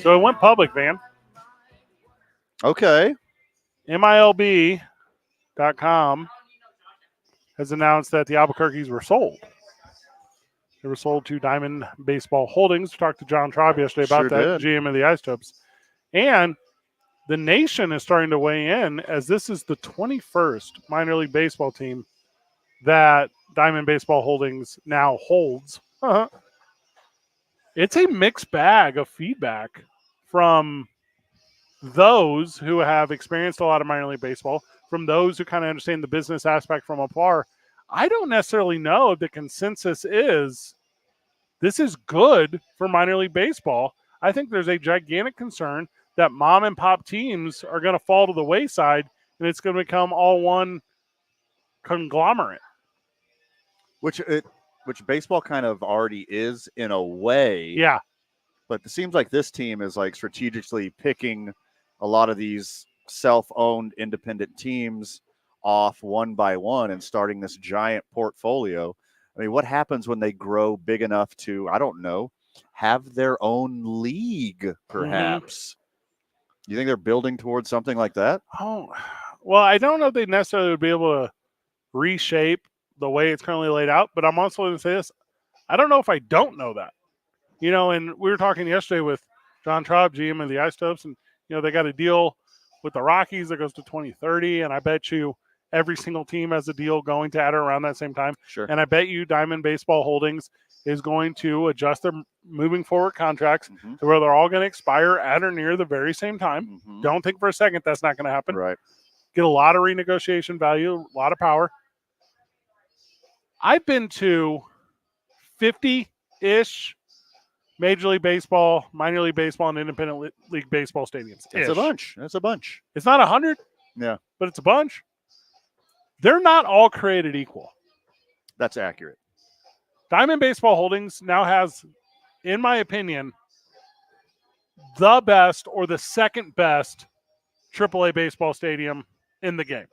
So it went public, Van. Okay. MILB.com has announced that the Albuquerques were sold. They were sold to Diamond Baseball Holdings. We talked to John Traub yesterday about that, GM of the Isotopes. And the nation is starting to weigh in, as this is the 21st minor league baseball team that Diamond Baseball Holdings now holds. It's a mixed bag of feedback from those who have experienced a lot of minor league baseball, from those who kind of understand the business aspect from afar, I don't necessarily know if the consensus is this is good for minor league baseball. I think there's a gigantic concern that mom and pop teams are going to fall to the wayside and it's going to become all one conglomerate. Which baseball kind of already is in a way. Yeah. But it seems like this team is like strategically picking a lot of these self-owned independent teams off one by one and starting this giant portfolio. I mean, what happens when they grow big enough to, I don't know, have their own league, perhaps? You think they're building towards something like that? Oh, well, I don't know if they necessarily would be able to reshape the way it's currently laid out, but I'm also going to say this. I don't know if I don't know that. You know, and we were talking yesterday with John Traub, GM of the Isotopes, and, you know, they got a deal with the Rockies that goes to 2030, and I bet you every single team has a deal going to at or around that same time. Sure. And I bet you Diamond Baseball Holdings is going to adjust their moving forward contracts to where they're all going to expire at or near the very same time. Don't think for a second that's not going to happen. Right. Get a lot of renegotiation value, a lot of power. I've been to 50-ish Major League Baseball, minor league baseball, and independent league baseball stadiums. That's a bunch. That's a bunch. It's not 100. Yeah. But it's a bunch. They're not all created equal. That's accurate. Diamond Baseball Holdings now has, in my opinion, the best or the second best AAA baseball stadium in the game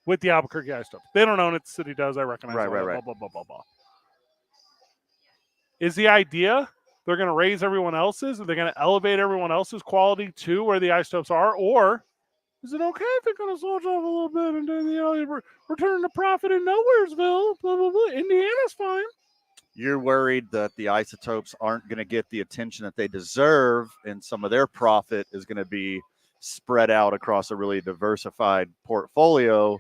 with the Albuquerque Isotopes. They don't own it. The city does. I recognize Right. blah, blah, blah, blah, blah. Is the idea they're going to raise everyone else's? Are they going to elevate everyone else's quality to where the Isotopes are? Or is it okay if they're going to switch off a little bit and then, you know, return to profit in Nowheresville? Blah, blah, blah. Indiana's fine. You're worried that the Isotopes aren't going to get the attention that they deserve, and some of their profit is going to be spread out across a really diversified portfolio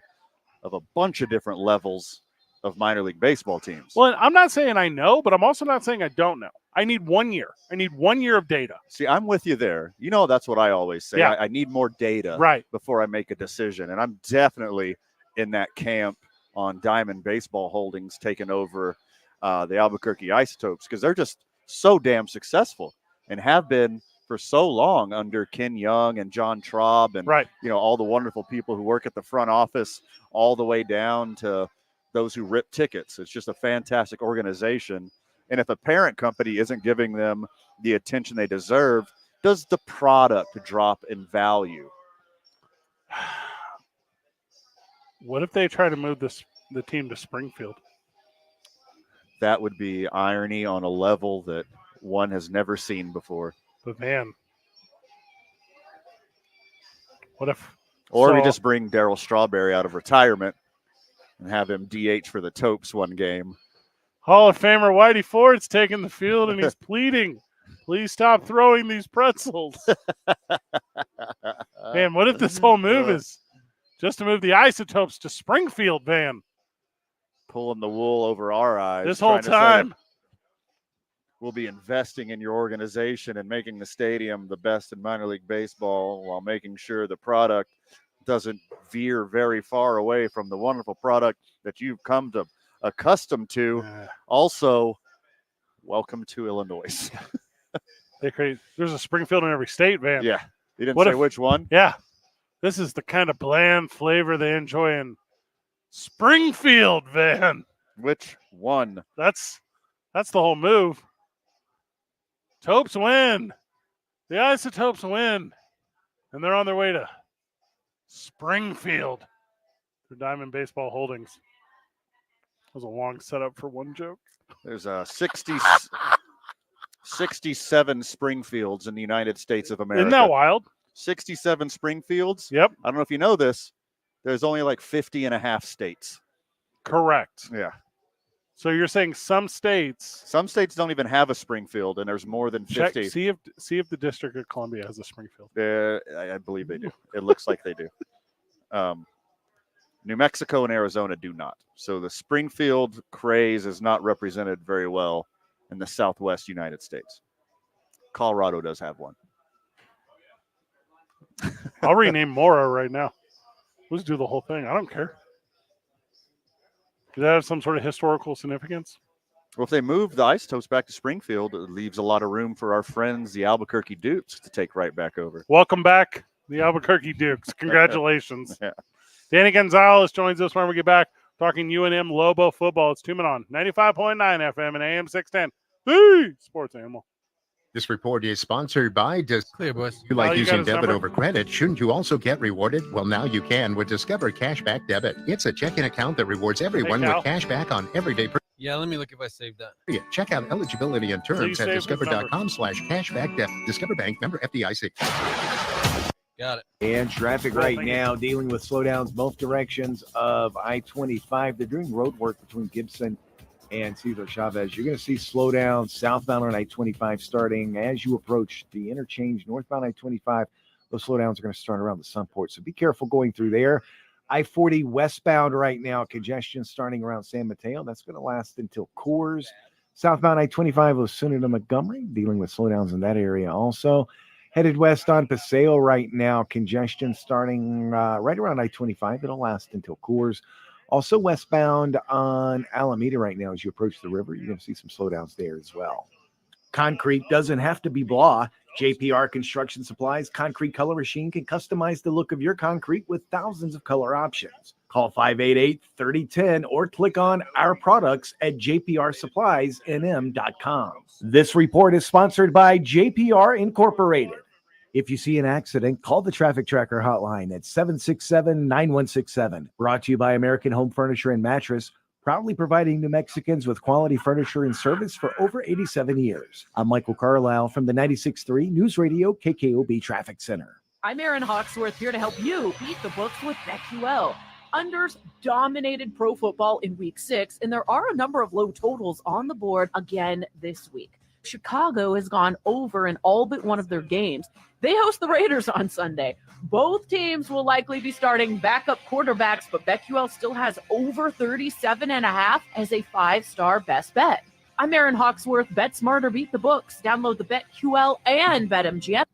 of a bunch of different levels of minor league baseball teams. Well, I'm not saying I know, but I'm also not saying I don't know. I need 1 year. I need 1 year of data. See, I'm with you there. You know, that's what I always say. Yeah. I need more data right before I make a decision. And I'm definitely in that camp on Diamond Baseball Holdings taking over the Albuquerque Isotopes because they're just so damn successful and have been for so long under Ken Young and John Traub and, you know, all the wonderful people who work at the front office all the way down to those who rip tickets. It's just a fantastic organization. And if a parent company isn't giving them the attention they deserve, does the product drop in value? What if they try to move the team to Springfield? That would be irony on a level that one has never seen before. But man, what if? Or we just bring Darryl Strawberry out of retirement and have him DH for the Topes one game. Hall of Famer Whitey Ford's taking the field and he's pleading, please stop throwing these pretzels. Man, what if this whole move is just to move the Isotopes to Springfield, Van? Pulling the wool over our eyes. This whole time. We'll be investing in your organization and making the stadium the best in minor league baseball while making sure the product doesn't veer very far away from the wonderful product that you've come to accustomed to. Also, welcome to Illinois. There's a Springfield in every state, Van. Yeah. You didn't say which one? Yeah. This is the kind of bland flavor they enjoy in Springfield, Van. Which one? That's the whole move. Topes win. The Isotopes win. And they're on their way to Springfield for Diamond Baseball Holdings. That was a long setup for one joke. There's a 67 Springfields in the United States of America. Isn't that wild? 67 Springfields? Yep. I don't know if you know this. There's only like 50 and a half states. Correct. Yeah. So you're saying some states don't even have a Springfield, and there's more than 50. See if the District of Columbia has a Springfield. I believe they do. It looks like they do. New Mexico and Arizona do not. So the Springfield craze is not represented very well in the Southwest United States. Colorado does have one. I'll rename Mora right now. Let's do the whole thing. I don't care. Does that have some sort of historical significance? Well, if they move the Ice Toast back to Springfield, it leaves a lot of room for our friends, the Albuquerque Dukes, to take right back over. Welcome back, the Albuquerque Dukes. Congratulations. Yeah. Danny Gonzalez joins us when we get back, talking UNM Lobo football. It's 2 Men On 95.9 FM and AM 610. The Sports Animal. This report is sponsored by Clear, boys. You like you using got his debit number? over credit? Shouldn't you also get rewarded? Well, now you can with Discover Cashback Debit. It's a checking account that rewards everyone Cal. with cash back on everyday purchases. Yeah, let me look if I saved that. Check out eligibility and terms Please at save his discover.com/cashback debit. Discover Bank, member FDIC. Got it. And traffic right now dealing with slowdowns both directions of I-25. They're doing road work between Gibson and Cesar Chavez. You're going to see slowdowns southbound on I-25 starting as you approach the interchange northbound I-25. Those slowdowns are going to start around the Sunport, so be careful going through there. I-40 westbound right now, congestion starting around San Mateo. That's going to last until Coors. Southbound I-25 Osuna to Montgomery, dealing with slowdowns in that area also. Headed west on Paseo right now, congestion starting right around I-25. It'll last until Coors. Also westbound on Alameda right now as you approach the river. You're going to see some slowdowns there as well. Concrete doesn't have to be blah. JPR Construction Supplies Concrete Color Machine can customize the look of your concrete with thousands of color options. Call 588-3010 or click on our products at jprsuppliesnm.com. This report is sponsored by JPR Incorporated. If you see an accident, call the Traffic Tracker hotline at 767-9167. Brought to you by American Home Furniture and Mattress, proudly providing New Mexicans with quality furniture and service for over 87 years. I'm Michael Carlisle from the 96.3 News Radio KKOB Traffic Center. I'm Erin Hawksworth here to help you beat the books with BetQL. Unders dominated pro football in week 6, and there are a number of low totals on the board again this week. Chicago has gone over in all but one of their games. They host the Raiders on Sunday. Both teams will likely be starting backup quarterbacks, but BetQL still has over 37.5 as a 5-star best bet. I'm Erin Hawksworth. Bet smarter, beat the books. Download the BetQL and BetMGM.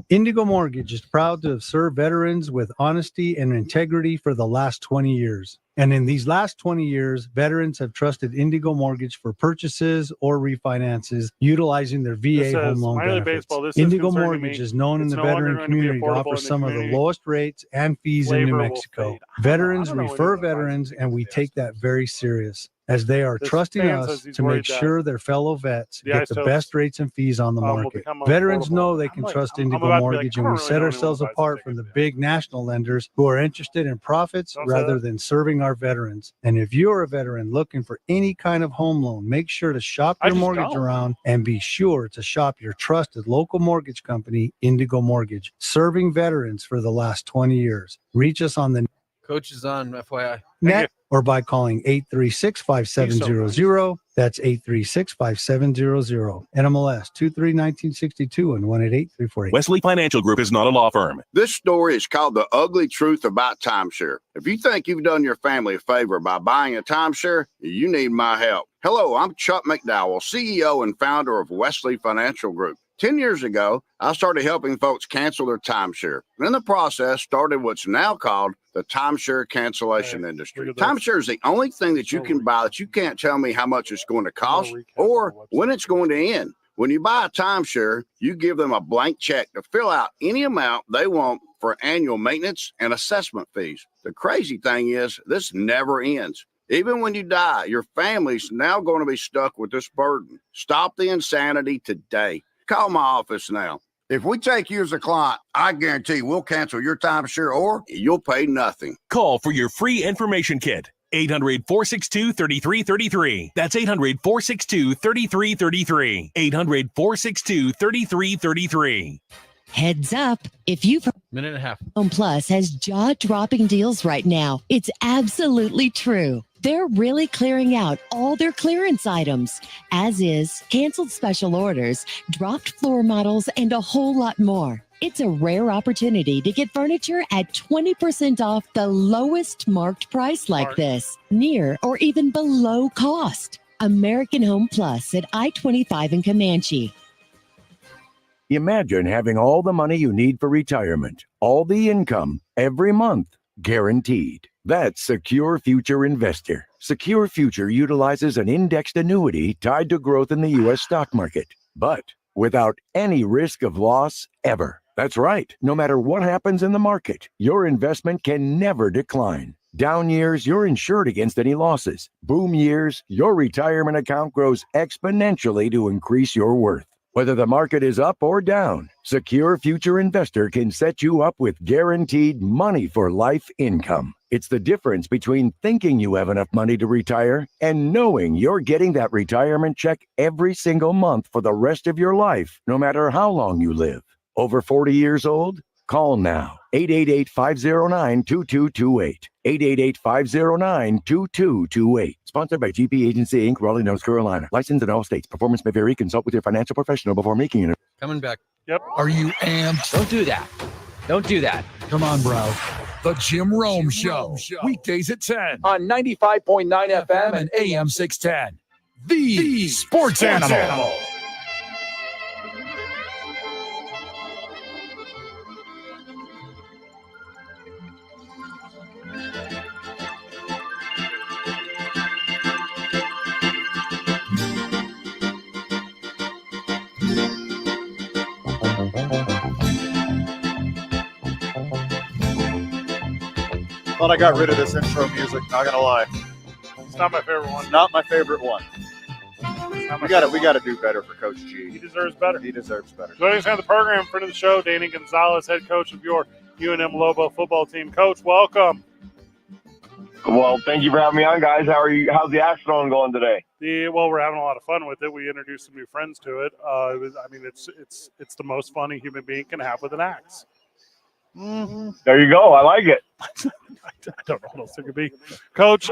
Indigo Mortgage is proud to have served veterans with honesty and integrity for the last 20 years. And in these last 20 years, veterans have trusted Indigo Mortgage for purchases or refinances utilizing their VA home loan benefits. Indigo Mortgage is known in the veteran community to offer some of the lowest rates and fees in New Mexico. Veterans refer veterans, and we take that very serious, as they are trusting us to make sure their fellow vets get the best rates and fees on the market. Veterans know they can trust Indigo Mortgage, and we set ourselves apart from the big national lenders who are interested in profits rather than serving our veterans. And if you're a veteran looking for any kind of home loan, make sure to shop your mortgage around and be sure to shop your trusted local mortgage company, Indigo Mortgage, serving veterans for the last 20 years. Reach us on the Coach is on, FYI. net or by calling 836-5700. That's 836-5700. NMLS 231962 and 188-348. Wesley Financial Group is not a law firm. This story is called The Ugly Truth About Timeshare. If you think you've done your family a favor by buying a timeshare, you need my help. Hello, I'm Chuck McDowell, CEO and founder of Wesley Financial Group. 10 years ago, I started helping folks cancel their timeshare. In the process, started what's now called the timeshare cancellation industry. Timeshare is the only thing that you can buy that you can't tell me how much it's going to cost or when it's going to end. When you buy a timeshare, you give them a blank check to fill out any amount they want for annual maintenance and assessment fees. The crazy thing is, this never ends. Even when you die, your family's now going to be stuck with this burden. Stop the insanity today. Call my office now. If we take you as a client, I guarantee we'll cancel your timeshare or you'll pay nothing. Call for your free information kit. 800-462-3333. That's 800-462-3333. 800-462-3333. Heads up, if you've Minute and a half. Home Plus has jaw-dropping deals right now. It's absolutely true. They're really clearing out all their clearance items, as is canceled special orders, dropped floor models, and a whole lot more. It's a rare opportunity to get furniture at 20% off the lowest marked price like this, near or even below cost. American Home Plus at I-25 in Comanche. Imagine having all the money you need for retirement, all the income, every month, guaranteed. That's Secure Future Investor. Secure Future utilizes an indexed annuity tied to growth in the U.S. stock market, but without any risk of loss ever. That's right. No matter what happens in the market, your investment can never decline. Down years, you're insured against any losses. Boom years, your retirement account grows exponentially to increase your worth. Whether the market is up or down, Secure Future Investor can set you up with guaranteed money for life income. It's the difference between thinking you have enough money to retire and knowing you're getting that retirement check every single month for the rest of your life, no matter how long you live. Over 40 years old? Call now. 888-509-2228. 888-509-2228. Sponsored by GP Agency, Inc., Raleigh, North Carolina. Licensed in all states. Performance may vary. Consult with your financial professional before making it. Coming back. Yep. Are you amped? Don't do that. Don't do that. Come on, bro. The Jim Rome Show. Weekdays at 10 On 95.9 FM and AM 610. The Sports Animal. Thought I got rid of this intro music, not gonna lie. It's not my favorite one. It's not my favorite one. We gotta do better for Coach G. He deserves better. He deserves better. Joining us on the program, friend of the show, Danny Gonzalez, head coach of your UNM Lobo football team. Coach, welcome. Well, thank you for having me on, guys. How are you? How's the axe throwing going today? Well, we're having a lot of fun with it. We introduced some new friends to it. It's the most fun a human being can have with an axe. Mm-hmm. There you go. I like it. I don't know what else it could be. Coach,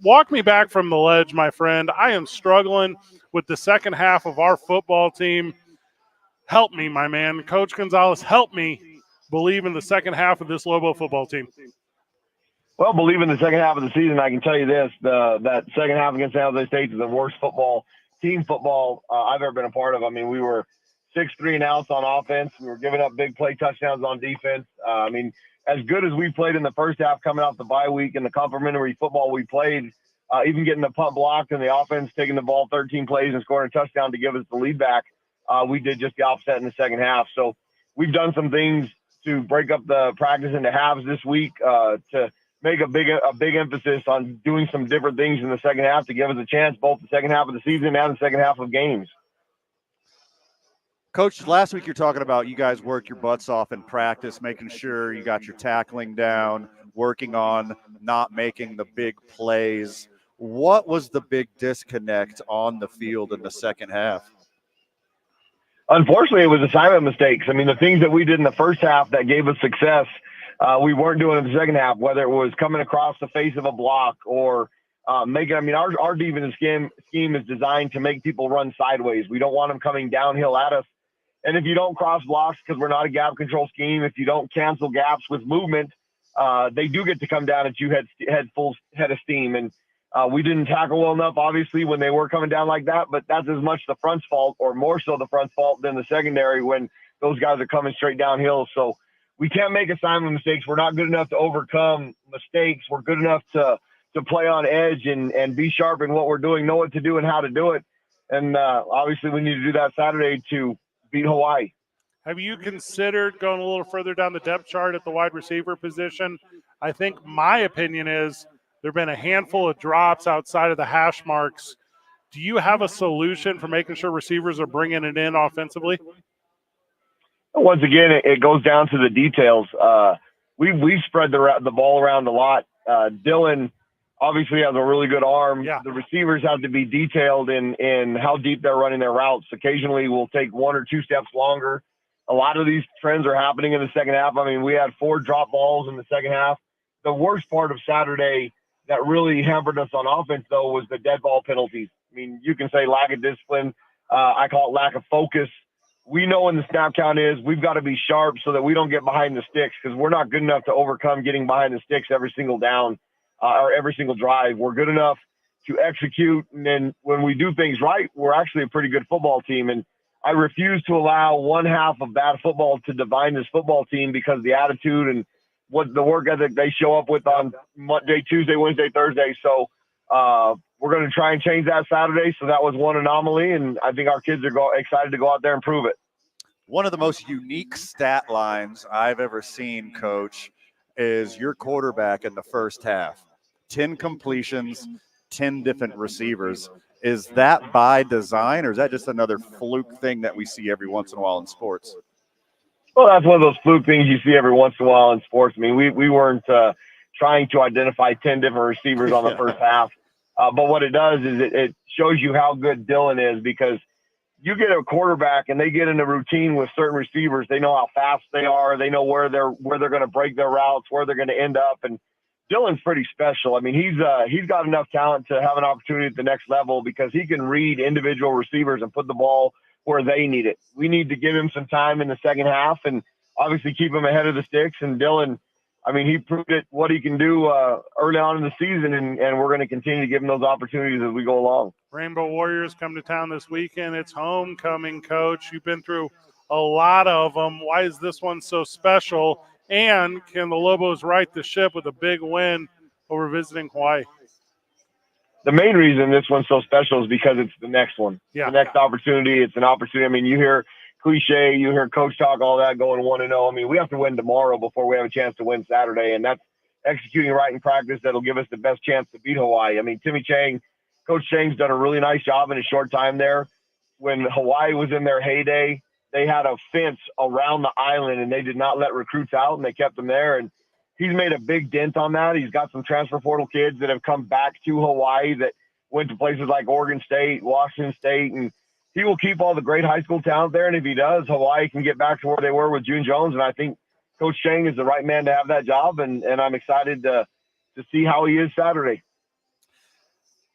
walk me back from the ledge, my friend. I am struggling with the second half of our football team. Help me, my man. Coach Gonzalez, help me believe in the second half of this Lobo football team. Well, believe in the second half of the season, I can tell you this. That second half against San Jose State is the worst team football I've ever been a part of. I mean, we were 6-3 and outs on offense. We were giving up big play touchdowns on defense. As good as we played in the first half coming off the bye week and the complimentary football we played, even getting the punt blocked and the offense taking the ball 13 plays and scoring a touchdown to give us the lead back, we did just the opposite in the second half. So we've done some things to break up the practice into halves this week to make a big emphasis on doing some different things in the second half to give us a chance both the second half of the season and the second half of games. Coach, last week you're talking about you guys work your butts off in practice, making sure you got your tackling down, working on not making the big plays. What was the big disconnect on the field in the second half? Unfortunately, it was assignment mistakes. I mean, the things that we did in the first half that gave us success, we weren't doing in the second half, whether it was coming across the face of a block or our defensive scheme is designed to make people run sideways. We don't want them coming downhill at us. And if you don't cross blocks, because we're not a gap control scheme, if you don't cancel gaps with movement, they do get to come down at you full head of steam. And we didn't tackle well enough, obviously, when they were coming down like that. But that's as much the front's fault, or more so the front's fault than the secondary when those guys are coming straight downhill. So we can't make assignment mistakes. We're not good enough to overcome mistakes. We're good enough to play on edge and be sharp in what we're doing, know what to do and how to do it. And obviously we need to do that Saturday to beat Hawaii. Have you considered going a little further down the depth chart at the wide receiver position? I think my opinion is there have been a handful of drops outside of the hash marks. Do you have a solution for making sure receivers are bringing it in offensively? Once again, it goes down to the details. We spread the ball around a lot. Dylan obviously has a really good arm. Yeah. The receivers have to be detailed in how deep they're running their routes. Occasionally we'll take 1 or 2 steps longer. A lot of these trends are happening in the second half. I mean, we had 4 drop balls in the second half. The worst part of Saturday that really hampered us on offense, though, was the dead ball penalties. I mean, you can say lack of discipline. I call it lack of focus. We know when the snap count is. We've got to be sharp so that we don't get behind the sticks, because we're not good enough to overcome getting behind the sticks every single down. Or every single drive. We're good enough to execute, and then when we do things right, we're actually a pretty good football team. And I refuse to allow one half of bad football to divide this football team because of the attitude and what the work ethic they show up with on Monday, Tuesday, Wednesday, Thursday. So we're going to try and change that Saturday. So that was one anomaly, and I think our kids are excited to go out there and prove it. One of the most unique stat lines I've ever seen, Coach, is your quarterback in the first half. 10 completions, 10 different receivers. Is that by design, or is that just another fluke thing that we see every once in a while in sports? Well, that's one of those fluke things you see every once in a while in sports. I mean, we weren't trying to identify 10 different receivers on the first half. But what it does is it shows you how good Dylan is, because you get a quarterback and they get in a routine with certain receivers. They know how fast they are. They know where they're going to break their routes, where they're going to end up. And Dylan's pretty special. I mean, he's got enough talent to have an opportunity at the next level because he can read individual receivers and put the ball where they need it. We need to give him some time in the second half and obviously keep him ahead of the sticks. And Dylan, I mean, he proved it what he can do early on in the season, and we're going to continue to give him those opportunities as we go along. Rainbow Warriors come to town this weekend. It's homecoming, Coach. You've been through a lot of them. Why is this one so special? And can the Lobos right the ship with a big win over visiting Hawaii? The main reason this one's so special is because it's the next one. Yeah. The next opportunity. It's an opportunity. I mean, you hear cliche, you hear coach talk, all that going 1-0. I mean, we have to win tomorrow before we have a chance to win Saturday, and that's executing right in practice that'll give us the best chance to beat Hawaii. I mean, Coach Chang's done a really nice job in a short time there. When Hawaii was in their heyday, they had a fence around the island, and they did not let recruits out, and they kept them there. And he's made a big dent on that. He's got some transfer portal kids that have come back to Hawaii that went to places like Oregon State, Washington State, and he will keep all the great high school talent there. And if he does, Hawaii can get back to where they were with June Jones. And I think Coach Chang is the right man to have that job, and I'm excited to see how he is Saturday.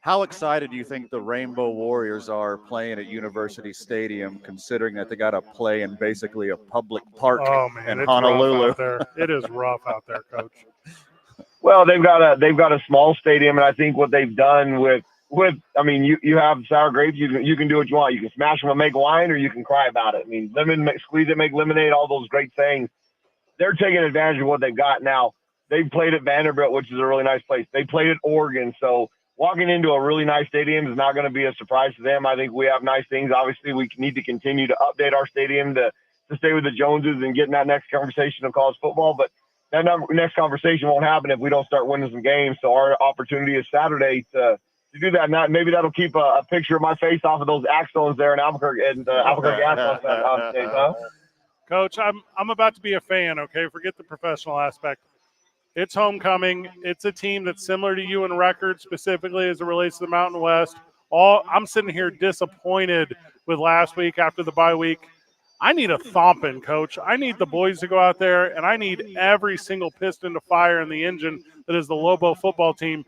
How excited do you think the Rainbow Warriors are playing at University Stadium, considering that they got to play in basically a public park in Honolulu? Rough out there. It is rough out there, Coach. Well, they've got a small stadium, and I think what they've done with I mean, you have sour grapes. You can do what you want. You can smash them and make wine, or you can cry about it. I mean, squeeze it, make lemonade, all those great things. They're taking advantage of what they've got now. They've played at Vanderbilt, which is a really nice place. They played at Oregon, so walking into a really nice stadium is not going to be a surprise to them. I think we have nice things. Obviously, we need to continue to update our stadium to stay with the Joneses and get in that next conversation of college football. But that next conversation won't happen if we don't start winning some games. So our opportunity is Saturday to do that. And maybe that'll keep a picture of my face off of those Axons there in Albuquerque and Albuquerque Axons on stage, huh? Coach, I'm about to be a fan, okay? Forget the professional aspect. It's homecoming. It's a team that's similar to you in record, specifically as it relates to the Mountain West. I'm sitting here disappointed with last week after the bye week. I need a thumping, Coach. I need the boys to go out there, and I need every single piston to fire in the engine that is the Lobo football team.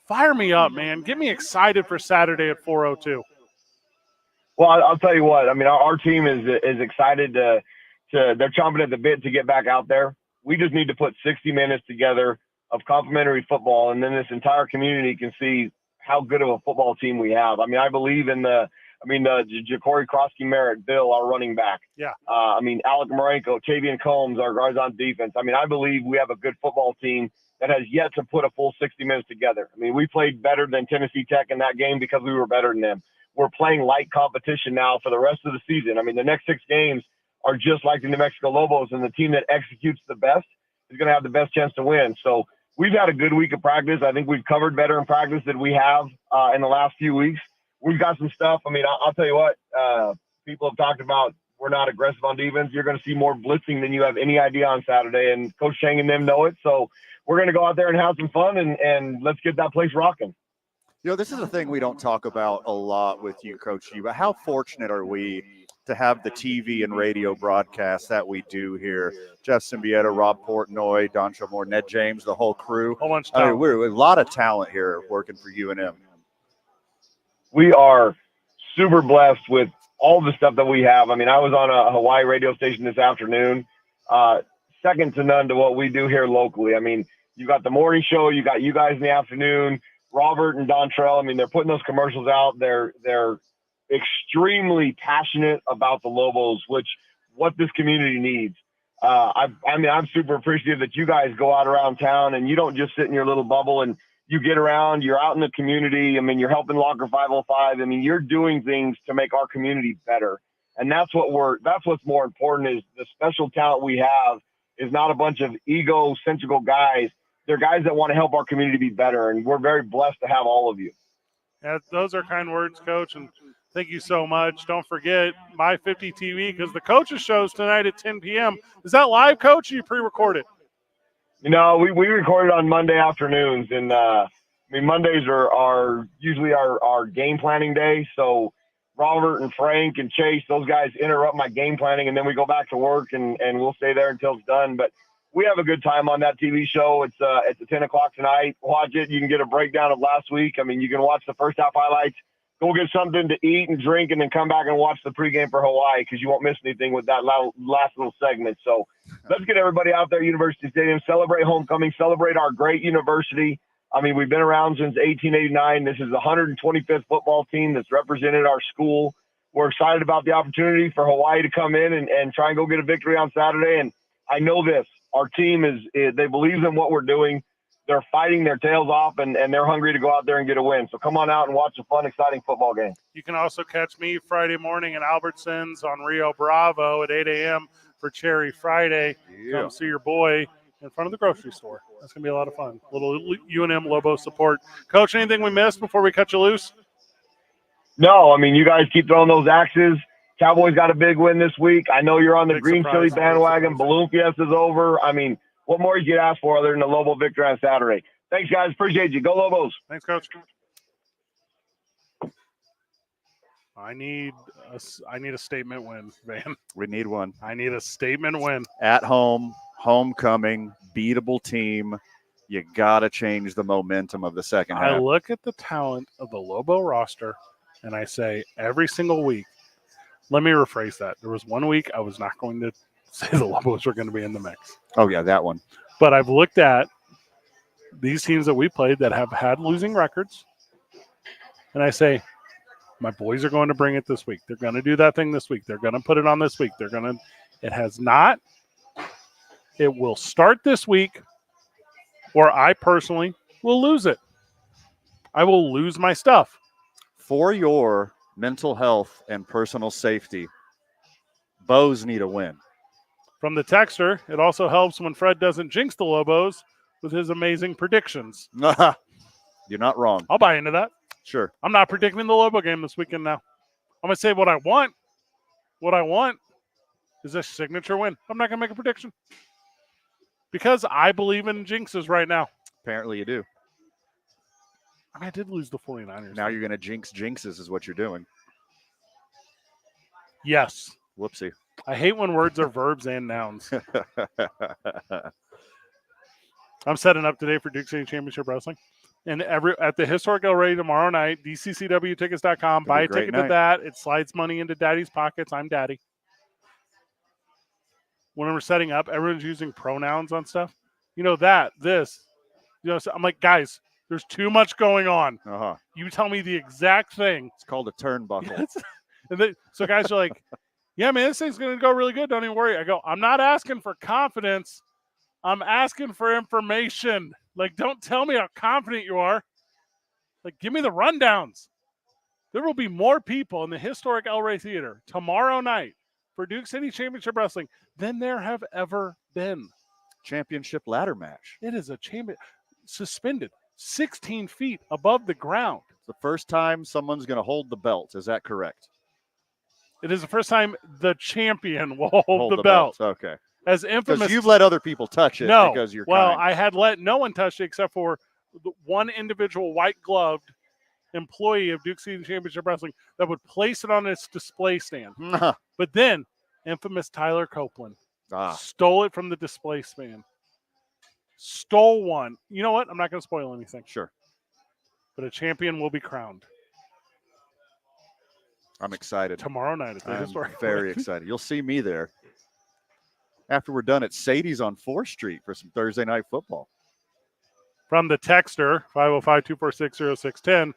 Fire me up, man. Get me excited for Saturday at 4:02. Well, I'll tell you what. I mean, our team is excited to they're chomping at the bit to get back out there. We just need to put 60 minutes together of complimentary football, and then this entire community can see how good of a football team we have. I mean, I believe in Ja'Cory Krosky-Merritt, Bill, our running back. Yeah. Alec Marenko, Tavian Combs, our guys on defense. I mean, I believe we have a good football team that has yet to put a full 60 minutes together. I mean, we played better than Tennessee Tech in that game because we were better than them. We're playing light competition now for the rest of the season. I mean, the next 6 games are just like the New Mexico Lobos, and the team that executes the best is going to have the best chance to win. So we've had a good week of practice. I think we've covered better in practice than we have in the last few weeks. We've got some stuff. I mean, I'll tell you what, people have talked about we're not aggressive on defense. You're going to see more blitzing than you have any idea on Saturday, and Coach Chang and them know it. So we're going to go out there and have some fun, and let's get that place rocking. You know, this is a thing we don't talk about a lot with you, Coach G, but how fortunate are we to have the TV and radio broadcasts that we do here? Jeff Symbieta, Rob Portnoy, Don Chamore, Ned James, the whole crew. I mean, we're a lot of talent here working for UNM. We are super blessed with all the stuff that we have. I mean, I was on a Hawaii radio station this afternoon, second to none to what we do here locally. I mean, you got the morning show, you got you guys in the afternoon, Robert and Dontrell. I mean, they're putting those commercials out. They're extremely passionate about the Lobos, which what this community needs. I'm super appreciative that you guys go out around town and you don't just sit in your little bubble and you get around, you're out in the community. I mean, you're helping Locker 505. I mean, you're doing things to make our community better. And that's what's more important is the special talent we have is not a bunch of egocentric guys. They're guys that want to help our community be better. And we're very blessed to have all of you. Yeah, those are kind words, Coach, and thank you so much. Don't forget My 50 TV because the coaches shows tonight at 10 p.m. Is that live, Coach, or you pre-recorded? We record it on Monday afternoons, and Mondays are usually our game planning day. So Robert and Frank and Chase, those guys interrupt my game planning, and then we go back to work, and we'll stay there until it's done. But we have a good time on that TV show. It's at 10 o'clock tonight. Watch it. You can get a breakdown of last week. I mean, you can watch the first half highlights, go get something to eat and drink, and then come back and watch the pregame for Hawaii because you won't miss anything with that last little segment. So let's get everybody out there, University Stadium, celebrate homecoming, celebrate our great university. I mean, we've been around since 1889. This is the 125th football team that's represented our school. We're excited about the opportunity for Hawaii to come in and try and go get a victory on Saturday. And I know this. Our team they believe in what we're doing. They're fighting their tails off, and they're hungry to go out there and get a win. So come on out and watch a fun, exciting football game. You can also catch me Friday morning in Albertsons on Rio Bravo at 8 a.m. for Cherry Friday. Yeah. Come see your boy in front of the grocery store. That's going to be a lot of fun. A little UNM Lobo support. Coach, anything we missed before we cut you loose? No, I mean, you guys keep throwing those axes. Cowboys got a big win this week. I know you're on the Big Green surprise. Chili bandwagon. Balloon Fiesta's over. I mean, what more you could ask for other than the Lobo victory on Saturday? Thanks, guys. Appreciate you. Go Lobos. Thanks, Coach. I need a statement win, Van. We need one. I need a statement win. At home, homecoming, beatable team. You got to change the momentum of the second I half. look at the talent of the Lobo roster, and I say every single week, let me rephrase that. There was 1 week I was not going to say the Lobos were going to be in the mix. Oh, yeah, that one. But I've looked at these teams that we played that have had losing records, and I say, my boys are going to bring it this week. They're going to do that thing this week. They're going to put it on this week. It has not. It will start this week, or I personally will lose it. I will lose my stuff. For your mental health and personal safety, Bows need a win. From the texter, it also helps when Fred doesn't jinx the Lobos with his amazing predictions. You're not wrong. I'll buy into that. Sure. I'm not predicting the Lobo game this weekend now. I'm going to say what I want. What I want is a signature win. I'm not going to make a prediction because I believe in jinxes right now. Apparently you do. I mean, I did lose the 49ers. Now you're going to jinx jinxes is what you're doing. Yes. Whoopsie. I hate when words are verbs and nouns. I'm setting up today for Duke City Championship Wrestling. And at the Historic El Rey tomorrow night, dccwtickets.com. Buy a ticket to that. It slides money into Daddy's pockets. I'm Daddy. When we're setting up, everyone's using pronouns on stuff. You know, this. You know, so I'm like, guys, there's too much going on. You tell me the exact thing. It's called a turnbuckle. So guys are like, yeah, man, this thing's going to go really good. Don't even worry. I go, I'm not asking for confidence. I'm asking for information. Like, don't tell me how confident you are. Like, give me the rundowns. There will be more people in the Historic El Rey Theater tomorrow night for Duke City Championship Wrestling than there have ever been. Championship ladder match. It is a suspended 16 feet above the ground. It's the first time someone's going to hold the belt. Is that correct? It is the first time the champion will hold the belt. Okay. As infamous. Because you've let other people touch it because you're kind. I had let no one touch it except for one individual white-gloved employee of Duke City Championship Wrestling that would place it on its display stand. But then, infamous Tyler Copeland stole it from the display stand. Stole one. You know what? I'm not going to spoil anything. Sure. But a champion will be crowned. I'm excited. Tomorrow night at the Historic. Very excited. You'll see me there. After we're done at Sadie's on 4th Street for some Thursday night football. From the texter, 505-246-0610.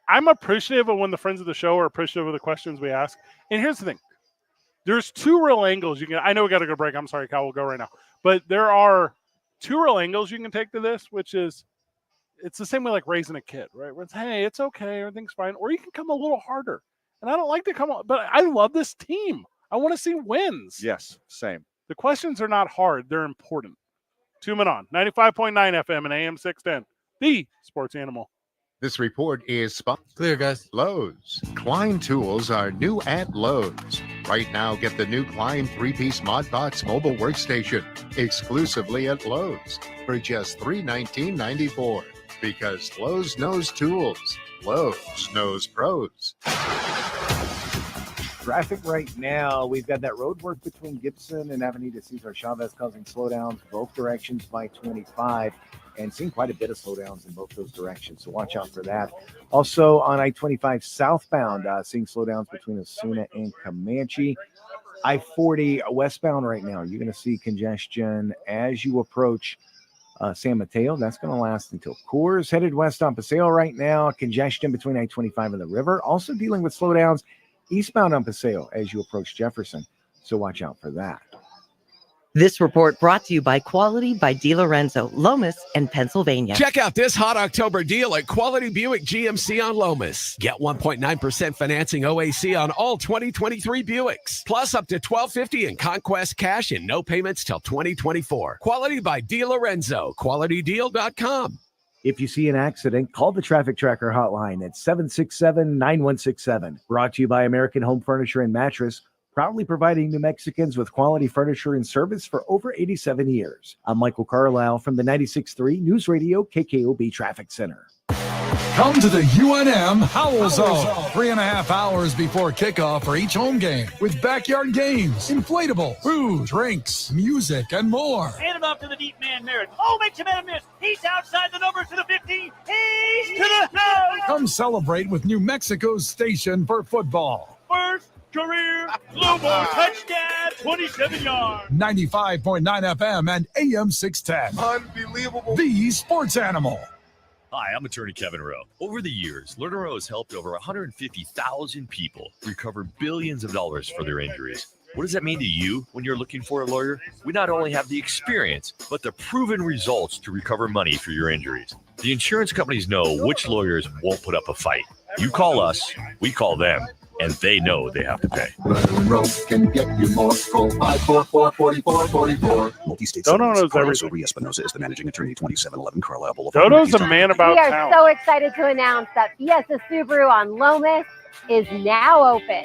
I'm appreciative of when the friends of the show are appreciative of the questions we ask. And here's the thing. There's two real angles you can. I know we got to go break. I'm sorry, Kyle. We'll go right now. But there are two real angles you can take to this, which is it's the same way like raising a kid, right? Where it's, hey, it's okay, everything's fine. Or you can come a little harder. And I don't like to come, but I love this team. I want to see wins. Yes, same. The questions are not hard. They're important. 2 Men On, 95.9 FM and AM 610, the sports animal. This report is sponsored. Clear, guys. Lowe's. Klein tools are new at Lowe's. Right now, get the new Klein 3-piece Mod Box mobile workstation exclusively at Lowe's for just $319.94. Because Lowe's knows tools. Lowe's knows pros. Traffic right now, we've got that road work between Gibson and Avenida Cesar Chavez causing slowdowns both directions by 25 and seeing quite a bit of slowdowns in both those directions. So watch out for that. Also on I-25 southbound, seeing slowdowns between Osuna and Comanche. I-40 westbound right now, you're going to see congestion as you approach San Mateo. That's going to last until Coors. Headed west on Paseo right now, congestion between I-25 and the river. Also dealing with slowdowns eastbound on Paseo as you approach Jefferson. So watch out for that. This report brought to you by Quality by DiLorenzo, Lomas, and Pennsylvania. Check out this hot October deal at Quality Buick GMC on Lomas. Get 1.9% financing OAC on all 2023 Buicks, plus up to $1,250 in Conquest cash and no payments till 2024. Quality by DiLorenzo, qualitydeal.com. If you see an accident, call the Traffic Tracker hotline at 767-9167. Brought to you by American Home Furniture and Mattress, proudly providing New Mexicans with quality furniture and service for over 87 years. I'm Michael Carlisle from the 96.3 News Radio KKOB Traffic Center. Come to the UNM Howl Zone. 3.5 hours before kickoff for each home game with backyard games, inflatables, food, drinks, music, and more. Hand it off to the deep man, Merritt. Oh, makes a man miss. He's outside the numbers to the 50. He's to the house. Come celebrate with New Mexico's station for football. First career Lobo touchdown, 27 yards. 95.9 FM and AM 610. Unbelievable. The sports animal. Hi, I'm attorney Kevin Rowe. Over the years, Lerner Rowe has helped over 150,000 people recover billions of dollars for their injuries. What does that mean to you when you're looking for a lawyer? We not only have the experience, but the proven results to recover money for your injuries. The insurance companies know which lawyers won't put up a fight. You call us, we call them, and they know they have to pay. Can get you more. Call 544-4444. Multi-state Dodo knows Carlos everything. Espinosa is the managing attorney, 2711 Carlisle Boulevard. Dodo's a man about We are town. so excited to announce that Fiesta Subaru on Lomas is now open.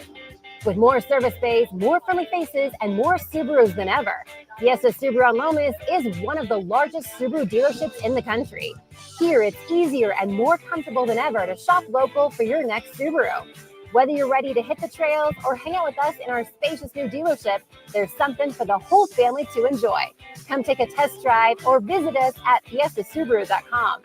With more service bays, more friendly faces, and more Subarus than ever, Fiesta Subaru on Lomas is one of the largest Subaru dealerships in the country. Here, it's easier and more comfortable than ever to shop local for your next Subaru. Whether you're ready to hit the trails or hang out with us in our spacious new dealership, there's something for the whole family to enjoy. Come take a test drive or visit us at fiestasubaru.com.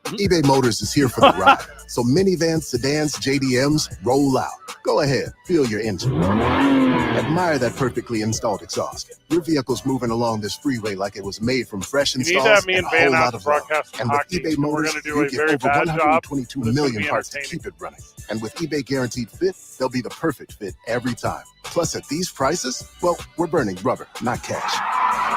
eBay Motors is here for the ride. So minivans, sedans, JDMs, roll out. Go ahead, feel your engine. Admire that perfectly installed exhaust. Your vehicle's moving along this freeway like it was made from fresh You need installs to have me and and a whole Van out lot to of love. broadcast And with hockey. eBay So we're Motors, going to do you a get very over bad job. 122 This is million gonna be parts to entertaining. keep it running. And with eBay Guaranteed Fit, they'll be the perfect fit every time. Plus, at these prices, well, we're burning rubber, not cash.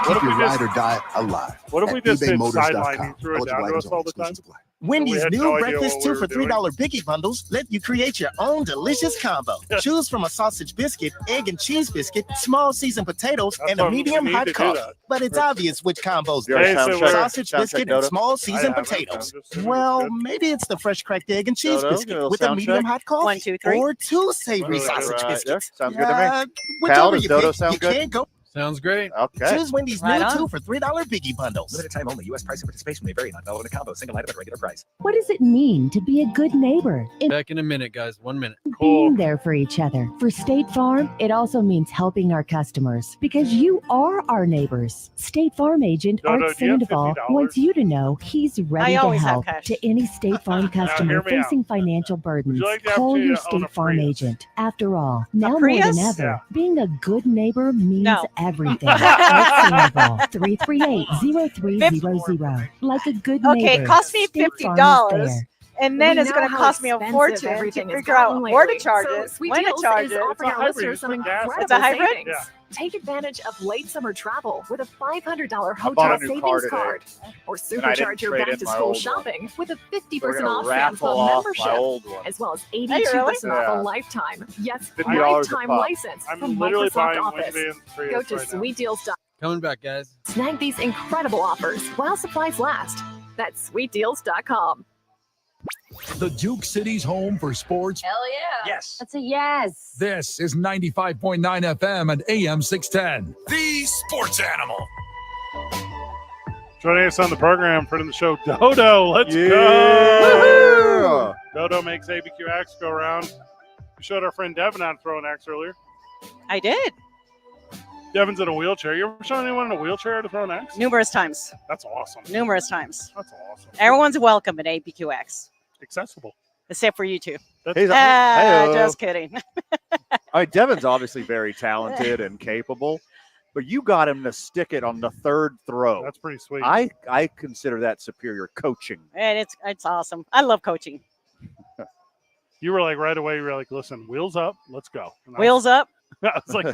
What Keep if we your just- ride or die alive. What if at we just did ebaymotors.com. sideline? You threw it down to us all the time? Wendy's We had new no idea breakfast what 2 we for were doing. $3 Biggie Bundles let you create your own delicious combo. Choose from a sausage biscuit, egg and cheese biscuit, small seasoned potatoes, That's and a what we medium need hot to do coffee. that. But it's obvious which combos You already go. sound check. Sausage Sound check, biscuit Dodo? and small I seasoned haven't. potatoes. I'm just Well, maybe it's the fresh cracked egg and cheese Dodo, give biscuit it a with a sound medium check. hot coffee. 1, 2, 3. Or 2 savory Really good. sausage Right there. biscuits. Sounds good to me. Whichever Cal, does you Dodo pick, sound you good? can't go. Sounds great. Okay. Choose Wendy's Right new on. 2 for $3 Biggie Bundles. Limited time only. U.S. price and participation may vary. Not valid in a combo. Single item at regular price. What does it mean to be a good neighbor? It Back in a minute, guys. 1 minute. Cool. being there for each other. For State Farm, it also means helping our customers because you are our neighbors. State Farm agent Dodo, Art do you have Sandoval $50? wants you to know he's ready to always have help cash. to any State Farm customer hear me out. facing financial burdens. like the Call your opportunity to own a State Farm Prius? agent. After all, now more Prius? than ever, Yeah. being a good neighbor means No. everything. Art Sandoval, 338-0300. Like a good Okay, neighbor. it cost me State Farm is $50. there. And then We it's going know to how cost me a expensive fortune to everything has figure out gotten where to lately. charge So it, Sweet when to Deals charge is it. offering our hybrid. listeners some It's gas. incredible It's a hybrid? savings. Yeah. Take advantage of late summer travel with a $500 bought hotel a new savings car today, card. Or and I didn't supercharge your trade in back to my school old one. shopping with a We're 50% gonna off Sam's raffle Club off membership. my old one. As well as Hey, 82% really? off Yeah. a lifetime. Yes, $50 a lifetime pop. license I'm from literally Microsoft buying Office. Win Vans Prius Go to right now. sweetdeals.com. Coming back, guys. Snag these incredible offers while supplies last. That's sweetdeals.com. The Duke City's home for sports. Hell yeah. Yes. That's a yes. This is 95.9 FM and AM 610. The Sports Animal. Joining us on the program, friend of the show, Dodo. Let's Yeah. go. Dodo makes ABQ Axe go around. We showed our friend Devin how to throw an axe earlier. I did. Devin's in a wheelchair. You ever shown anyone in a wheelchair to throw an axe? Numerous times. That's awesome. Numerous times. That's awesome. Everyone's welcome at ABQX, Accessible. except for you two. He's Ah, just kidding. I mean, Devin's obviously very talented and capable, but you got him to stick it on the third throw. That's pretty sweet. I consider that superior coaching. And it's awesome. I love coaching. You were like right away, you were like, listen, wheels up, let's go. And Wheels up. I was like,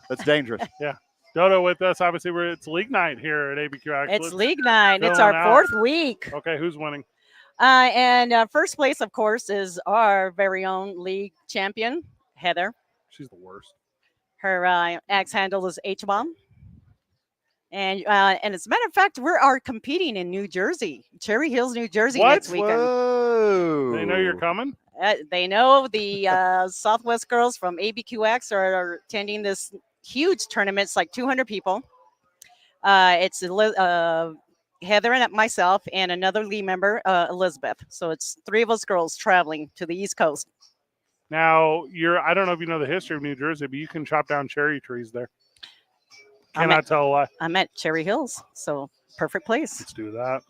That's dangerous. Yeah. Dodo with us. Obviously, it's league night here at ABQ Axe. It's league night. It's Filling our out. fourth week. Okay, who's winning? And first place, of course, is our very own league champion, Heather. She's the worst. Her axe handle is H-bomb. And as a matter of fact, we are competing in New Jersey, Cherry Hills, New Jersey next weekend. Whoa. They know you're coming? They know the Southwest girls from ABQX are attending this huge tournament. It's like 200 people. It's Heather and myself and another league member, Elizabeth. So it's three of us girls traveling to the East Coast. Now, I don't know if you know the history of New Jersey, but you can chop down cherry trees there. Cannot tell a lie. I'm at Cherry Hills, so perfect place. Let's do that.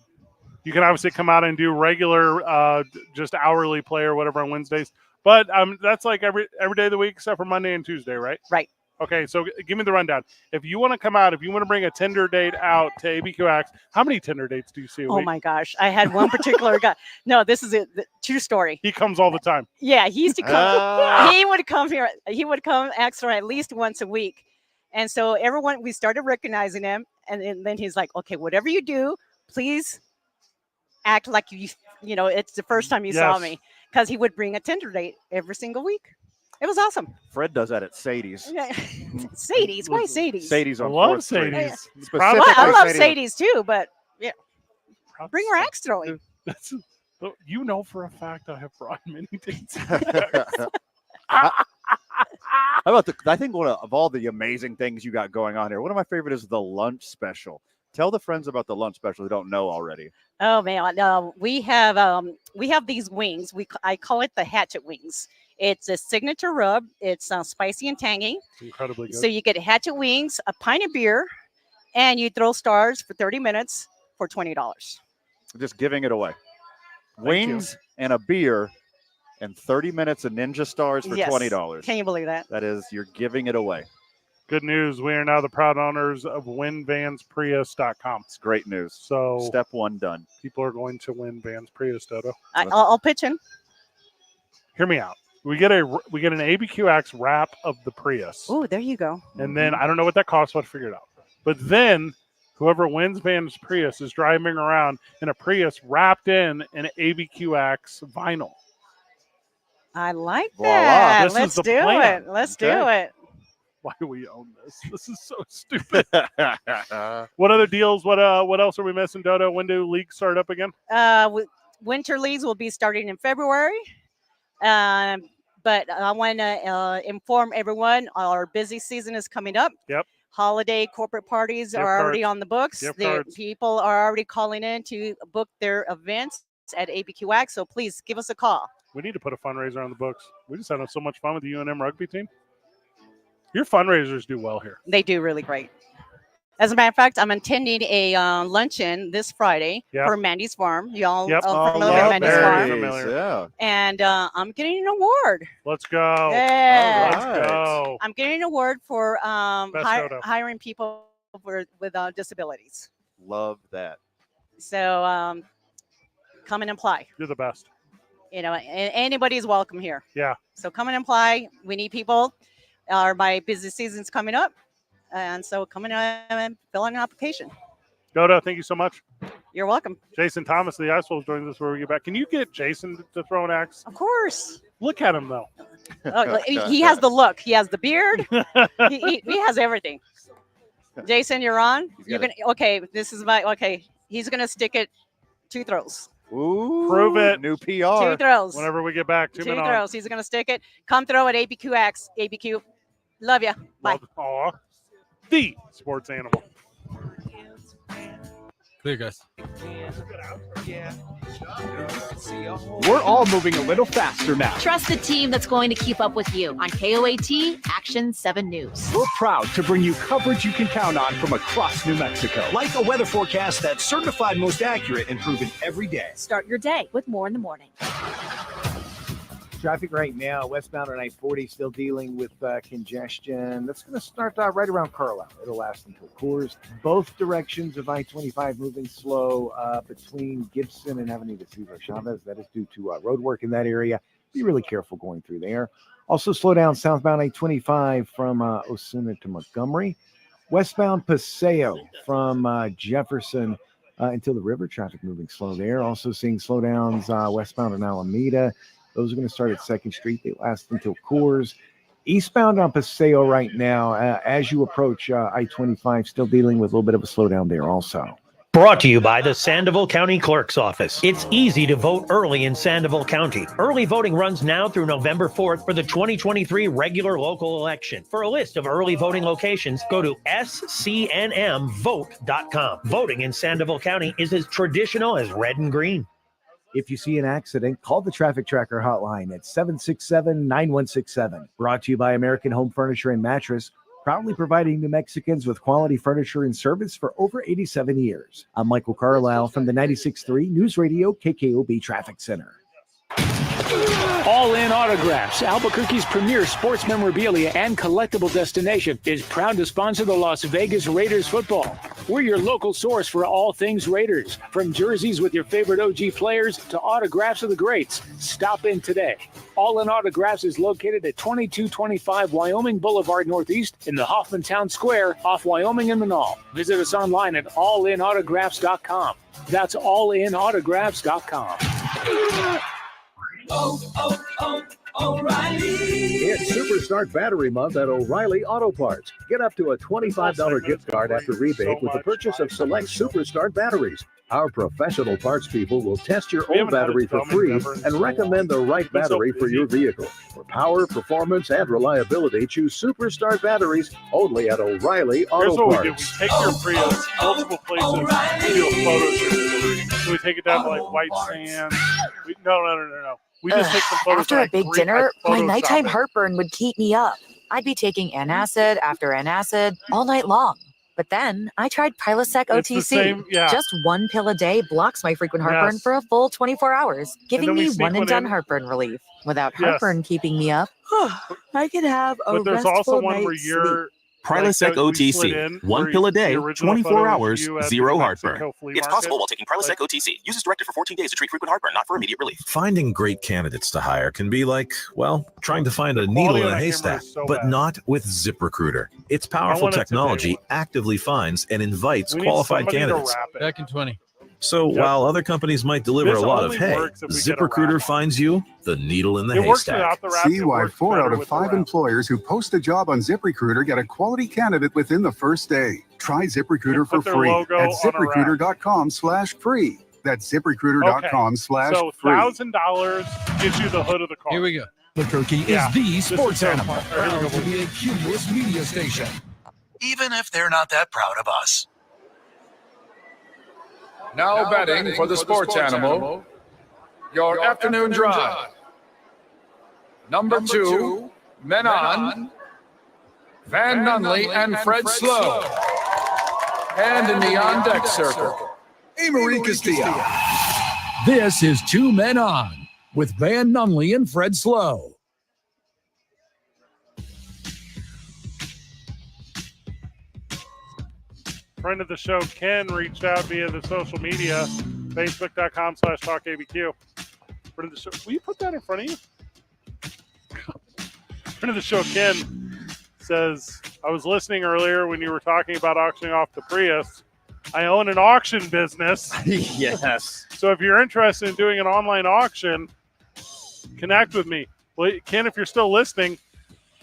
You can obviously come out and do regular, just hourly play or whatever on Wednesdays. But that's like every day of the week except for Monday and Tuesday, right? Right. Okay, so give me the rundown. If you want to come out, if you want to bring a Tinder date out to ABQ Axe, how many Tinder dates do you see a Oh week? my gosh. I had one particular guy. No, this is a true story. He comes all the time. Yeah, he used to come. Ah. He would come here. He would come extra at least once a week. And so everyone, we started recognizing him. And then he's like, okay, whatever you do, please act like you know, it's the first time you saw Yes. me. Because he would bring a Tinder date every single week. It was awesome. Fred does that at Sadie's. Yeah. Sadie's. Why Sadie's? Sadie's I on love 4th Street. Sadie's. Well, I love Sadie's too, but yeah. Bring her axe throwing. You know for a fact I have brought many dates. How about I think one of all the amazing things you got going on here, one of my favorite is the lunch special. Tell the friends about the lunch special who don't know already. Oh man, we have these wings. I call it the hatchet wings. It's a signature rub. It's spicy and tangy. It's incredibly good. So you get hatchet wings, a pint of beer, and you throw stars for 30 minutes for $20. Just giving it away. Wings and a beer and 30 minutes of Ninja Stars for Yes. $20. Can you believe that? That is, you're giving it away. Good news. We are now the proud owners of WinVansPrius.com. It's great news. So step one done. People are going to win Vans Prius, Dodo. I'll pitch in. Hear me out. We get an ABQ Axe wrap of the Prius. Oh, there you go. And then I don't know what that costs, but I'll figure it out. But then whoever wins Vans Prius is driving around in a Prius wrapped in an ABQ Axe vinyl. I like Voila. that. This is Let's the do plan. it. Let's Okay. do it. Why do we own this? This is so stupid. What other deals? What else are we missing, Dodo? When do leagues start up again? Winter leagues will be starting in February. But I want to inform everyone our busy season is coming up. Yep. Holiday corporate parties Gift are already cards. on the books. Gift The cards. people are already calling in to book their events at ABQX. So please give us a call. We need to put a fundraiser on the books. We just had so much fun with the UNM rugby team. Your fundraisers do well here. They do really great. As a matter of fact, I'm attending a luncheon this Friday Yep. for Mandy's Farm. Y'all Yep. are familiar with Mandy's Very Farm. familiar. Yeah. And I'm getting an award. Let's go. Yeah. Let's go. I'm getting an award for Best photo. hiring people with disabilities. Love that. So come and apply. You're the best. Anybody's welcome here. Yeah. So come and apply. We need people. My busy season's coming up. And so come in and fill out an application. Goda, thank you so much. You're welcome. Jason Thomas, the Ice Wolves, joins us before we get back. Can you get Jason to throw an axe? Of course. Look at him, though. Oh, he has the look. He has the beard. he has everything. Jason, you're on. You're gonna. Okay, this is my. Okay, he's gonna stick it 2 throws. Ooh, prove it. New PR. 2 throws. Whenever we get back, 2 2 men on. throws. He's gonna stick it. Come throw at ABQX. ABQ. Love ya. Bye. Aw. The sports animal. Clear, guys. We're all moving a little faster now. Trust the team that's going to keep up with you on KOAT Action 7 News. We're proud to bring you coverage you can count on from across New Mexico. Like a weather forecast that's certified most accurate and proven every day. Start your day with more in the morning. Traffic right now, westbound on I-40, still dealing with congestion. That's going to start right around Carlisle. It'll last until Coors. Both directions of I-25 moving slow between Gibson and Avenida Cesar Chavez. That is due to road work in that area. Be really careful going through there. Also slow down southbound I-25 from Osuna to Montgomery. Westbound Paseo from Jefferson until the river. Traffic moving slow there. Also seeing slowdowns westbound in Alameda. Those are going to start at 2nd Street. They last until Coors. Eastbound on Paseo right now, as you approach I-25, still dealing with a little bit of a slowdown there also. Brought to you by the Sandoval County Clerk's Office. It's easy to vote early in Sandoval County. Early voting runs now through November 4th for the 2023 regular local election. For a list of early voting locations, go to scnmvote.com. Voting in Sandoval County is as traditional as red and green. If you see an accident, call the Traffic Tracker hotline at 767-9167. Brought to you by American Home Furniture and Mattress, proudly providing New Mexicans with quality furniture and service for over 87 years. I'm Michael Carlisle from the 96.3 News Radio KKOB Traffic Center. All In Autographs, Albuquerque's premier sports memorabilia and collectible destination, is proud to sponsor the Las Vegas Raiders football. We're your local source for all things Raiders, from jerseys with your favorite OG players to autographs of the greats. Stop in today. All In Autographs is located at 2225 Wyoming Boulevard Northeast in the Hoffman Town Square off Wyoming and Manal. Visit us online at allinautographs.com. That's allinautographs.com. O'Reilly. It's Superstart Battery Month at O'Reilly Auto Parts. Get up to a $25 gift card after rebate with the purchase of select Superstart batteries. Our professional parts people will test your old battery for free and recommend the right battery for your vehicle. For power, performance, and reliability, choose Superstart batteries only at O'Reilly Auto Here's what Parts. we do. We take your Prius multiple places and do a photo shoot. So we take it down to like white sand. No. We just take some photos. After a big dinner, my nighttime Photoshop it. heartburn would keep me up. I'd be taking antacid after antacid all night long. But then I tried Prilosec It's the OTC. same- yeah. Just 1 pill a day blocks my frequent heartburn Yes. for a full 24 hours, giving then we me sneak one and one done in. heartburn relief. Without Yes. heartburn keeping me up, I could have a But there's restful also one where night's you're Prilosec OTC. 1 pill a day, 24 hours, zero heartburn. It's possible while taking Prilosec OTC. Use as directed for 14 days to treat frequent heartburn, not for immediate relief. Finding great candidates to hire can be like, well, trying to find a needle in a haystack, but not with ZipRecruiter. Its powerful want it technology actively finds and invites We need qualified somebody to candidates. wrap it. Back in 20. So while other companies might deliver This a lot of only hay, works if we get a ZipRecruiter finds you the needle in the It works haystack. without the wrap. See it why works 4 better out of with the 5 wrap. employers who post a job on ZipRecruiter get a quality candidate within the first day. Try ZipRecruiter for Put their free logo at on a wrap. ZipRecruiter.com/free. That's ZipRecruiter.com/free. So $1,000 gets you the hood of the car. Here we go. Albuquerque Yeah. is the This sports is so animal. fun. Here we Proud go. to be a Cumulus media station. Even if they're not that proud of us. Now betting for the sports animal, your afternoon drive. Number 2, Men On, Van Nunley and Fred Slow. And in the on-deck circle, Amory Castillo. This is 2 Men On with Van Nunley and Fred Slow. Friend of the show, Ken, reached out via the social media. Facebook.com/TalkABQ. Friend of the show. Will you put that in front of you? Friend of the show, Ken, says, I was listening earlier when you were talking about auctioning off the Prius. I own an auction business. Yes. So if you're interested in doing an online auction, connect with me. Well, Ken, if you're still listening,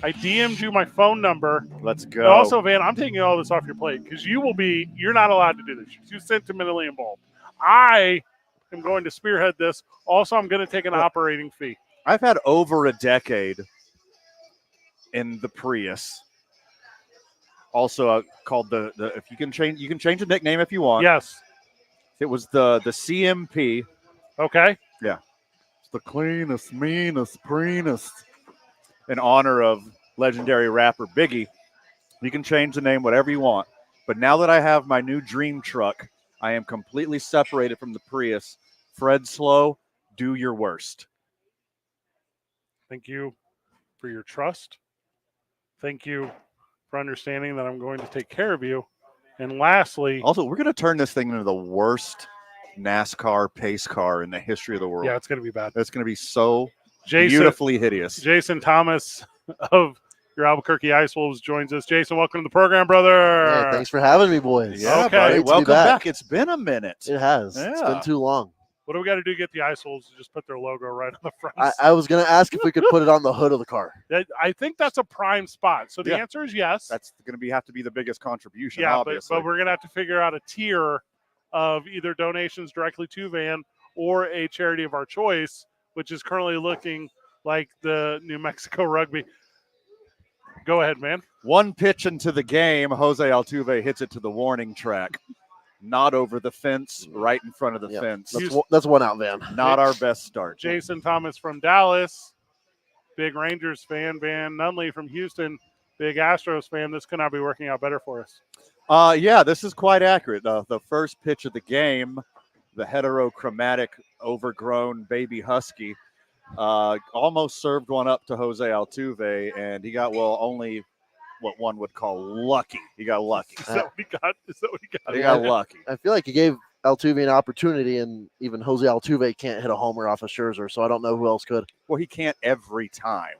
I DM'd you my phone number. Let's go. And also, Van, I'm taking all this off your plate because you're not allowed to do this. You're too sentimentally involved. I am going to spearhead this. Also, I'm going to take an operating fee. I've had over a decade in the Prius. Also called the if you can change the nickname if you want. Yes. It was the CMP. Okay. Yeah. It's the cleanest, meanest, preenest. In honor of legendary rapper Biggie. You can change the name whatever you want. But now that I have my new dream truck, I am completely separated from the Prius. Fred Slow, do your worst. Thank you for your trust. Thank you for understanding that I'm going to take care of you. And lastly, also, we're going to turn this thing into the worst NASCAR pace car in the history of the world. Yeah, it's going to be bad. It's going to be so beautifully hideous. Jason Thomas of your Albuquerque Ice Wolves joins us. Jason, welcome to the program, brother. Yeah, thanks for having me, boys. Yeah, okay. Welcome back. It's been a minute. It has. Yeah. It's been too long. What do we got to do to get the Ice Wolves to just put their logo right on the front? I was going to ask if we could put it on the hood of the car. I think that's a prime spot. So the answer is yes. That's going to have to be the biggest contribution, yeah, obviously. but we're going to have to figure out a tier of either donations directly to Van or a charity of our choice, which is currently looking like the New Mexico Rugby. Go ahead, man. One pitch into the game, Jose Altuve hits it to the warning track. Not over the fence, right in front of the fence. That's one out, Van. Not our best start. Jason Thomas from Dallas, big Rangers fan. Van Nunley from Houston, big Astros fan. This could not be working out better for us. Yeah, this is quite accurate. The first pitch of the game, the heterochromatic, overgrown baby husky, almost served one up to Jose Altuve, and he got, only what one would call lucky. He got lucky. Is that what he got? He got lucky. I feel like he gave Altuve an opportunity, and even Jose Altuve can't hit a homer off of Scherzer, so I don't know who else could. Well, he can't every time.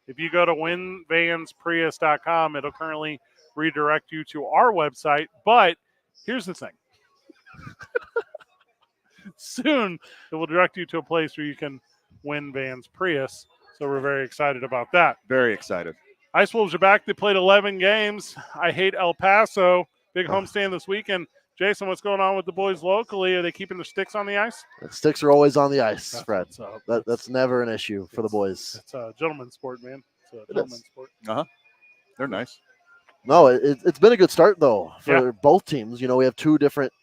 If you go to winvansprius.com, it'll currently redirect you to our website. But here's the thing. Soon, it will direct you to a place where you can win Vans Prius. So we're very excited about that. Very excited. Ice Wolves are back. They played 11 games. I hate El Paso. Big homestand this weekend. Jason, what's going on with the boys locally? Are they keeping their sticks on the ice? The sticks are always on the ice, Fred. That's never an issue for the boys. It's a gentleman's sport, man. It's a gentleman's sport. Uh-huh. They're nice. No, it's been a good start, though, for both teams. You know, we have two different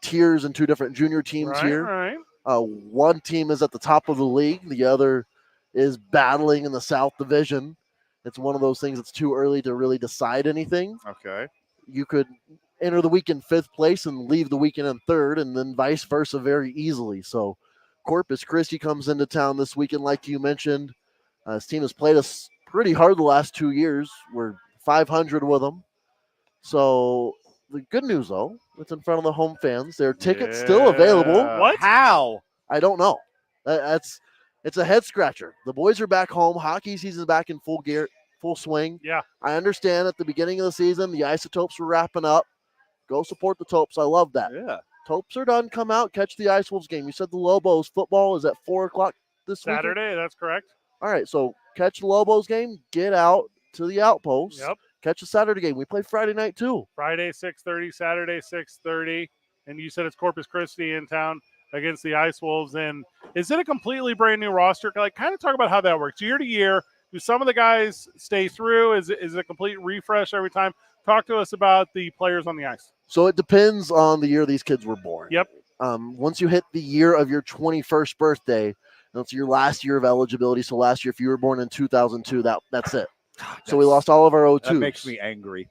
tiers and two different junior teams here. Right. One team is at the top of the league. The other is battling in the South Division. It's one of those things that's too early to really decide anything. Okay. You could enter the week in 5th place and leave the weekend in 3rd, and then vice versa very easily. So Corpus Christi comes into town this weekend, like you mentioned. His team has played us pretty hard the last 2 years. We're 500 with them. So the good news, though, it's in front of the home fans. There are tickets still available. What? How? I don't know. It's a head scratcher. The boys are back home. Hockey season's back in full gear, full swing. Yeah. I understand at the beginning of the season, the Isotopes were wrapping up. Go support the Topes. I love that. Yeah. Topes are done. Come out, catch the Ice Wolves game. You said the Lobos football is at 4 o'clock this week. Saturday, that's correct. All right, so catch the Lobos game. Get out to the Outpost. Yep. Catch the Saturday game. We play Friday night too. Friday 6:30, Saturday 6:30, and you said it's Corpus Christi in town against the Ice Wolves. And is it a completely brand new roster? Like, kind of talk about how that works year to year. Do some of the guys stay through? Is it a complete refresh every time? Talk to us about the players on the ice. So it depends on the year these kids were born. Yep. Once you hit the year of your 21st birthday, that's your last year of eligibility. So last year, if you were born in 2002, that's it. So we lost all of our 02s. That makes me angry.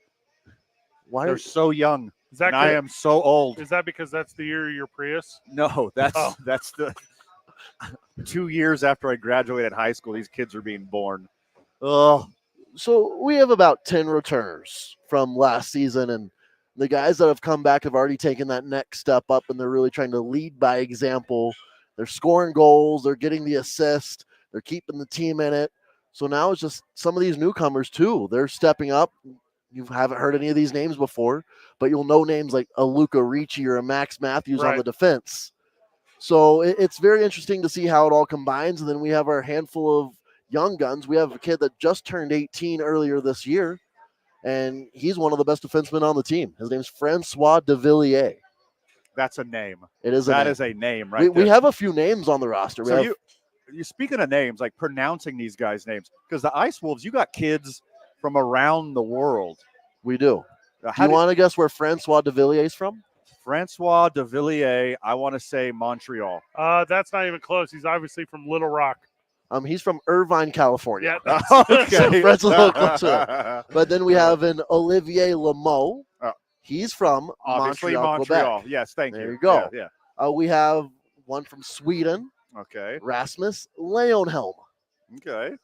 Why? They're so young. Is that and I am so old. Is that because that's the year of your Prius? No, that's the 2 years after I graduated high school, these kids are being born. So we have about 10 returners from last season, and The guys that have come back have already taken that next step up, and they're really trying to lead by example. They're scoring goals. They're getting the assist. They're keeping the team in it. So now it's just some of these newcomers too. They're stepping up. You haven't heard any of these names before, but you'll know names like a Luca Ricci or a Max Matthews on the defense. So it's very interesting to see how it all combines. And then we have our handful of young guns. We have a kid that just turned 18 earlier this year, and he's one of the best defensemen on the team. His name's Francois de Villiers. That's a name. It is. That is a name, right? We have a few names on the roster. So you speaking of names, like pronouncing these guys' names, because the Ice Wolves, you got kids from around the world. We do. Do you want to guess where Francois de Villiers is from? Francois de Villiers, I want to say Montreal. That's not even close. He's obviously from Little Rock. He's from Irvine, California. Yeah. Okay. So Fred's a little closer. But then we have an Olivier Lameau. He's from Montreal, Quebec. Yes, thank you. There you go. Yeah. We have one from Sweden. Okay. Rasmus Leonhelm. Okay.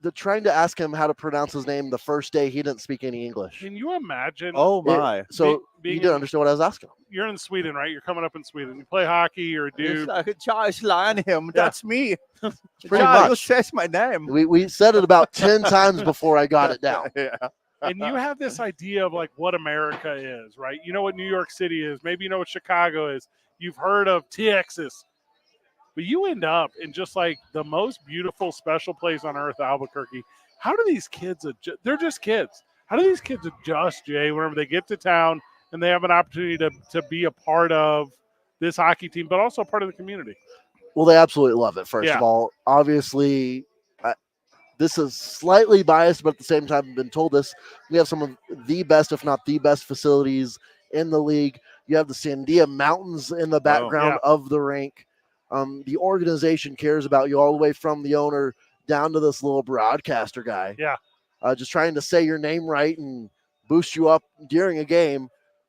They're trying to ask him how to pronounce his name the first day. He didn't speak any English. Can you imagine? Oh, my. He didn't understand what I was asking him. You're in Sweden, right? You're coming up in Sweden. You play hockey, you're a dude. Charles Lionham. That's me. Pretty much. Says my name. We said it about 10 times before I got it down. Yeah. And you have this idea of like what America is, right? You know what New York City is. Maybe you know what Chicago is. You've heard of Texas. But you end up in just like the most beautiful, special place on earth, Albuquerque. How do these kids adjust? They're just kids. How do these kids adjust, Jay, whenever they get to town and they have an opportunity to be a part of this hockey team, but also a part of the community? Well, they absolutely love it, first of all. Obviously, this is slightly biased, but at the same time, I've been told this. We have some of the best, if not the best, facilities in the league. You have the Sandia Mountains in the background of the rink. The organization cares about you all the way from the owner down to this little broadcaster guy. Yeah. Just trying to say your name right and boost you up during a game.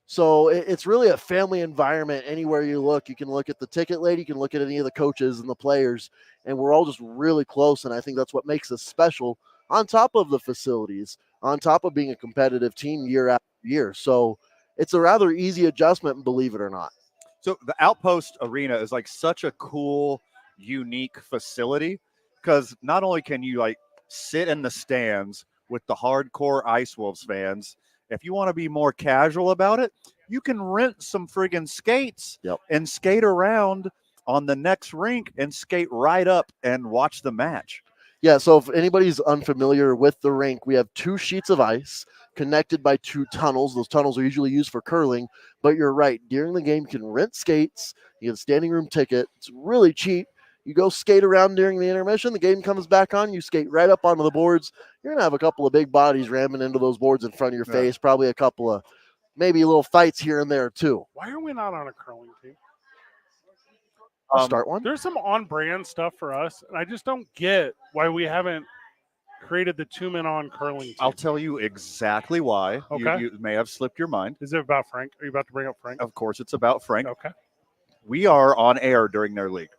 So it's really a family environment anywhere you look. You can look at the ticket lady, you can look at any of the coaches and the players, and we're all just really close. And I think that's what makes us special on top of the facilities, on top of being a competitive team year after year. So it's a rather easy adjustment, believe it or not. So the Outpost Arena is like such a cool, unique facility because not only can you like sit in the stands with the hardcore Ice Wolves fans, if you want to be more casual about it, you can rent some friggin' skates and skate around on the next rink and skate right up and watch the match. Yeah, so if anybody's unfamiliar with the rink, we have 2 sheets of ice connected by 2 tunnels. Those tunnels are usually used for curling, but you're right. During the game, you can rent skates. You get a standing room ticket. It's really cheap. You go skate around during the intermission. The game comes back on. You skate right up onto the boards. You're going to have a couple of big bodies ramming into those boards in front of your face, probably a couple of maybe little fights here and there too. Why are we not on a curling team? Start one. There's some on-brand stuff for us, and I just don't get why we haven't created the 2-men-on curling team. I'll tell you exactly why. Okay. You may have slipped your mind. Is it about Frank? Are you about to bring up Frank? Of course, it's about Frank. Okay. We are on air during their league.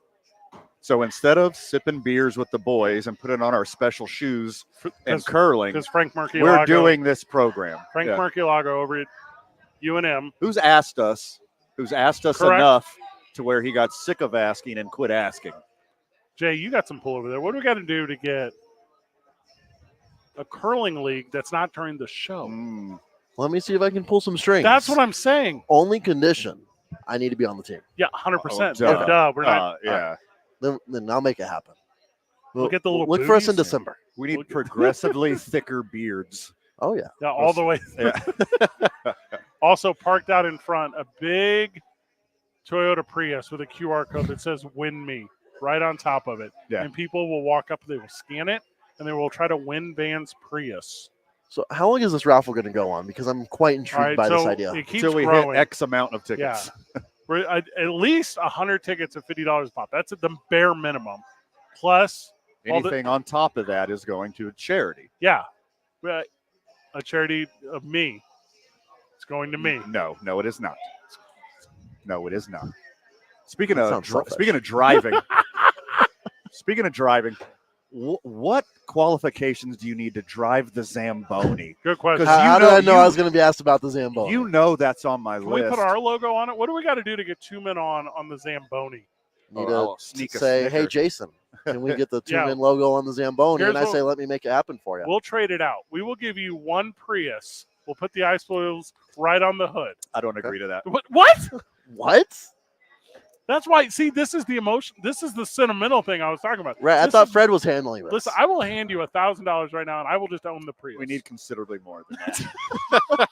So instead of sipping beers with the boys and putting on our special shoes and curling, because Frank Murcielago, we're doing this program. Frank Murcielago over at UNM. Who's asked us Correct. enough to where he got sick of asking and quit asking. Jay, you got some pull over there. What do we got to do to get a curling league that's not during the show? Let me see if I can pull some strings. That's what I'm saying. Only condition, I need to be on the team. Yeah, 100%. duh. Duh. We're not. Yeah. Then I'll make it happen. We'll get the little look for us in booties. December. We need progressively thicker beards. Oh, yeah. Yeah, all the way. Yeah. Also parked out in front, a big Toyota Prius with a QR code that says "Win Me" right on top of it. Yeah. And people will walk up, they will scan it, and they will try to win Van's Prius. So how long is this raffle going to go on? Because I'm quite intrigued by this idea. It keeps Until we growing. hit X amount of tickets. Yeah. We're at least 100 tickets at $50 a pop. That's at the bare minimum. Plus anything on top of that is going to a charity. Yeah. A charity of me. It's going to me. No, it is not. No, it is not. Speaking That of sounds selfish. driving, speaking of driving, what qualifications do you need to drive the Zamboni? Good question. How did I know I was going to be asked about the Zamboni? You know that's on my Can list. we put our logo on it? What do we got to do to get 2 men on the Zamboni? Need to say, hey, Jason, can we get the 2 Yeah. men logo on the Zamboni? Here's And I what- say, let me make it happen for you. We'll trade it out. We will give you 1 Prius. We'll put the ice wheels right on the hood. I don't agree to that. What? What? That's why. See, this is the emotion. This is the sentimental thing I was talking about. Right. I This thought is- Fred was handling this. Listen, I will hand you $1,000 right now, and I will just own the Prius. We need considerably more than that.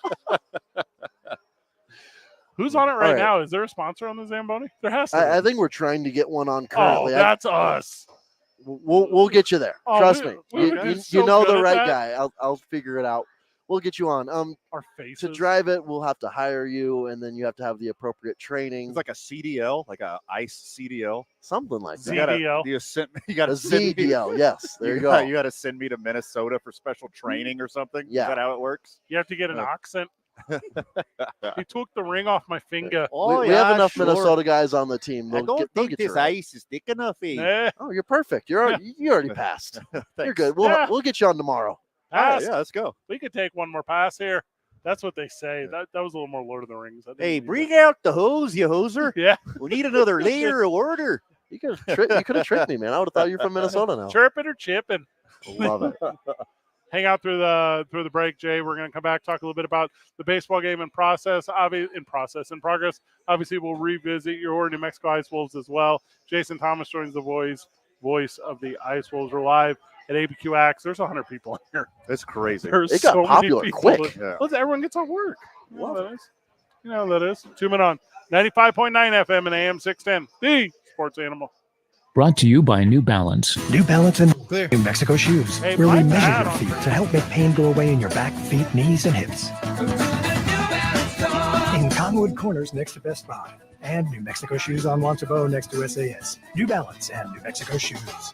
Who's on it All right, right. now? Is there a sponsor on the Zamboni? There has to be. I think we're trying to get one on Oh, currently. that's us. We'll get you there. Oh, Trust we- me. we You, would do you so know good the at right that. guy. I'll figure it out. We'll get you on. Our faces. To drive it, we'll have to hire you, and then you have to have the appropriate training. It's like a CDL, like a ICE CDL. Something like that. You gotta, ZDL. you gotta A send me- ZDL, yes. There you go. You got to send me to Minnesota for special training or something. Yeah. Is that how it works? You have to get an accent. He took the ring off my finger. We have enough Minnesota guys on the team. I They'll don't get, they'll think get you this right. ice is thick enough. Eh, Oh, you're perfect. You already passed. You're Thanks. good. We'll get you on tomorrow. pass. Yeah, let's go. We could take one more pass here. That's what they say. That was a little more Lord of the Rings. I didn't Hey, need bring that. out the hose, you hoser. Yeah. We need another layer of order. You could have tricked me, man. I would have thought you're from Minnesota now. Chirping or chipping. Love it. Hang out through the break, Jay. We're going to come back, talk a little bit about the baseball game in progress. Obviously, we'll revisit your New Mexico Ice Wolves as well. Jason Thomas joins the voice of the Ice Wolves. We're live at ABQ Axe. There's 100 people in here. That's crazy. There's It got so popular many people. quick. Yeah. Listen, everyone gets off work. You know that is. You know that is. 2 men on 95.9 FM and AM 610. The Sports Animal. Brought to you by New Balance. New Balance and New Mexico shoes, Hey, where my we measure bad your on feet Thursday. to help make pain go away in your back, feet, knees, and hips. In Cottonwood Corners next to Best Buy, and New Mexico Shoes on Montebo next to SAS. New Balance and New Mexico Shoes.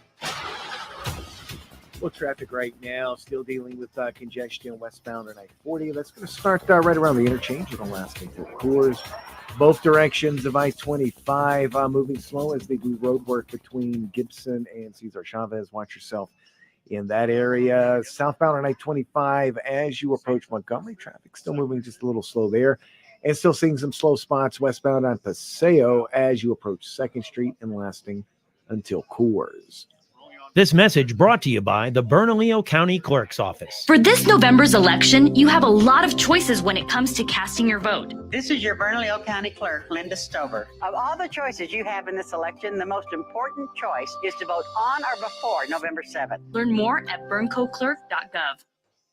Well, traffic right now, still dealing with congestion westbound on I-40. That's going to start right around the interchange. It'll last until Coors. Both directions of I-25 moving slow as they do road work between Gibson and Cesar Chavez. Watch yourself in that area. Southbound on I-25 as you approach Montgomery. Traffic still moving just a little slow there. And still seeing some slow spots westbound on Paseo as you approach 2nd Street and lasting until Coors. This message brought to you by the Bernalillo County Clerk's Office. For this November's election, you have a lot of choices when it comes to casting your vote. This is your Bernalillo County Clerk, Linda Stover. Of all the choices you have in this election, the most important choice is to vote on or before November 7th. Learn more at berncoclerk.gov.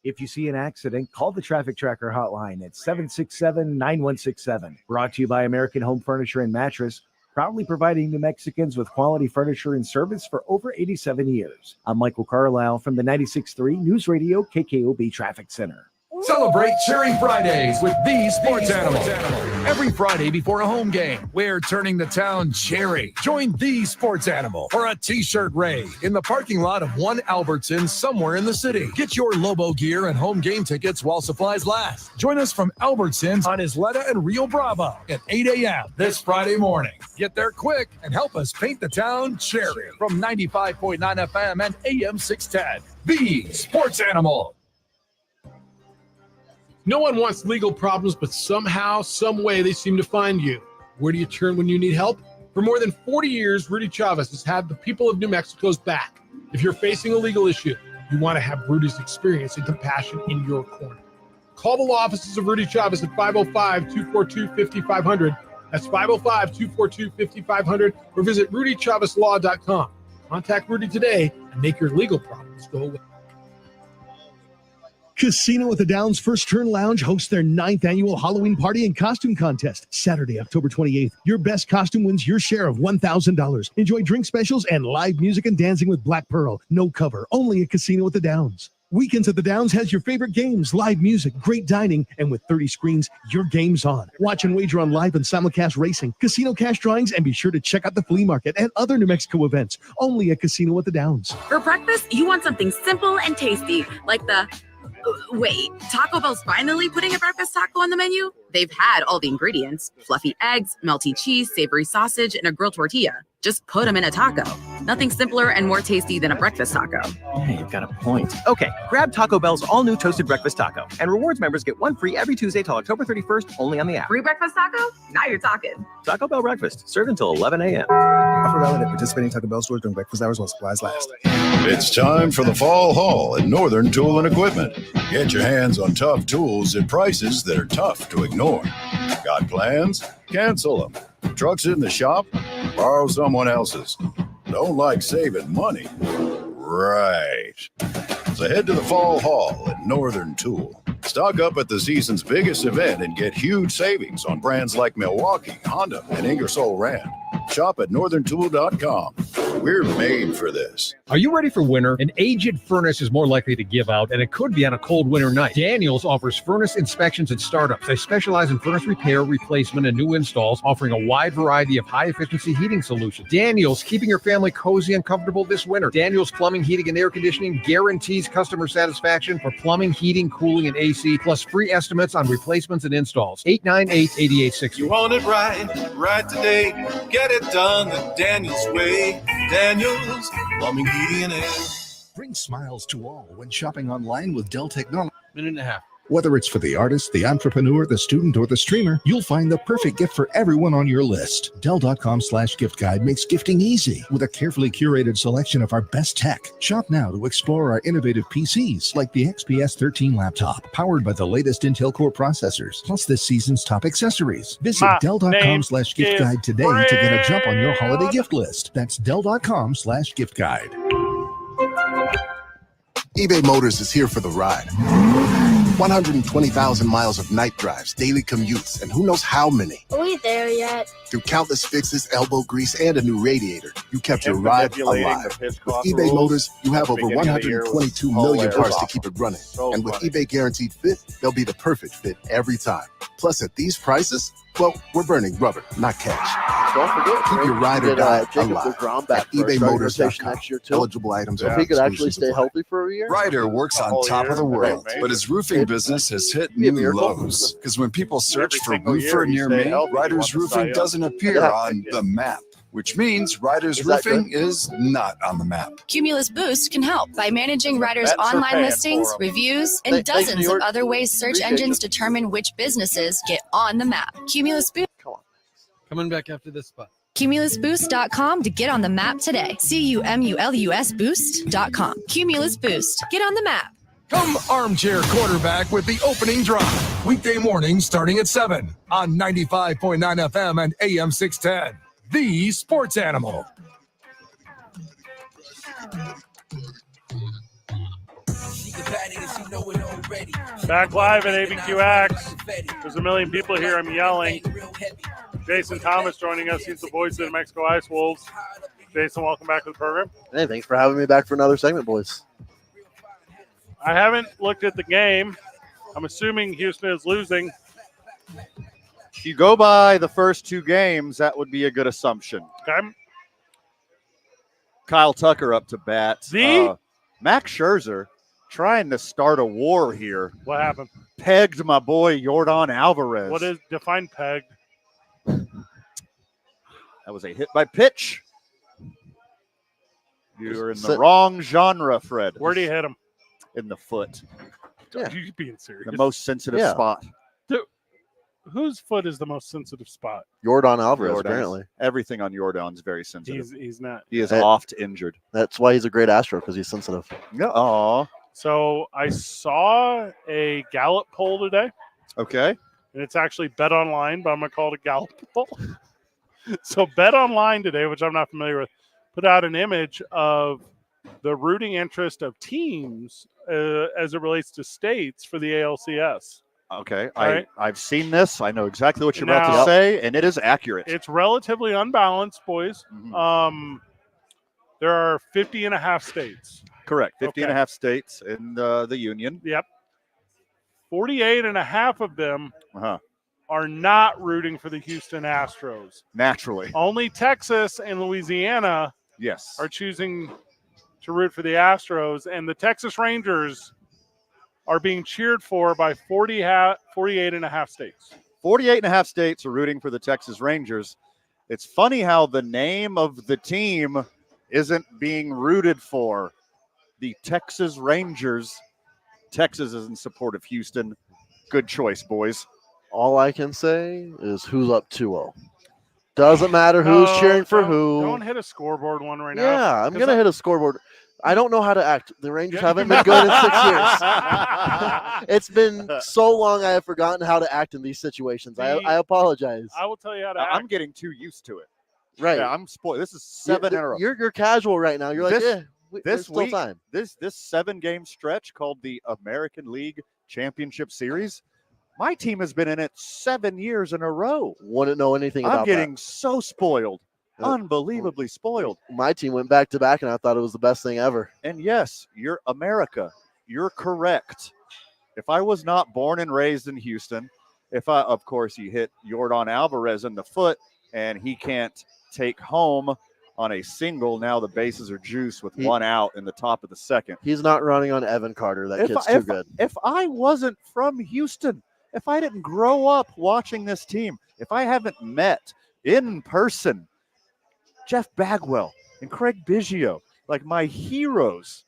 If you see an accident, call the Traffic Tracker hotline at 767-9167. Brought to you by American Home Furniture and Mattress, proudly providing New Mexicans with quality furniture and service for over 87 years. I'm Michael Carlisle from the 96.3 News Radio KKOB Traffic Center. Celebrate Cherry Fridays with the Sports Animal. Every Friday before a home game, we're turning the town cherry. Join the Sports Animal for a t-shirt raid in the parking lot of one Albertsons somewhere in the city. Get your Lobo gear and home game tickets while supplies last. Join us from Albertsons on Isleta and Rio Bravo at 8 a.m. this Friday morning. Get there quick and help us paint the town cherry from 95.9 FM and AM 610. The Sports Animal. No one wants legal problems, but somehow, some way, they seem to find you. Where do you turn when you need help? For more than 40 years, Rudy Chavez has had the people of New Mexico's back. If you're facing a legal issue, you want to have Rudy's experience and compassion in your corner. Call the law offices of Rudy Chavez at 505-242-5500. That's 505-242-5500, or visit rudychavezlaw.com. Contact Rudy today and make your legal problems go away. Casino at the Downs First Turn Lounge hosts their 9th annual Halloween party and costume contest. Saturday, October 28th. Your best costume wins your share of $1,000. Enjoy drink specials and live music and dancing with Black Pearl. No cover, only at Casino at the Downs. Weekends at the Downs has your favorite games, live music, great dining, and with 30 screens, your game's on. Watch and wager on live and simulcast racing, casino cash drawings, and be sure to check out the flea market and other New Mexico events. Only at Casino at the Downs. For breakfast, you want something simple and tasty, like the... Wait, Taco Bell's finally putting a breakfast taco on the menu? They've had all the ingredients: fluffy eggs, melty cheese, savory sausage, and a grilled tortilla. Just put them in a taco. Nothing simpler and more tasty than a breakfast taco. Yeah, you've got a point. Okay, grab Taco Bell's all-new toasted breakfast taco. And rewards members get one free every Tuesday till October 31st, only on the app. Free breakfast taco? Now you're talking. Taco Bell breakfast, served until 11 a.m. Offer valid at participating Taco Bell stores during breakfast hours while supplies last. It's time for the fall haul at Northern Tool and Equipment. Get your hands on tough tools at prices that are tough to ignore. Got plans? Cancel them. Trucks in the shop? Borrow someone else's. Don't like saving money? Right. So head to the fall haul at Northern Tool. Stock up at the season's biggest event and get huge savings on brands like Milwaukee, Honda, and Ingersoll Rand. Shop at northerntool.com. We're made for this. Are you ready for winter? An aged furnace is more likely to give out, and it could be on a cold winter night. Daniels offers furnace inspections and startups. They specialize in furnace repair, replacement, and new installs, offering a wide variety of high-efficiency heating solutions. Daniels, keeping your family cozy and comfortable this winter. Daniels Plumbing, Heating, and Air Conditioning guarantees customer satisfaction for plumbing, heating, cooling, and AC, plus free estimates on replacements and installs. 898-8860. You want it right today. Get it done the Daniels way. Daniels Plumbing, Heating, and Air. Bring smiles to all when shopping online with Dell Technologies. Minute and a half. Whether it's for the artist, the entrepreneur, the student, or the streamer, you'll find the perfect gift for everyone on your list. Dell.com/gift guide makes gifting easy with a carefully curated selection of our best tech. Shop now to explore our innovative PCs like the XPS 13 laptop, powered by the latest Intel Core processors, plus this season's top accessories. Visit Dell.com/gift guide today to get a jump on your holiday gift list. That's Dell.com/gift guide. eBay Motors is here for the ride. 120,000 miles of night drives, daily commutes, and who knows how many. Are we there yet? Through countless fixes, elbow grease, and a new radiator, you kept your ride alive. With eBay Motors, you have over 122 million parts to keep it running. And with eBay Guaranteed Fit, they'll be the perfect fit every time. Plus, at these prices, well, we're burning rubber, not cash. Don't forget, keep your ride or die Jacob alive back at ebaymotors.com. next year too. Eligible items. So if he could actually stay healthy for a year. Ryder works on top of the world, but his roofing business has hit new lows. Because when people search for roofer near me, Ryder's Roofing doesn't appear on the map, which means Ryder's Roofing is not on the map. Cumulus Boost can help by managing Ryder's online listings, reviews, and dozens of other ways search engines determine which businesses get on the map. Cumulus Boost. Coming back after this spot. CumulusBoost.com to get on the map today. CUMULUS Boost.com. Cumulus Boost. Get on the map. Come armchair quarterback with the opening drive. Weekday mornings starting at 7 on 95.9 FM and AM 610. The Sports Animal. Back live at ABQX. There's a million people here. I'm yelling. Jason Thomas joining us. He's the voice of the New Mexico Ice Wolves. Jason, welcome back to the program. Hey, thanks for having me back for another segment, boys. I haven't looked at the game. I'm assuming Houston is losing. If you go by the first two games, that would be a good assumption. Okay. Kyle Tucker up to bat. Max Scherzer trying to start a war here. What happened? Pegged my boy Yordan Alvarez. What is define pegged? That was a hit by pitch. You're in the wrong genre, Fred. Where do you hit him? In the foot. Yeah. You being serious? The most sensitive spot. Dude, whose foot is the most sensitive spot? Yordan Alvarez, apparently. Everything on Yordan's very sensitive. He's not. He is oft injured. That's why he's a great Astro, because he's sensitive. Yeah. Aw. So I saw a Gallup poll today. Okay. And it's actually Bet Online, but I'm going to call it a Gallup poll. So Bet Online today, which I'm not familiar with, put out an image of the rooting interest of teams as it relates to states for the ALCS. Okay. Right. I've seen this. I know exactly what you're about to say, and it is accurate. It's relatively unbalanced, boys. Mm-hmm. There are 50 and a half states. Correct. 50 and a half states in the union. Yep. 48 and a half of them are not rooting for the Houston Astros. Naturally. Only Texas and Louisiana are choosing to root for the Astros, and the Texas Rangers are being cheered for by 48 and a half states. 48 and a half states are rooting for the Texas Rangers. It's funny how the name of the team isn't being rooted for the Texas Rangers. Texas is in support of Houston. Good choice, boys. All I can say is who's up 2-0. Doesn't matter who's cheering for who. Don't hit a scoreboard one right now. Yeah, I'm going to hit a scoreboard. I don't know how to act. The Rangers haven't been good in 6 years. It's been so long I have forgotten how to act in these situations. I apologize. I will tell you how to act. I'm getting too used to it. Right. Yeah, I'm spoiled. This is 7 in a row. You're casual right now. You're like, this still week, time. This 7-game stretch called the American League Championship Series, my team has been in it 7 years in a row. Wouldn't know anything about I'm getting so spoiled. Unbelievably spoiled. My team went back to back, and I thought it was the best thing ever. And yes, you're America. You're correct. If I was not born and raised in Houston, of course, you hit Yordan Alvarez in the foot, and he can't take home on a single. Now the bases are juiced with 1 out in the top of the second. He's not running on Evan Carter. That kid's too good. If I wasn't from Houston, if I didn't grow up watching this team, if I haven't met in person Jeff Bagwell and Craig Biggio, like my heroes,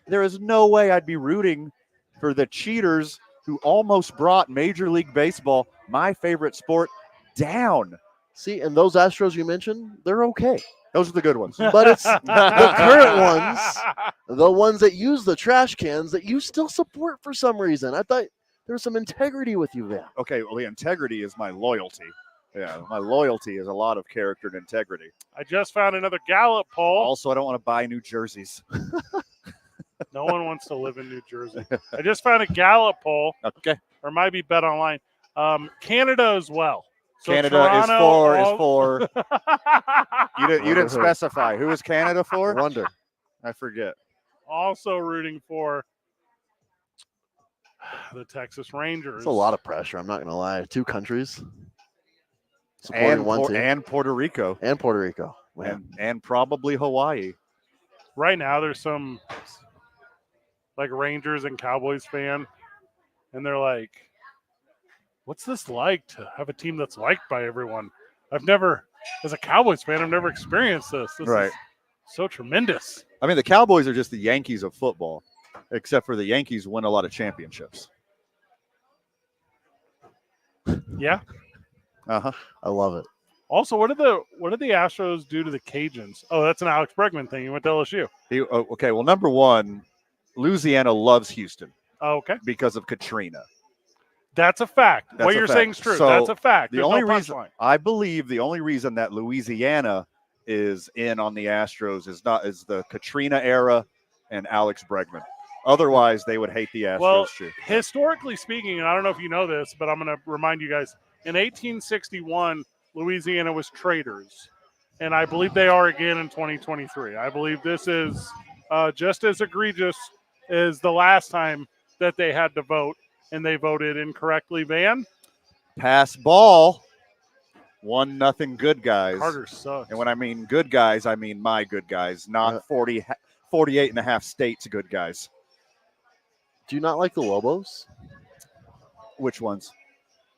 there is no way I'd be rooting for the cheaters who almost brought Major League Baseball, my favorite sport, down. See, and those Astros you mentioned, they're okay. Those are the good ones. But it's the current ones, the ones that use the trash cans that you still support for some reason. I thought there was some integrity with you there. Okay, well, the integrity is my loyalty. Yeah, my loyalty is a lot of character and integrity. I just found another Gallup poll. Also, I don't want to buy new jerseys. No one wants to live in New Jersey. I just found a Gallup poll. Okay. Or might be Bet Online. Canada as well. So Canada Toronto, is for. You didn't specify. Who is Canada for? Wonder. I forget. Also rooting for the Texas Rangers. It's a lot of pressure. I'm not going to lie. 2 countries. Supporting one team. And Puerto Rico. And Puerto Rico. And probably Hawaii. Right now, there's some like Rangers and Cowboys fan, and they're like, what's this like to have a team that's liked by everyone? As a Cowboys fan, I've never experienced this. This is so tremendous. I mean, the Cowboys are just the Yankees of football, except for the Yankees win a lot of championships. Yeah. Uh-huh. I love it. Also, what did the Astros do to the Cajuns? Oh, that's an Alex Bregman thing. He went to LSU. Okay, well, number one, Louisiana loves Houston. Oh, okay. Because of Katrina. That's a fact. What you're saying is true. So that's a fact. The only reason I believe the only reason that Louisiana is in on the Astros is the Katrina era and Alex Bregman. Otherwise, they would hate the Astros well, too. Historically speaking, and I don't know if you know this, but I'm going to remind you guys, in 1861, Louisiana was traitors, and I believe they are again in 2023. I believe this is just as egregious as the last time that they had to vote, and they voted incorrectly. Van? Pass ball. 1-0 good guys. Carter sucks. And when I mean good guys, I mean my good guys, not 48 and a half states good guys. Do you not like the Lobos? Which ones?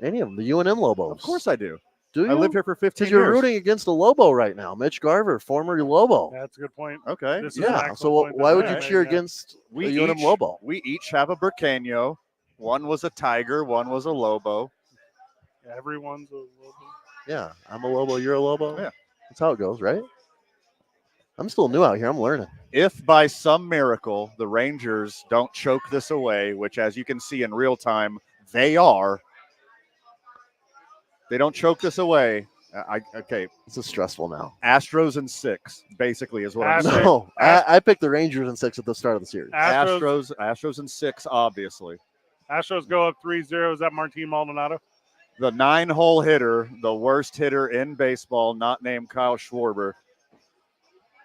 Any of them. The UNM Lobos. Of course I do. Do you? I lived here for 15 years. Because you're rooting against a Lobo right now. Mitch Garver, former Lobo. That's a good point. Okay. Yeah. So why would you cheer against a UNM Lobo? We each have a Burqueño. One was a Tiger. One was a Lobo. Everyone's a Lobo. Yeah. I'm a Lobo. You're a Lobo. Yeah. That's how it goes, right? I'm still new out here. I'm learning. If by some miracle the Rangers don't choke this away, which as you can see in real time, they are. They don't choke this away. Okay. This is stressful now. Astros in 6, basically, is what I'm saying. No, I picked the Rangers in 6 at the start of the series. Astros in 6, obviously. Astros go up 3-0. Is that Martin Maldonado? The 9-hole hitter, the worst hitter in baseball, not named Kyle Schwarber,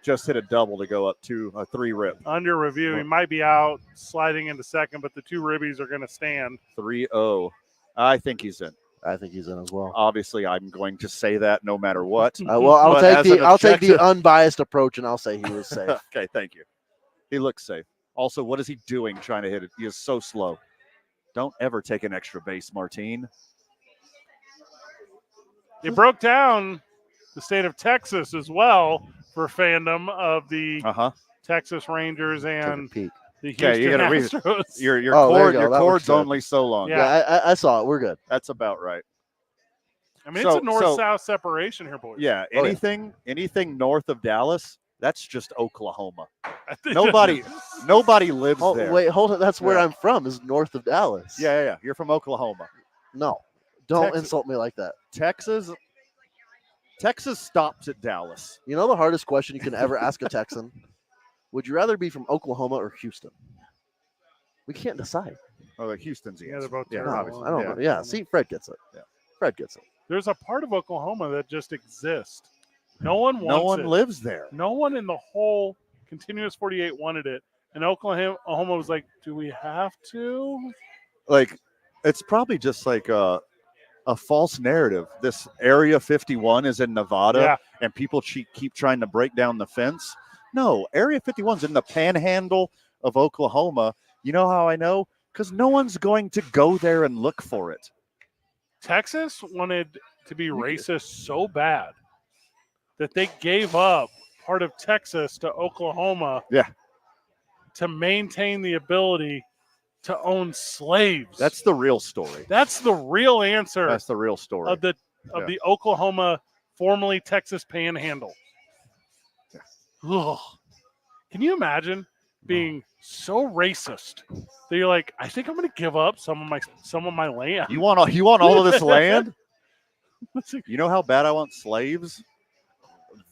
just hit a double to go up a 3 rip. Under review. He might be out sliding into second, but the 2 ribbies are going to stand. 3-0. I think he's in. I think he's in as well. Obviously, I'm going to say that no matter what. Well, I'll take the unbiased approach, and I'll say he was safe. Okay, thank you. He looks safe. Also, what is he doing trying to hit it? He is so slow. Don't ever take an extra base, Martin. It broke down the state of Texas as well for fandom of the Texas Rangers and peek. the Houston you gotta read Astros. your Oh, there cord. you go. Your That looks cord's good. only so long. Yeah, I saw it. We're good. That's about right. I mean, it's a north-south separation here, boys. Yeah, anything north of Dallas, that's just Oklahoma. Nobody lives there. Wait, hold on. That's where I'm from. Is north of Dallas. Yeah. You're from Oklahoma. No, don't insult me like that. Texas stops at Dallas. You know the hardest question you can ever ask a Texan? Would you rather be from Oklahoma or Houston? We can't decide. Oh, Houston's the answer. they're both No, terrible. I don't know. Yeah, see, Fred gets it. Yeah. Fred gets it. There's a part of Oklahoma that just exists. No one wants No one it. lives there. No one in the whole continuous 48 wanted it. And Oklahoma was like, do we have to? Like, it's probably just like a false narrative. This Area 51 is in Nevada, and people keep trying to break down the fence. No, Area 51 is in the panhandle of Oklahoma. You know how I know? Because no one's going to go there and look for it. Texas wanted to be racist so bad that they gave up part of Texas to Oklahoma to maintain the ability to own slaves. That's the real story. That's the real answer. That's the real story. Of the Oklahoma, formerly Texas Panhandle. Ugh. Can you imagine being so racist that you're like, I think I'm going to give up some of my land. You want all of this land? You know how bad I want slaves?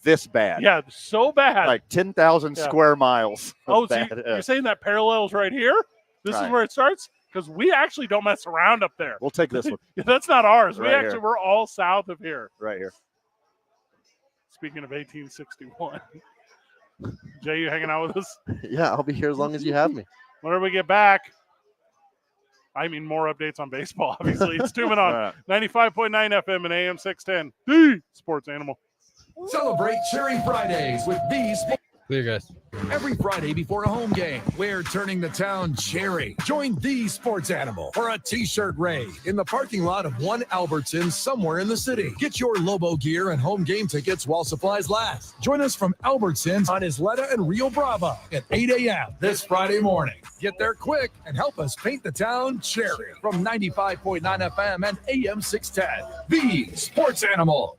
This bad. Yeah, so bad. Like 10,000 square miles. Oh, so you're saying that parallels right here? This is where it starts? Because we actually don't mess around up there. We'll take this one. That's not ours. Right here. We're all south of here. Right here. Speaking of 1861. Jay, you hanging out with us? Yeah, I'll be here as long as you have me. Whenever we get back, I mean more updates on baseball, obviously. It's Tuning on 95.9 FM and AM 610. The Sports Animal. Celebrate Cherry Fridays with these. Clear, guys. Every Friday before a home game, we're turning the town cherry. Join the Sports Animal for a t-shirt raid in the parking lot of one Albertsons somewhere in the city. Get your Lobo gear and home game tickets while supplies last. Join us from Albertsons on Isleta and Rio Bravo at 8 a.m. this Friday morning. Get there quick and help us paint the town cherry from 95.9 FM and AM 610. The Sports Animal.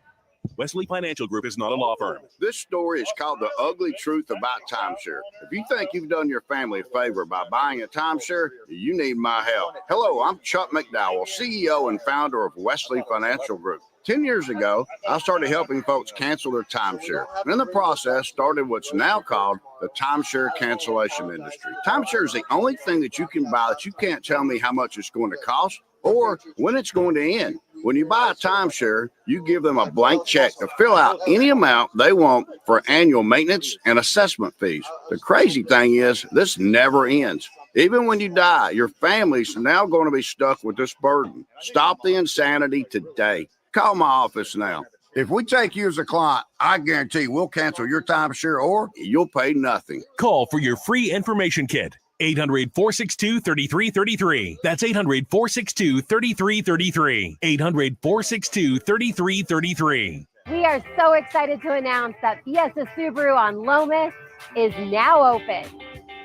Wesley Financial Group is not a law firm. This story is called The Ugly Truth About Timeshare. If you think you've done your family a favor by buying a timeshare, you need my help. Hello, I'm Chuck McDowell, CEO and founder of Wesley Financial Group. 10 years ago, I started helping folks cancel their timeshare. And in the process, started what's now called the timeshare cancellation industry. Timeshare is the only thing that you can buy that you can't tell me how much it's going to cost or when it's going to end. When you buy a timeshare, you give them a blank check to fill out any amount they want for annual maintenance and assessment fees. The crazy thing is, this never ends. Even when you die, your family's now going to be stuck with this burden. Stop the insanity today. Call my office now. If we take you as a client, I guarantee we'll cancel your timeshare or you'll pay nothing. Call for your free information kit. 800-462-3333. That's 800-462-3333. 800-462-3333. We are so excited to announce that Fiesta Subaru on Lomas is now open.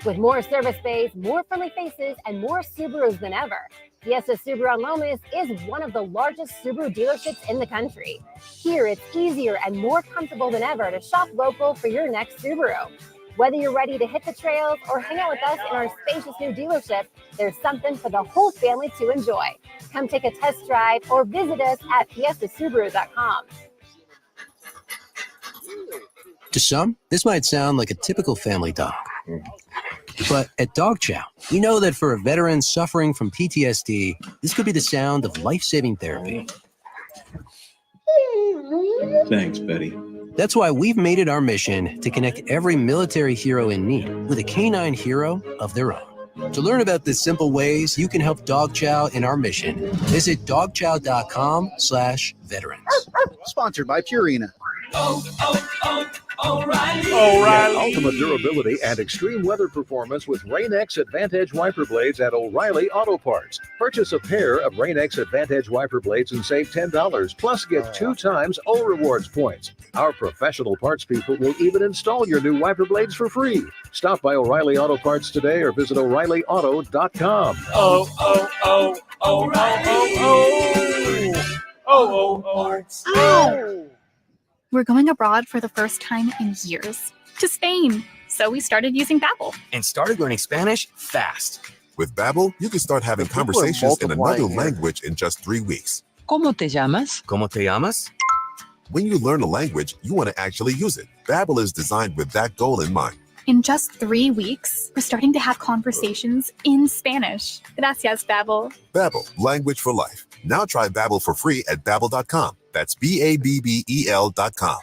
With more service bays, more friendly faces, and more Subarus than ever, Fiesta Subaru on Lomas is one of the largest Subaru dealerships in the country. Here, it's easier and more comfortable than ever to shop local for your next Subaru. Whether you're ready to hit the trails or hang out with us in our spacious new dealership, there's something for the whole family to enjoy. Come take a test drive or visit us at fiestasubaru.com. To some, this might sound like a typical family dog. But at Dog Chow, we know that for a veteran suffering from PTSD, this could be the sound of life-saving therapy. Thanks, Betty. That's why we've made it our mission to connect every military hero in need with a canine hero of their own. To learn about the simple ways you can help Dog Chow in our mission, visit dogchow.com/veterans. Sponsored by Purina. O'Reilly. Ultimate durability and extreme weather performance with Rain-X Advantage wiper blades at O'Reilly Auto Parts. Purchase a pair of Rain-X Advantage wiper blades and save $10, plus get 2 times O Rewards points. Our professional parts people will even install your new wiper blades for free. Stop by O'Reilly Auto Parts today or visit O'ReillyAuto.com. We're going abroad for the first time in years, to Spain. So we started using Babbel. And started learning Spanish fast. With Babbel, you can start having conversations in another language in just 3 weeks. ¿Cómo te llamas? ¿Cómo te llamas? When you learn a language, you want to actually use it. Babbel is designed with that goal in mind. In just 3 weeks, we're starting to have conversations in Spanish. Gracias, Babbel. Babbel, language for life. Now try Babbel for free at Babbel.com. That's BABBEL.com.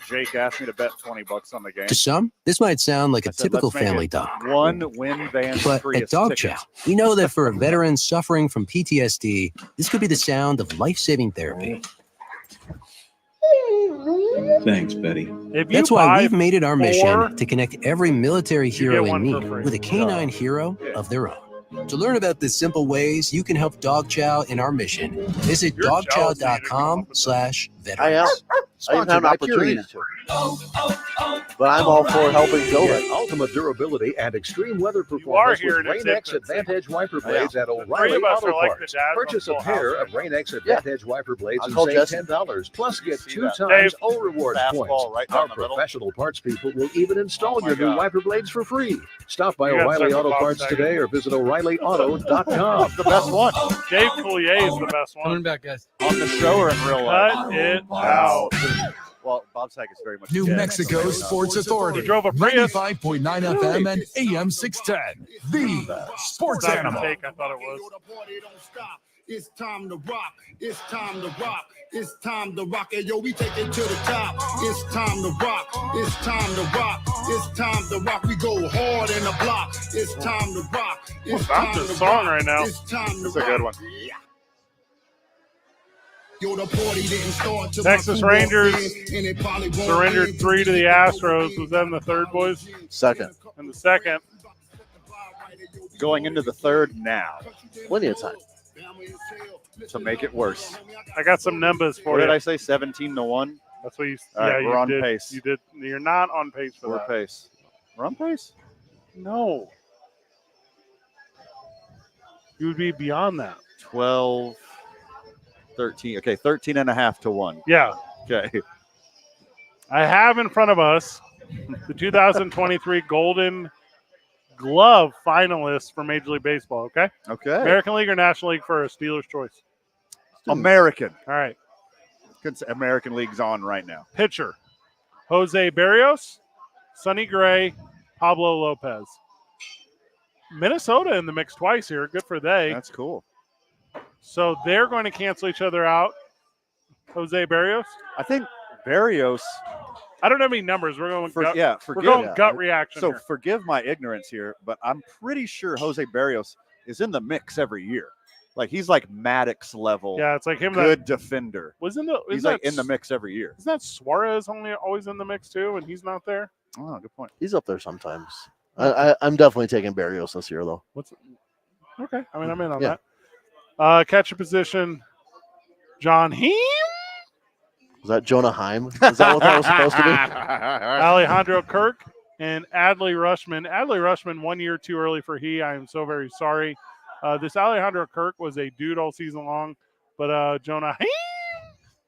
Jake asked me to bet $20 on the game. To some, this might sound like a typical family dog. One win Vans But Prius at Dog tickets. Chow, we know that for a veteran suffering from PTSD, this could be the sound of life-saving therapy. Thanks, Betty. That's why we've made it our mission to connect every military hero in need with a canine hero of their own. To learn about the simple ways you can help Dog Chow in our mission, visit dogchow.com/veterans. I even have an opportunity to. But I'm all for helping build it. Ultimate durability and extreme weather performance here with in its Rain-X infancy. Advantage wiper blades at Three O'Reilly of us Auto are like the Parts. dads on Purchase a Full pair House. of Rain-X Advantage wiper blades I and told save Jesse. $10, plus get 2 Dave. times O Rewards Fastball points. right down Our the middle. professional parts people will even install my your new God. wiper blades for free. Stop by You got O'Reilly second Auto Bob Parts second. today or visit O'ReillyAuto.com. The best one. Dave Coulier is the best one. Coming back, guys. On the show or in real life? Cut it out. Well, Bob Saget is very much New a jet, Mexico so Sports Authority. He drove a Prius. 95.9 FM and AM 610. The Sports Not a Animal. mistake, I thought it was. It's time to rock. It's time to rock. It's time to rock. Hey, yo, we take it to the top. It's time to rock. It's time to rock. It's time to rock. We go hard in the block. It's time to rock. It's That's time a to song rock. right now. It's time to It's a rock. good one. Yo, the party didn't start till Texas my crew Rangers walked in, and it probably won't surrendered end 3 to the Astros. Was that in the third, boys? Second. In the second. Going into the third now Plenty of time. to make it worse. I got some numbers for What you. did I say? 17-1. That's what you. All right, yeah, we're you on did. pace. You did. You're not on pace for We're that. pace. We're on pace. No. You would be beyond that. 12, 13. Okay, 13.5 to 1. Yeah. Okay. I have in front of us the 2023 Golden Glove finalists for Major League Baseball. Okay. Okay. American League or National League first? Dealer's choice. American. All right. American League's on right now. Pitcher: Jose Barrios, Sonny Gray, Pablo Lopez. Minnesota in the mix twice here. Good for they. That's cool. So they're going to cancel each other out. Jose Barrios. I think Barrios. I don't have any numbers. We're going gut. Yeah, we're going gut reaction. So here. forgive my ignorance here, but I'm pretty sure Jose Barrios is in the mix every year. Like he's like Maddox level. Yeah, it's like him. Good defender. He's like in the mix every year. Isn't that Suarez always in the mix too, and he's not there? Oh, good point. He's up there sometimes. I'm definitely taking Barrios this year, though. Okay. I mean, I'm in on that. Catcher position: John Heem, Was that Jonah Heim? Is that what that was supposed to be? Alejandro Kirk, and Adley Rushman. Adley Rushman 1 year too early for I am so very sorry. This Alejandro Kirk was a dude all season long, but Jonah Heem,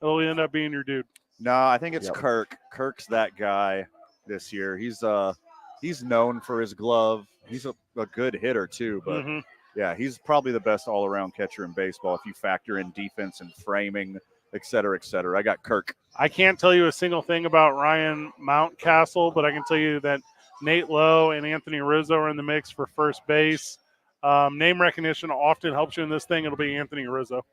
it'll end up being your dude. No, I think it's Kirk. Kirk's that guy this year. He's known for his glove. He's a good hitter too, but yeah, he's probably the best all-around catcher in baseball if you factor in defense and framing, et cetera, et cetera. I got Kirk. I can't tell you a single thing about Ryan Mountcastle, but I can tell you that Nate Lowe and Anthony Rizzo are in the mix for first base. Name recognition often helps you in this thing. It'll be Anthony Rizzo.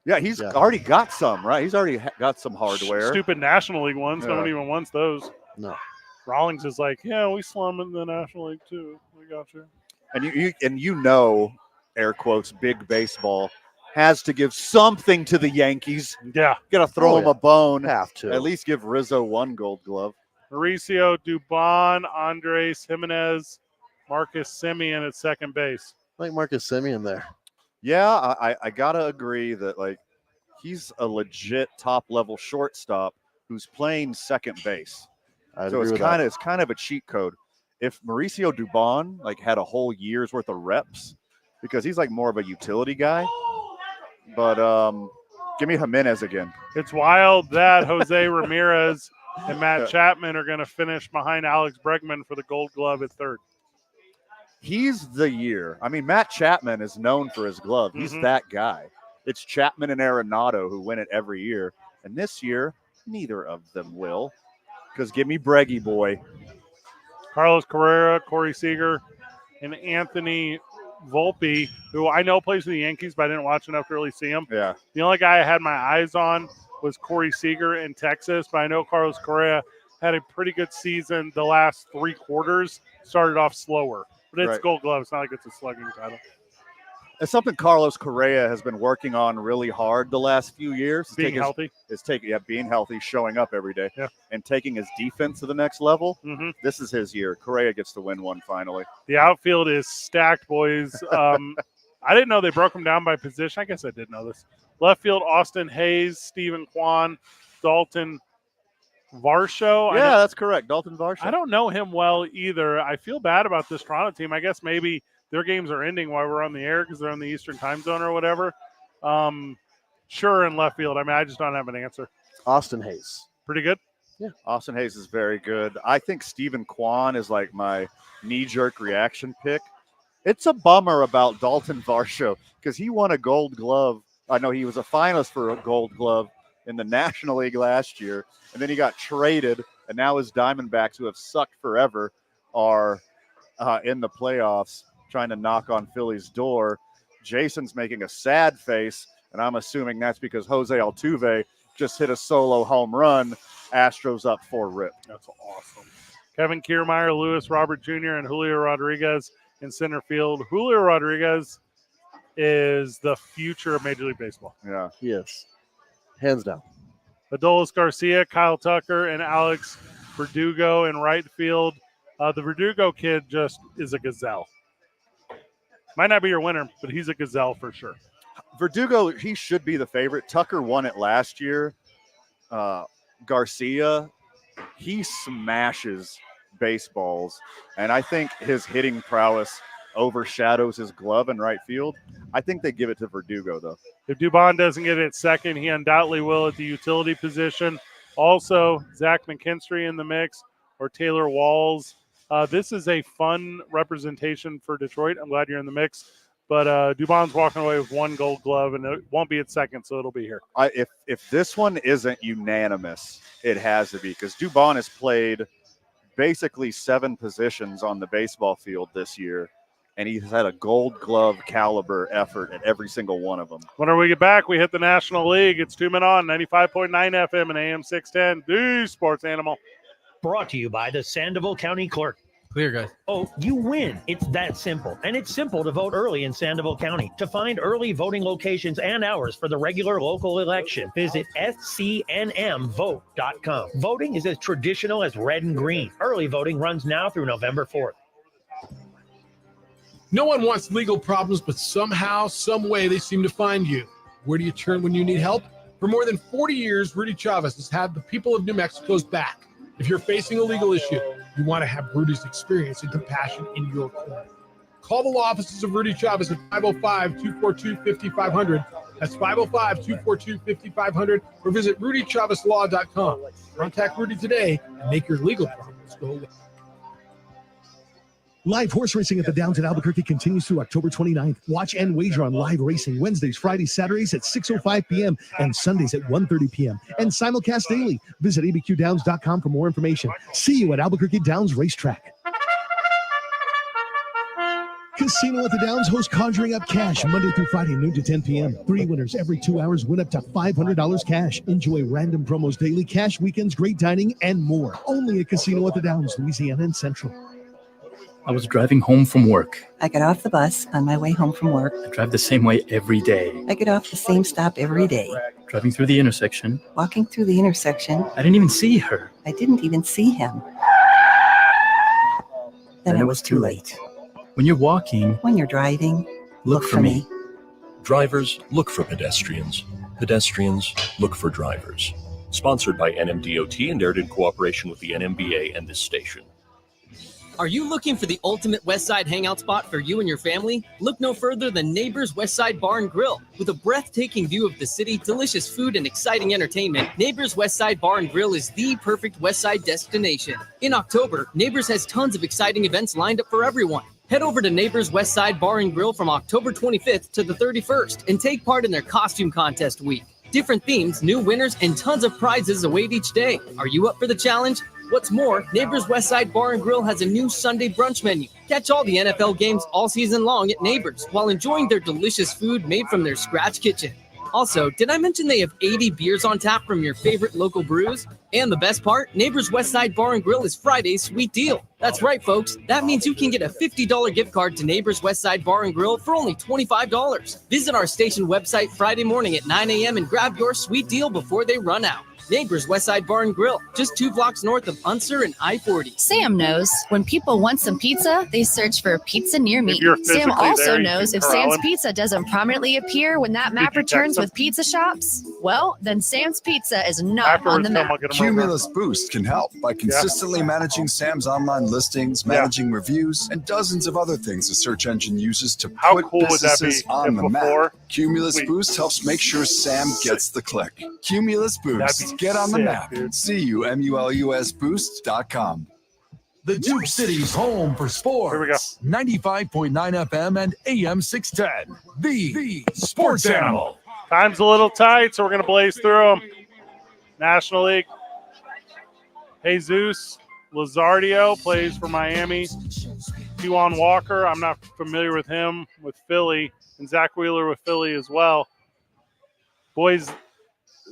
Yeah, he's already got some, right? He's already got some hardware. Stupid National League ones. Yeah. No one even wants those. No. Rawlings is like, yeah, we slum in the National League too. We got you. And you know, air quotes, big baseball has to give something to the Yankees. Yeah. Got to throw him a bone. Have to. At least give Rizzo one Gold Glove. Mauricio Dubon, Andres Jimenez, Marcus Semien at second base. I like Marcus Semien there. Yeah, I got to agree that, like, he's a legit top-level shortstop who's playing second base. So it's kind of a cheat code. If Mauricio Dubon like had a whole year's worth of reps, because he's like more of a utility guy. But give me Jimenez again. It's wild that Jose Ramirez and Matt Chapman are going to finish behind Alex Bregman for the Gold Glove at third. He's the year. I mean, Matt Chapman is known for his glove. He's that guy. It's Chapman and Arenado who win it every year. And this year, neither of them will. Because give me Breggy boy. Carlos Carrera, Corey Seager, and Anthony Volpe, who I know plays for the Yankees, but I didn't watch enough to really see him. Yeah. The only guy I had my eyes on was Corey Seager in Texas, but I know Carlos Correa had a pretty good season the last 3 quarters, started off slower. But it's Gold Glove. It's not like it's a slugging title. It's something Carlos Correa has been working on really hard the last few years. Being healthy. Being healthy, showing up every day, and taking his defense to the next level. This is his year. Correa gets to win one finally. The outfield is stacked, boys. I didn't know they broke them down by position. I guess I did know this. Left field, Austin Hayes, Stephen Kwan, Dalton Varsho. Yeah, that's correct. Dalton Varsho. I don't know him well either. I feel bad about this Toronto team. I guess maybe their games are ending while we're on the air because they're in the Eastern time zone or whatever. Sure, in left field. I mean, I just don't have an answer. Austin Hayes. Pretty good? Yeah. Austin Hayes is very good. I think Stephen Kwan is like my knee-jerk reaction pick. It's a bummer about Dalton Varsho because he won a Gold Glove. I know he was a finalist for a Gold Glove in the National League last year, and then he got traded, and now his Diamondbacks, who have sucked forever, are in the playoffs trying to knock on Philly's door. Jason's making a sad face, and I'm assuming that's because Jose Altuve just hit a solo home run. Astros up 4-rip. That's awesome. Kevin Kiermaier, Luis Robert Jr., and Julio Rodriguez in center field. Julio Rodriguez is the future of Major League Baseball. Yeah. Yes. Hands down. Adolis Garcia, Kyle Tucker, and Alex Verdugo in right field. The Verdugo kid just is a gazelle. Might not be your winner, but he's a gazelle for sure. Verdugo, he should be the favorite. Tucker won it last year. Garcia, he smashes baseballs, and I think his hitting prowess overshadows his glove in right field. I think they give it to Verdugo, though. If Dubon doesn't get it at second, he undoubtedly will at the utility position. Also, Zach McKinstry in the mix or Taylor Walls. This is a fun representation for Detroit. I'm glad you're in the mix. But Dubon's walking away with 1 Gold Glove, and it won't be at second, so it'll be here. If this one isn't unanimous, it has to be, because Dubon has played basically 7 positions on the baseball field this year, and he's had a Gold Glove caliber effort at every single one of them. Whenever we get back, we hit the National League. It's 2 Men On, 95.9 FM and AM 610, the Sports Animal. Brought to you by the Sandoval County Clerk. Clear, guys. Oh, you win. It's that simple. And it's simple to vote early in Sandoval County. To find early voting locations and hours for the regular local election, visit scnmvote.com. Voting is as traditional as red and green. Early voting runs now through November 4th. No one wants legal problems, but somehow, some way, they seem to find you. Where do you turn when you need help? For more than 40 years, Rudy Chavez has had the people of New Mexico's back. If you're facing a legal issue, you want to have Rudy's experience and compassion in your corner. Call the law offices of Rudy Chavez at 505-242-5500. That's 505-242-5500, or visit rudychavezlaw.com. Contact Rudy today and make your legal problems go away. Live horse racing at the Downs in Albuquerque continues through October 29th. Watch and wager on live racing Wednesdays, Fridays, Saturdays at 6:05 p.m. and Sundays at 1:30 p.m. and simulcast daily. Visit abqdowns.com for more information. See you at Albuquerque Downs Racetrack. Casino at the Downs hosts Conjuring Up Cash Monday through Friday, noon to 10 p.m. 3 winners every 2 hours win up to $500 cash. Enjoy random promos daily, cash weekends, great dining, and more. Only at Casino at the Downs, Louisiana and Central. I was driving home from work. I get off the bus on my way home from work. I drive the same way every day. I get off the same stop every day. Driving through the intersection. Walking through the intersection. I didn't even see her. I didn't even see him. Then it was too late. When you're walking. When you're driving, look for me. Drivers, look for pedestrians. Pedestrians, look for drivers. Sponsored by NMDOT and aired in cooperation with the NMBA and this station. Are you looking for the ultimate Westside hangout spot for you and your family? Look no further than Neighbors Westside Bar and Grill. With a breathtaking view of the city, delicious food, and exciting entertainment, Neighbors Westside Bar and Grill is the perfect Westside destination. In October, Neighbors has tons of exciting events lined up for everyone. Head over to Neighbors Westside Bar and Grill from October 25th to the 31st and take part in their costume contest week. Different themes, new winners, and tons of prizes await each day. Are you up for the challenge? What's more, Neighbors Westside Bar and Grill has a new Sunday brunch menu. Catch all the NFL games all season long at Neighbors while enjoying their delicious food made from their scratch kitchen. Also, did I mention they have 80 beers on tap from your favorite local brews? And the best part, Neighbors Westside Bar and Grill is Friday's sweet deal. That's right, folks. That means you can get a $50 gift card to Neighbors Westside Bar and Grill for only $25. Visit our station website Friday morning at 9 a.m. and grab your sweet deal before they run out. Neighbors Westside Bar and Grill, just 2 blocks north of Unser and I-40. Sam knows when people want some pizza, they search for pizza near me. Sam also knows if Sam's Pizza doesn't prominently appear when that map returns with pizza shops, well, then Sam's Pizza is not on the map. Cumulus Boost can help by consistently managing Sam's online listings, managing reviews, and dozens of other things the search engine uses to put businesses on the map. Cumulus Boost helps make sure Sam gets the click. Cumulus Boost. Get on the map. CUMULUS Boost.com. The Duke City's home for sports. Here we go. 95.9 FM and AM 610. The Sports Animal. Time's a little tight, so we're going to blaze through them. National League. Jesus Lazardio plays for Miami. Juwan Walker, I'm not familiar with him with Philly, and Zach Wheeler with Philly as well. Boys,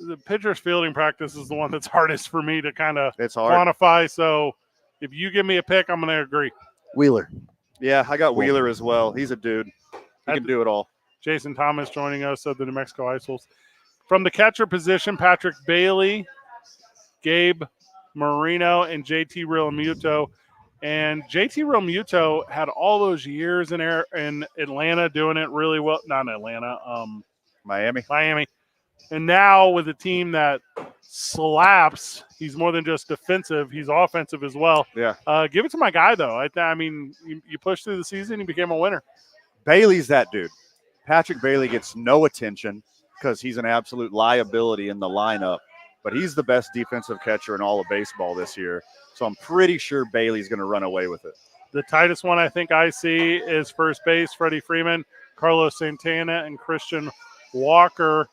the pitcher's fielding practice is the one that's hardest for me to kind of quantify. So if you give me a pick, I'm going to agree. Wheeler. Yeah, I got Wheeler as well. He's a dude. He can do it all. Jason Thomas joining us of the New Mexico Ice Wolves. From the catcher position, Patrick Bailey, Gabe Marino, and JT Realmuto. And JT Realmuto had all those years in Atlanta doing it really well. Not Atlanta, Miami. And now with a team that slaps, he's more than just defensive. He's offensive as well. Yeah. Give it to my guy, though. I mean, you pushed through the season, he became a winner. Bailey's that dude. Patrick Bailey gets no attention because he's an absolute liability in the lineup. But he's the best defensive catcher in all of baseball this year. So I'm pretty sure Bailey's going to run away with it. The tightest one I think I see is first base, Freddie Freeman, Carlos Santana, and Christian Walker.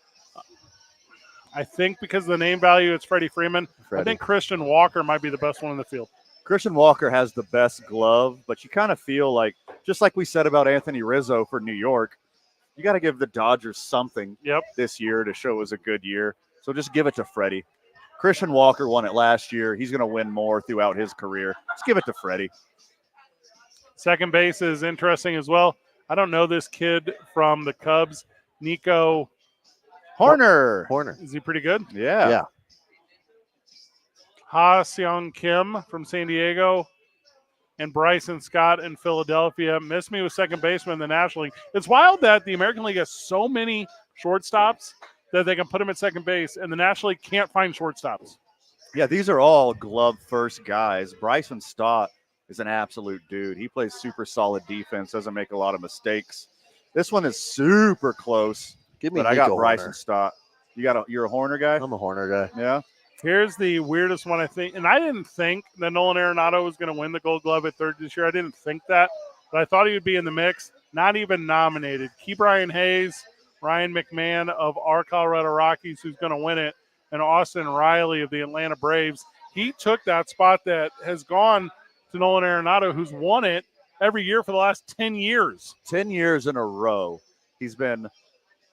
I think because of the name value, it's Freddie Freeman. I think Christian Walker might be the best one in the field. Christian Walker has the best glove, but you kind of feel like, just like we said about Anthony Rizzo for New York, you got to give the Dodgers something this year to show it was a good year. So just give it to Freddie. Christian Walker won it last year. He's going to win more throughout his career. Just give it to Freddie. Second base is interesting as well. I don't know this kid from the Cubs, Nico Horner. Is he pretty good? Yeah. Ha Seong Kim from San Diego and Bryson Scott in Philadelphia. Missed me with second baseman in the National League. It's wild that the American League has so many shortstops that they can put him at second base, and the National League can't find shortstops. Yeah, these are all glove first guys. Bryson Stott is an absolute dude. He plays super solid defense, doesn't make a lot of mistakes. This one is super close. But I got Bryson Stott. You're a Horner guy? I'm a Horner guy. Yeah. Here's the weirdest one, I think. And I didn't think that Nolan Arenado was going to win the Gold Glove at third this year. I didn't think that. But I thought he would be in the mix. Not even nominated. Ke'Bryan Hayes, Ryan McMahon of our Colorado Rockies, who's going to win it, and Austin Riley of the Atlanta Braves. He took that spot that has gone to Nolan Arenado, who's won it every year for the last 10 years. 10 years in a row. He's been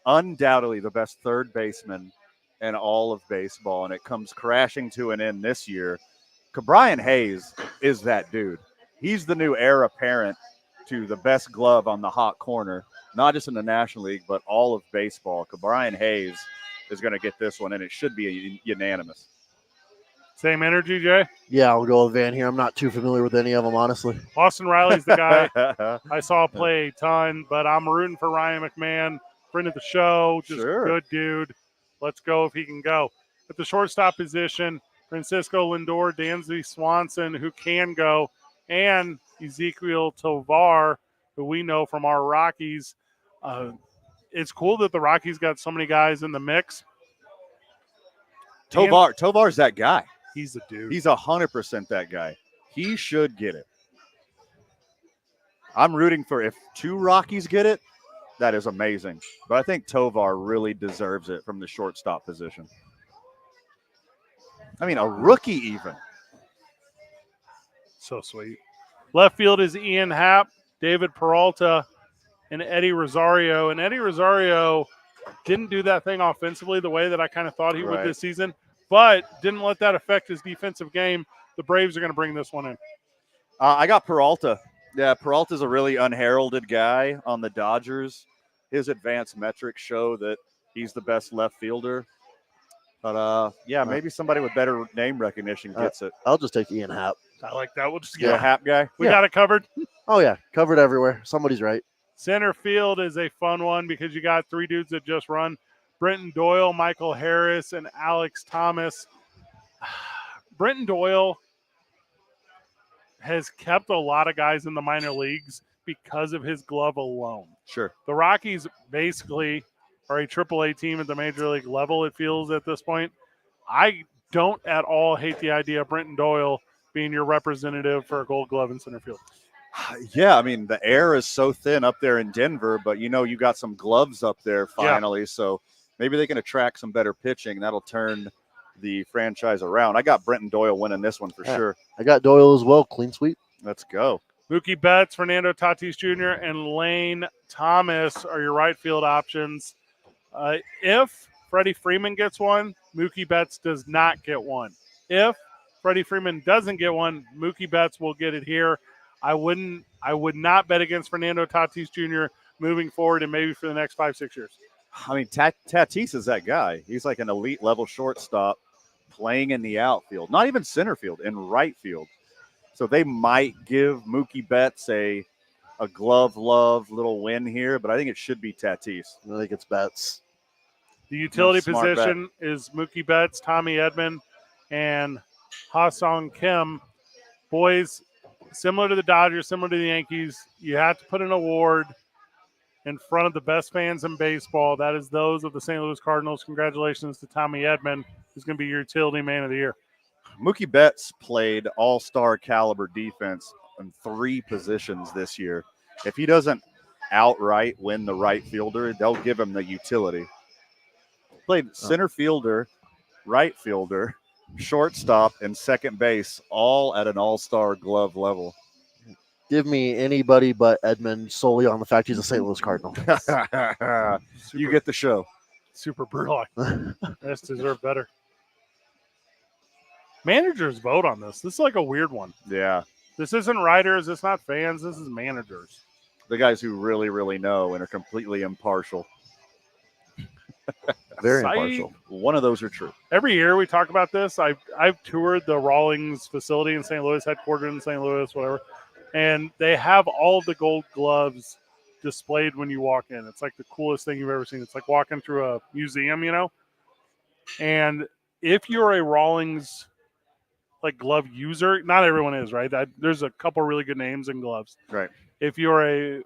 undoubtedly the best third baseman in all of baseball, and it comes crashing to an end this year. Ke'Bryan Hayes is that dude. he's the new heir apparent to the best glove on the hot corner, not just in the National League, but all of baseball. Brian Hayes is going to get this one, and it should be unanimous. Same energy, Jay? Yeah, I'll go with Van here. I'm not too familiar with any of them, honestly. Austin Riley's the guy I saw play a ton, but I'm rooting for Ryan McMahon, friend of the show, just good dude. Let's go if he can go. At the shortstop position, Francisco Lindor, Dansby Swanson, who can go, and Ezekiel Tovar, who we know from our Rockies. It's cool that the Rockies got so many guys in the mix. Tovar's that guy. He's the dude. He's 100% that guy. He should get it. I'm rooting for if 2 Rockies get it, that is amazing. But I think Tovar really deserves it from the shortstop position. I mean, a rookie even. So sweet. Left field is Ian Happ, David Peralta, and Eddie Rosario. And Eddie Rosario didn't do that thing offensively the way that I kind of thought he would this season, but didn't let that affect his defensive game. The Braves are going to bring this one in. I got Peralta. Yeah, Peralta's a really unheralded guy on the Dodgers. His advanced metrics show that he's the best left fielder. But, yeah, maybe somebody with better name recognition gets it. I'll just take Ian Happ. I like that. We'll just get a Happ guy. We got it covered. Oh, yeah, covered everywhere. Somebody's right. Center field is a fun one because you got 3 dudes that just run. Brenton Doyle, Michael Harris, and Alex Thomas. Brenton Doyle has kept a lot of guys in the minor leagues because of his glove alone. Sure. The Rockies basically are a AAA team at the major league level, it feels at this point. I don't at all hate the idea of Brenton Doyle being your representative for a Gold Glove in center field. Yeah, I mean, the air is so thin up there in Denver, but, you got some gloves up there finally, so maybe they can attract some better pitching. That'll turn the franchise around. I got Brenton Doyle winning this one for sure. I got Doyle as well. Clean sweep. Let's go. Mookie Betts, Fernando Tatis Jr., and Lane Thomas are your right field options. If Freddie Freeman gets one, Mookie Betts does not get one. If Freddie Freeman doesn't get one, Mookie Betts will get it here. I would not bet against Fernando Tatis Jr. moving forward and maybe for the next 5-6 years. I mean, Tatis is that guy. He's like an elite level shortstop playing in the outfield, not even center field, in right field. So they might give Mookie Betts a glove love little win here, but I think it should be Tatis. I think it's Betts. The utility position is Mookie Betts, Tommy Edman, and Ha-Sung Kim. Boys, similar to the Dodgers, similar to the Yankees, you have to put an award in front of the best fans in baseball. That is those of the St. Louis Cardinals. Congratulations to Tommy Edman, who's going to be your utility man of the year. Mookie Betts played all-star caliber defense in 3 positions this year. If he doesn't outright win the right fielder, they'll give him the utility. Played center fielder, right fielder, shortstop, and second base, all at an all-star glove level. Give me anybody but Edmund solely on the fact he's a St. Louis Cardinal. You get the show. Super brutal. This deserve better. Managers vote on this. This is like a weird one. Yeah. This isn't writers. It's not fans. This is managers. The guys who really, really know and are completely impartial. Very impartial. One of those are true. Every year we talk about this. I've toured the Rawlings facility in St. Louis, headquartered in St. Louis, whatever. And they have all of the gold gloves displayed when you walk in. It's like the coolest thing you've ever seen. It's like walking through a museum, And if you're a Rawlings glove user, not everyone is, right? There's a couple really good names in gloves. Right. If you're I'm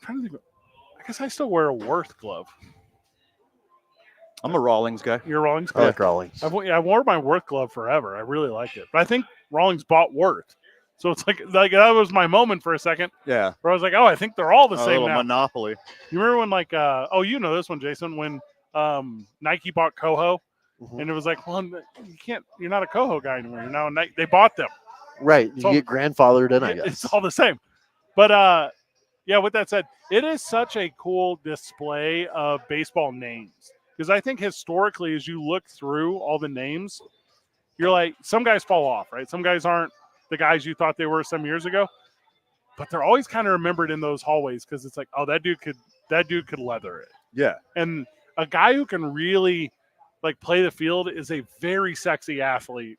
trying to think. I guess I still wear a Worth glove. I'm a Rawlings guy. You're a Rawlings guy? I like Rawlings. I wore my Worth glove forever. I really like it. But I think Rawlings bought Worth. So it's like that was my moment for a second. Yeah. Where I was like, oh, I think they're all the a same little now. monopoly. You remember when you know this one, Jason, when Nike bought Coho, and it was like, well, you're not a Coho guy anymore. You're now a Nike. They bought them. Right. You get grandfathered in, I guess. It's all the same. But yeah, with that said, it is such a cool display of baseball names. Because I think historically, as you look through all the names, you're like, some guys fall off, right? Some guys aren't the guys you thought they were some years ago, but they're always kind of remembered in those hallways because it's like, oh, that dude could leather it. Yeah. And a guy who can really like play the field is a very sexy athlete,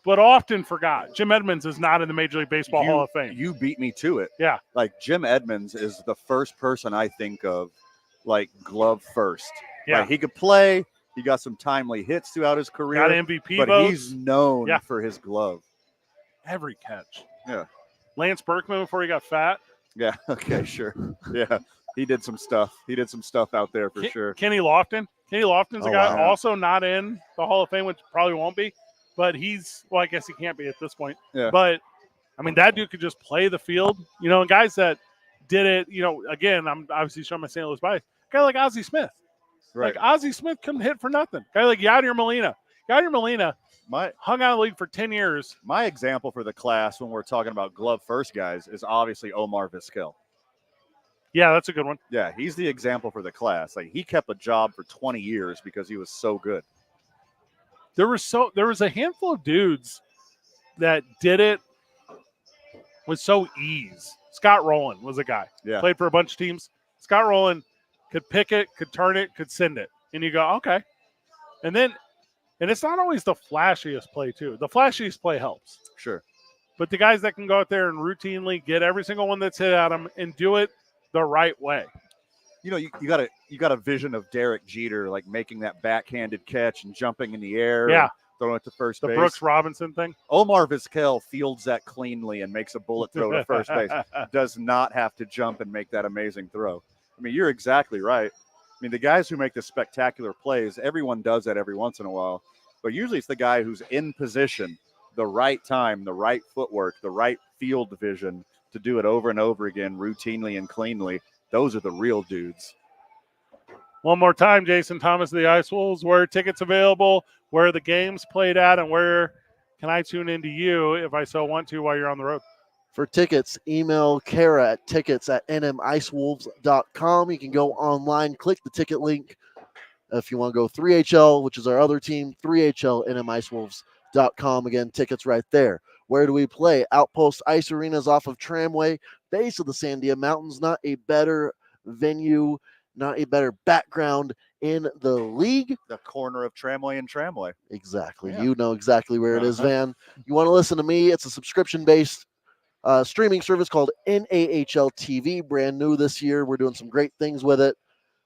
but often forgot. Jim Edmonds is not in the Major League Baseball Hall of Fame. You beat me to it. Yeah. Like Jim Edmonds is the first person I think of, like glove first. Yeah. Like, he could play. He got some timely hits throughout his career. Got MVP but votes. he's known for his glove. Every catch. Yeah. Lance Berkman before he got fat. Yeah. Okay. Sure. Yeah. He did some stuff. He did some stuff out there for sure. Kenny Lofton. Kenny Lofton's a guy also not in the Hall of Fame, which probably won't be. But I guess he can't be at this point. Yeah. But, I mean, that dude could just play the field. You know, and guys that did it, you know, again, I'm obviously showing my St. Louis bias. A guy like Ozzie Smith. Right. Like, Ozzie Smith couldn't hit for nothing. A guy like Yadier Molina. Yadier Molina hung out in the league for 10 years. My example for the class when we're talking about glove first guys is obviously Omar Vizquel. Yeah, that's a good one. Yeah, he's the example for the class. Like, he kept a job for 20 years because he was so good. There was a handful of dudes that did it with so ease. Scott Rowland was a guy. Yeah. Played for a bunch of teams. Scott Rowland could pick it, could turn it, could send it. And you go, okay. And it's not always the flashiest play, too. The flashiest play helps. Sure. But the guys that can go out there and routinely get every single one that's hit at them and do it the right way. You know, you got a vision of Derek Jeter like making that backhanded catch and jumping in the air. Yeah. And throwing it to first base. The Brooks Robinson thing. Omar Vizquel fields that cleanly and makes a bullet throw to first base. Does not have to jump and make that amazing throw. I mean, you're exactly right. I mean, the guys who make the spectacular plays, everyone does that every once in a while. But usually it's the guy who's in position, the right time, the right footwork, the right field vision to do it over and over again, routinely and cleanly. Those are the real dudes. One more time, Jason Thomas of the Ice Wolves. Where are tickets available? Where are the games played at? And where can I tune into you if I so want to while you're on the road? For tickets, email Kara at tickets@nmicewolves.com. You can go online, click the ticket link. If you want to go 3HL, which is our other team, 3HL, nmicewolves.com. Again, tickets right there. Where do we play? Outpost Ice Arenas off of Tramway, base of the Sandia Mountains. Not a better venue, not a better background in the league. The corner of Tramway and Tramway. Exactly. Yeah. You know exactly where it is, Van. You want to listen to me? It's a subscription-based streaming service called NAHL TV, brand new this year. We're doing some great things with it.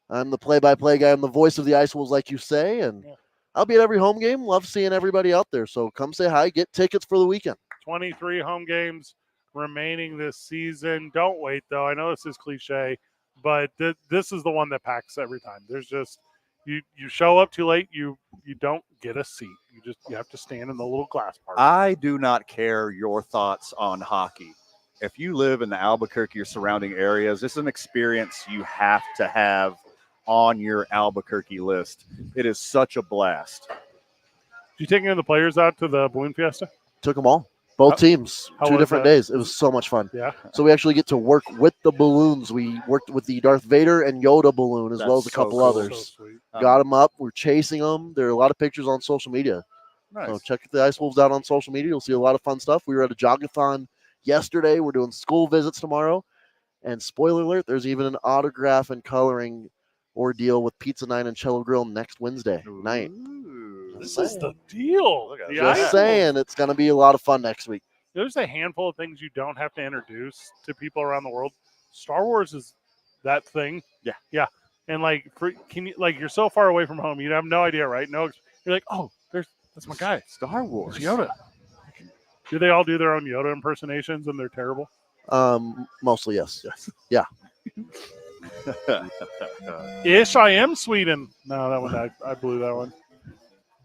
I'm the play-by-play guy. I'm the voice of the Ice Wolves, like you say, and I'll be at every home game. Love seeing everybody out there. So come say hi. Get tickets for the weekend. 23 home games remaining this season. Don't wait, though. I know this is cliche, but this is the one that packs every time. There's just you show up too late, you don't get a seat. You have to stand in the little glass part. I do not care your thoughts on hockey. If you live in the Albuquerque or surrounding areas, this is an experience you have to have on your Albuquerque list. It is such a blast. Did you take any of the players out to the balloon fiesta? Took them all. Both teams, how 2 was different that? days. It was so much fun. Yeah. So we actually get to work with the balloons. We worked with the Darth Vader and Yoda balloon as well as a That's couple so cool. others. So sweet. Got them up. We're chasing them. There are a lot of pictures on social media. Nice. So check the Ice Wolves out on social media. You'll see a lot of fun stuff. We were at a jogathon yesterday. We're doing school visits tomorrow. And spoiler alert, there's even an autograph and coloring ordeal with Pizza 9 and Cello Grill next Wednesday night. This is the deal. The Just Ice saying, it's going to be a lot of fun next week. There's a handful of things you don't have to introduce to people around the world. Star Wars is that thing. Yeah. And you're so far away from home, you have no idea, right? No, you're like, oh, that's my guy, Star Wars, it's Yoda. Do they all do their own Yoda impersonations and they're terrible? Mostly yes. Yeah. Ish, I am Sweden. No, that one I blew that one.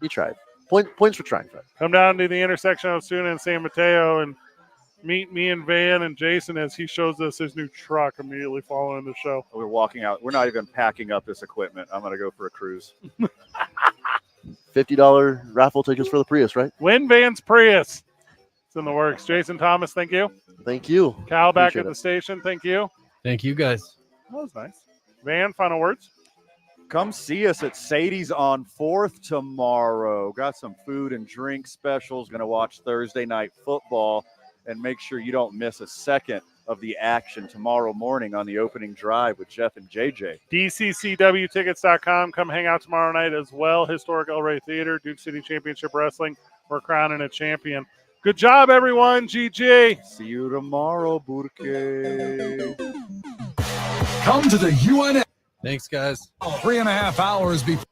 You tried. Points for trying. Come down to the intersection of Suna and San Mateo and meet me and Van and Jason as he shows us his new truck immediately following the show. We're walking out. We're not even packing up this equipment. I'm going to go for a cruise. $50 raffle tickets for the Prius, right? Win Van's Prius. It's in the works. Jason Thomas, thank you. Thank you. Cal back Appreciate at the it. station, thank you. Thank you, guys. That was nice. Van, final words? Come see us at Sadie's on 4th tomorrow. Got some food and drink specials. Going to watch Thursday night football. and make sure you don't miss a second of the action tomorrow morning on the opening drive with Jeff and JJ. DCCWtickets.com. Come hang out tomorrow night as well. Historic El Rey Theater, Duke City Championship Wrestling. We're crowning a champion. Good job, everyone. GG. See you tomorrow, Burke. Come to the UNF. Thanks, guys. 3.5 hours before.